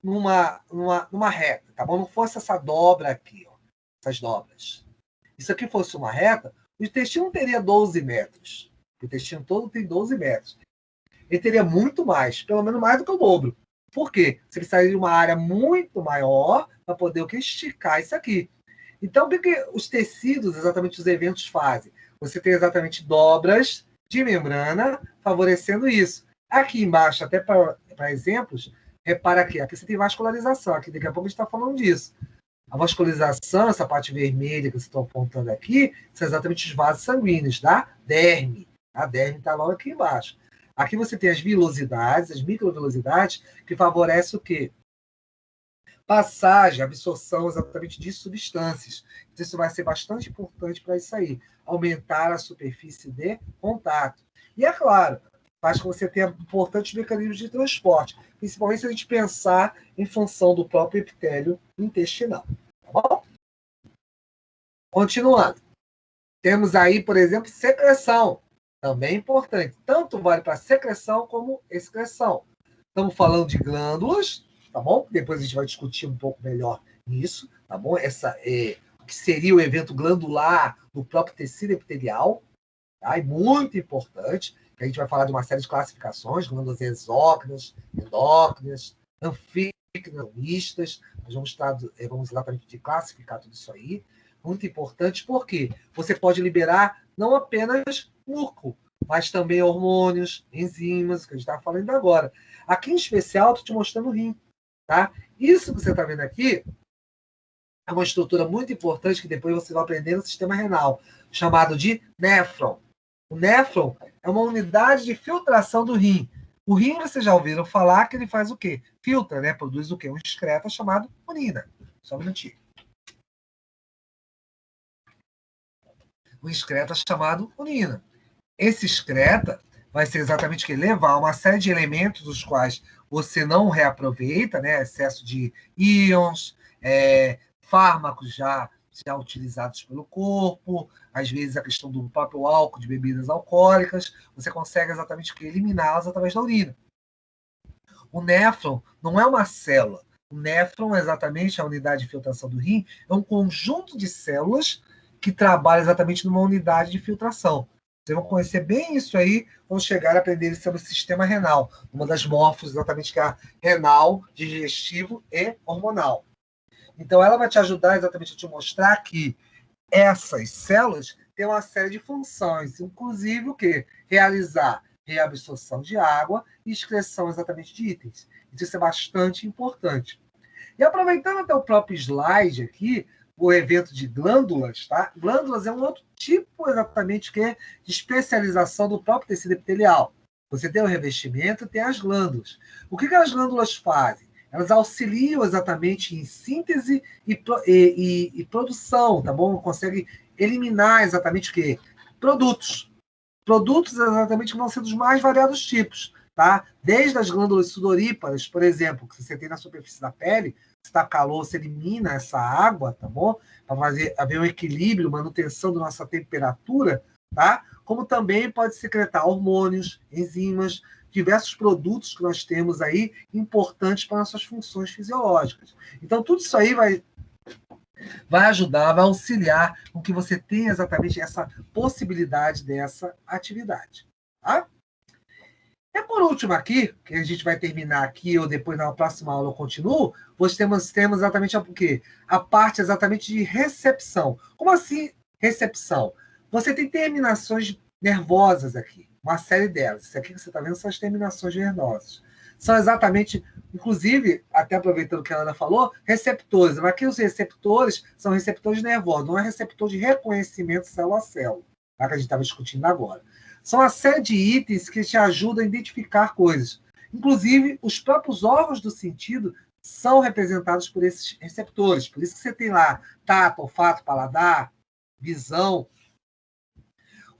numa reta, tá bom? Não fosse essa dobra aqui, ó, essas dobras. Isso aqui fosse uma reta, o intestino teria 12 metros. O intestino todo tem 12 metros. Ele teria muito mais, pelo menos mais do que o dobro. Por quê? Você precisaria de uma área muito maior para poder esticar isso aqui. Então, o que os tecidos, exatamente os eventos, fazem? Você tem exatamente dobras de membrana favorecendo isso. Aqui embaixo, até para exemplos, repara aqui você tem vascularização. Aqui, daqui a pouco a gente está falando disso. A vascularização, essa parte vermelha que vocês estão apontando aqui, são exatamente os vasos sanguíneos da derme. A derme está logo aqui embaixo. Aqui você tem as vilosidades, as microvilosidades, que favorecem o quê? Passagem, absorção exatamente de substâncias. Então, isso vai ser bastante importante para isso aí. Aumentar a superfície de contato. E, é claro, faz com que você tenha importantes mecanismos de transporte, principalmente se a gente pensar em função do próprio epitélio intestinal. Tá bom? Continuando. Temos aí, por exemplo, secreção. Também importante. Tanto vale para secreção como excreção. Estamos falando de glândulas, tá bom? Depois a gente vai discutir um pouco melhor nisso, tá bom? O que seria o evento glandular do próprio tecido epitelial, tá? E muito importante, que a gente vai falar de uma série de classificações, glândulas exócrinas, endócrinas, anfícrinas, mistas. Nós vamos exatamente classificar tudo isso aí. Muito importante, porque você pode liberar não apenas muco, mas também hormônios, enzimas, que a gente estava falando agora. Aqui em especial, estou te mostrando o rim. Tá? Isso que você está vendo aqui é uma estrutura muito importante que depois você vai aprender no sistema renal, chamado de néfron. O néfron é uma unidade de filtração do rim. O rim, vocês já ouviram falar que ele faz o quê? Filtra, né? Produz o quê? Um excreta chamado urina. Só um minutinho. um excreta chamado urina. Esse excreta vai ser exatamente o que? Levar uma série de elementos dos quais você não reaproveita, né? Excesso de íons, fármacos já utilizados pelo corpo, às vezes a questão do próprio álcool, de bebidas alcoólicas, você consegue exatamente o que? Eliminá-las através da urina. O néfron não é uma célula. O néfron é exatamente a unidade de filtração do rim, é um conjunto de células que trabalha exatamente numa unidade de filtração. Vocês vão conhecer bem isso aí, vão chegar a aprender sobre o sistema renal, uma das morfos exatamente que é a renal, digestivo e hormonal. Então, ela vai te ajudar exatamente a te mostrar que essas células têm uma série de funções, inclusive o quê? Realizar reabsorção de água e excreção exatamente de itens. Isso é bastante importante. E aproveitando até o próprio slide aqui, o evento de glândulas, tá? Glândulas é um outro tipo exatamente que é de especialização do próprio tecido epitelial. Você tem o revestimento e tem as glândulas. O que as glândulas fazem? Elas auxiliam exatamente em síntese e produção, tá bom? Conseguem eliminar exatamente o quê? Produtos. Produtos exatamente que vão ser dos mais variados tipos, tá? Desde as glândulas sudoríparas, por exemplo, que você tem na superfície da pele, se está calor, você elimina essa água, tá bom? Para haver um equilíbrio, manutenção da nossa temperatura, tá? Como também pode secretar hormônios, enzimas, diversos produtos que nós temos aí importantes para nossas funções fisiológicas. Então, tudo isso aí vai ajudar, vai auxiliar com que você tenha exatamente essa possibilidade dessa atividade. Tá? E por último aqui, que a gente vai terminar aqui, ou depois na próxima aula eu continuo, nós temos exatamente o quê? A parte exatamente de recepção. Como assim recepção? Você tem terminações nervosas aqui, uma série delas. Isso aqui que você está vendo são as terminações nervosas. São exatamente, inclusive, até aproveitando o que a Ana falou, receptores. Mas aqui os receptores são receptores nervosos, não é receptor de reconhecimento célula a célula, tá? Que a gente estava discutindo agora. São uma série de itens que te ajudam a identificar coisas. Inclusive, os próprios órgãos do sentido são representados por esses receptores. Por isso que você tem lá tato, olfato, paladar, visão.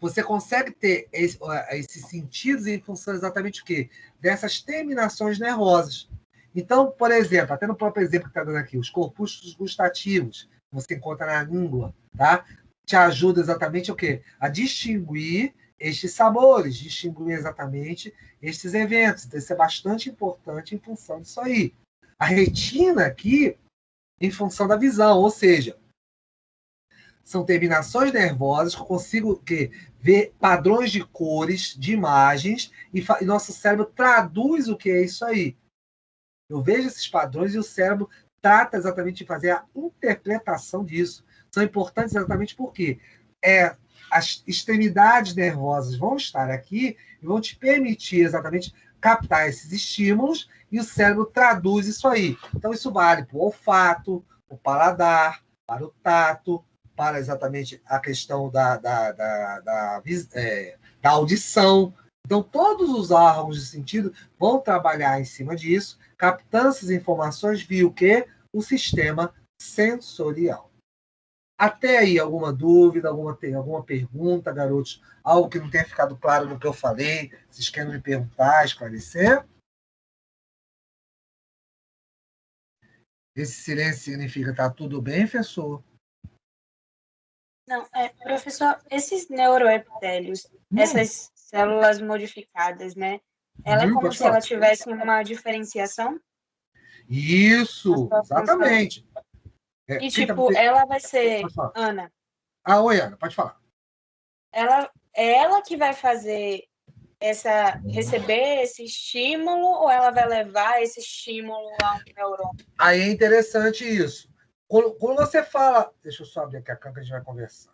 Você consegue ter esses sentidos em função exatamente o quê? Dessas terminações nervosas. Então, por exemplo, até no próprio exemplo que está dando aqui, os corpúsculos gustativos, que você encontra na língua, tá? Te ajuda exatamente o quê? A distinguir estes sabores, distinguir exatamente estes eventos. Então, isso é bastante importante em função disso aí. A retina aqui, em função da visão, ou seja, são terminações nervosas que eu consigo ver padrões de cores, de imagens, e nosso cérebro traduz o que é isso aí. Eu vejo esses padrões e o cérebro trata exatamente de fazer a interpretação disso. São importantes exatamente porque as extremidades nervosas vão estar aqui e vão te permitir exatamente captar esses estímulos e o cérebro traduz isso aí. Então, isso vale para o olfato, para o paladar, para o tato, para exatamente a questão da audição. Então, todos os órgãos de sentido vão trabalhar em cima disso, captando essas informações via o quê? O sistema sensorial. Até aí, alguma dúvida, alguma pergunta, garotos? Algo que não tenha ficado claro no que eu falei? Vocês querem me perguntar, esclarecer? Esse silêncio significa tá tudo bem, professor? Não, professor, esses neuroepitélios, essas células modificadas, né? Ela é como se ela tivesse uma diferenciação? Isso, exatamente. E, tipo, ela vai ser... Ana. Oi, Ana, pode falar. É ela que vai fazer receber esse estímulo ou ela vai levar esse estímulo a um neurônio? Aí é interessante isso. Quando você fala... Deixa eu só abrir aqui a câmera que a gente vai conversar.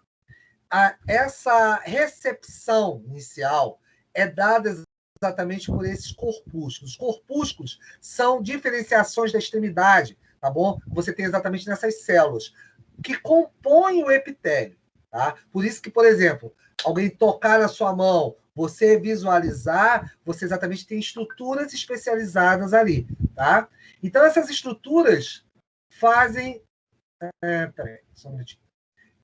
Essa recepção inicial é dada exatamente por esses corpúsculos. Os corpúsculos são diferenciações da extremidade, tá bom? Você tem exatamente nessas células que compõem o epitélio, tá? Por isso que, por exemplo, alguém tocar na sua mão, você visualizar, você exatamente tem estruturas especializadas ali, tá? Então, essas estruturas fazem... Peraí, só um minutinho.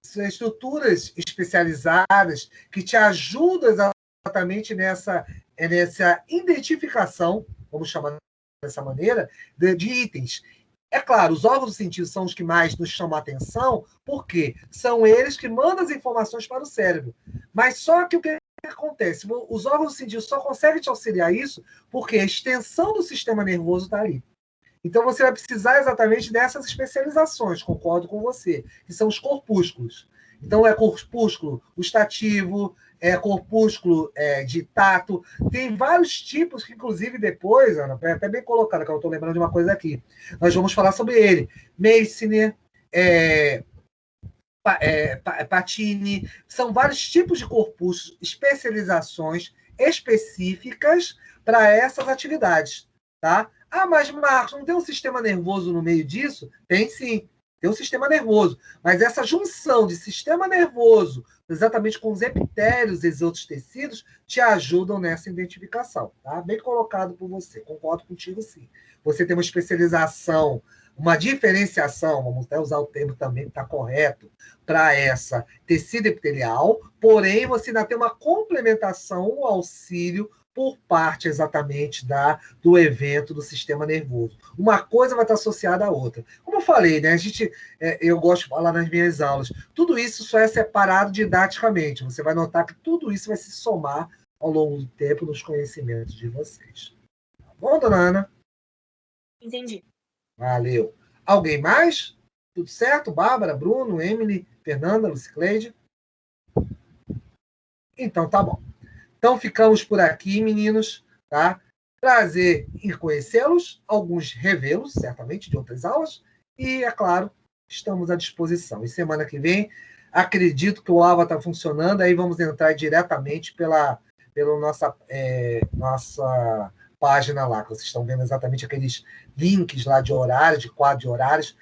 estruturas especializadas que te ajudam exatamente nessa identificação, vamos chamar dessa maneira, de itens. É claro, os órgãos do sentido são os que mais nos chamam a atenção, porque são eles que mandam as informações para o cérebro. Mas só que o que acontece? Os órgãos do sentido só conseguem te auxiliar isso porque a extensão do sistema nervoso está ali. Então, você vai precisar exatamente dessas especializações, concordo com você, que são os corpúsculos. Então, é corpúsculo gustativo, é corpúsculo de tato. Tem vários tipos que, inclusive, depois, Ana, é até bem colocado, que eu estou lembrando de uma coisa aqui. Nós vamos falar sobre ele. Meissner, Patini, são vários tipos de corpúsculos, especializações específicas para essas atividades, tá? Ah, mas, Marcos, não tem um sistema nervoso no meio disso? Tem sim, tem um sistema nervoso. Mas essa junção de sistema nervoso, exatamente com os epitélios e outros tecidos, te ajudam nessa identificação, tá? Bem colocado por você, concordo contigo sim. Você tem uma especialização, uma diferenciação, vamos até usar o termo também que está correto, para essa tecido epitelial, porém você ainda tem uma complementação, um auxílio por parte exatamente do evento do sistema nervoso. Uma coisa vai estar associada à outra. Como eu falei, né, eu gosto de falar nas minhas aulas, tudo isso só é separado didaticamente. Você vai notar que tudo isso vai se somar ao longo do tempo nos conhecimentos de vocês. Tá bom, dona Ana? Entendi. Valeu. Alguém mais? Tudo certo? Bárbara, Bruno, Emily, Fernanda, Lucicleide? Então, tá bom. Então, ficamos por aqui, meninos, tá? Prazer em conhecê-los, alguns revê-los, certamente, de outras aulas, e, é claro, estamos à disposição. E semana que vem, acredito que o AVA está funcionando, aí vamos entrar diretamente pela nossa página lá, que vocês estão vendo exatamente aqueles links lá de horário, de quadro de horários.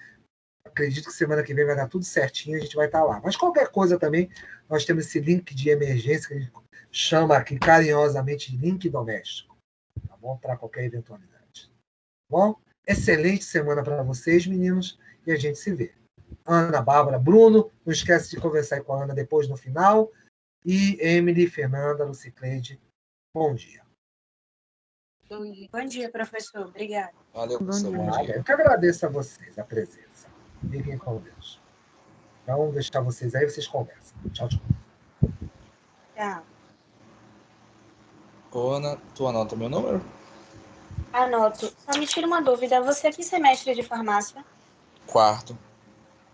Acredito que semana que vem vai dar tudo certinho, a gente vai estar lá. Mas qualquer coisa também, nós temos esse link de emergência que a gente chama aqui carinhosamente de link doméstico, tá bom? Para qualquer eventualidade. Tá bom? Excelente semana para vocês, meninos, e a gente se vê. Ana, Bárbara, Bruno, não esquece de conversar aí com a Ana depois no final, e Emily, Fernanda, Lucicleide, bom dia. Bom dia, professor. Obrigada. Valeu, professor. Bom dia. Eu que agradeço a vocês a presença. Fiquem com Deus. Então, vou deixar vocês aí, vocês conversam. Tchau, tchau. Tchau. Ô, Ana, tu anota meu número? Anoto. Só me tira uma dúvida. Você é que semestre de farmácia? 4º.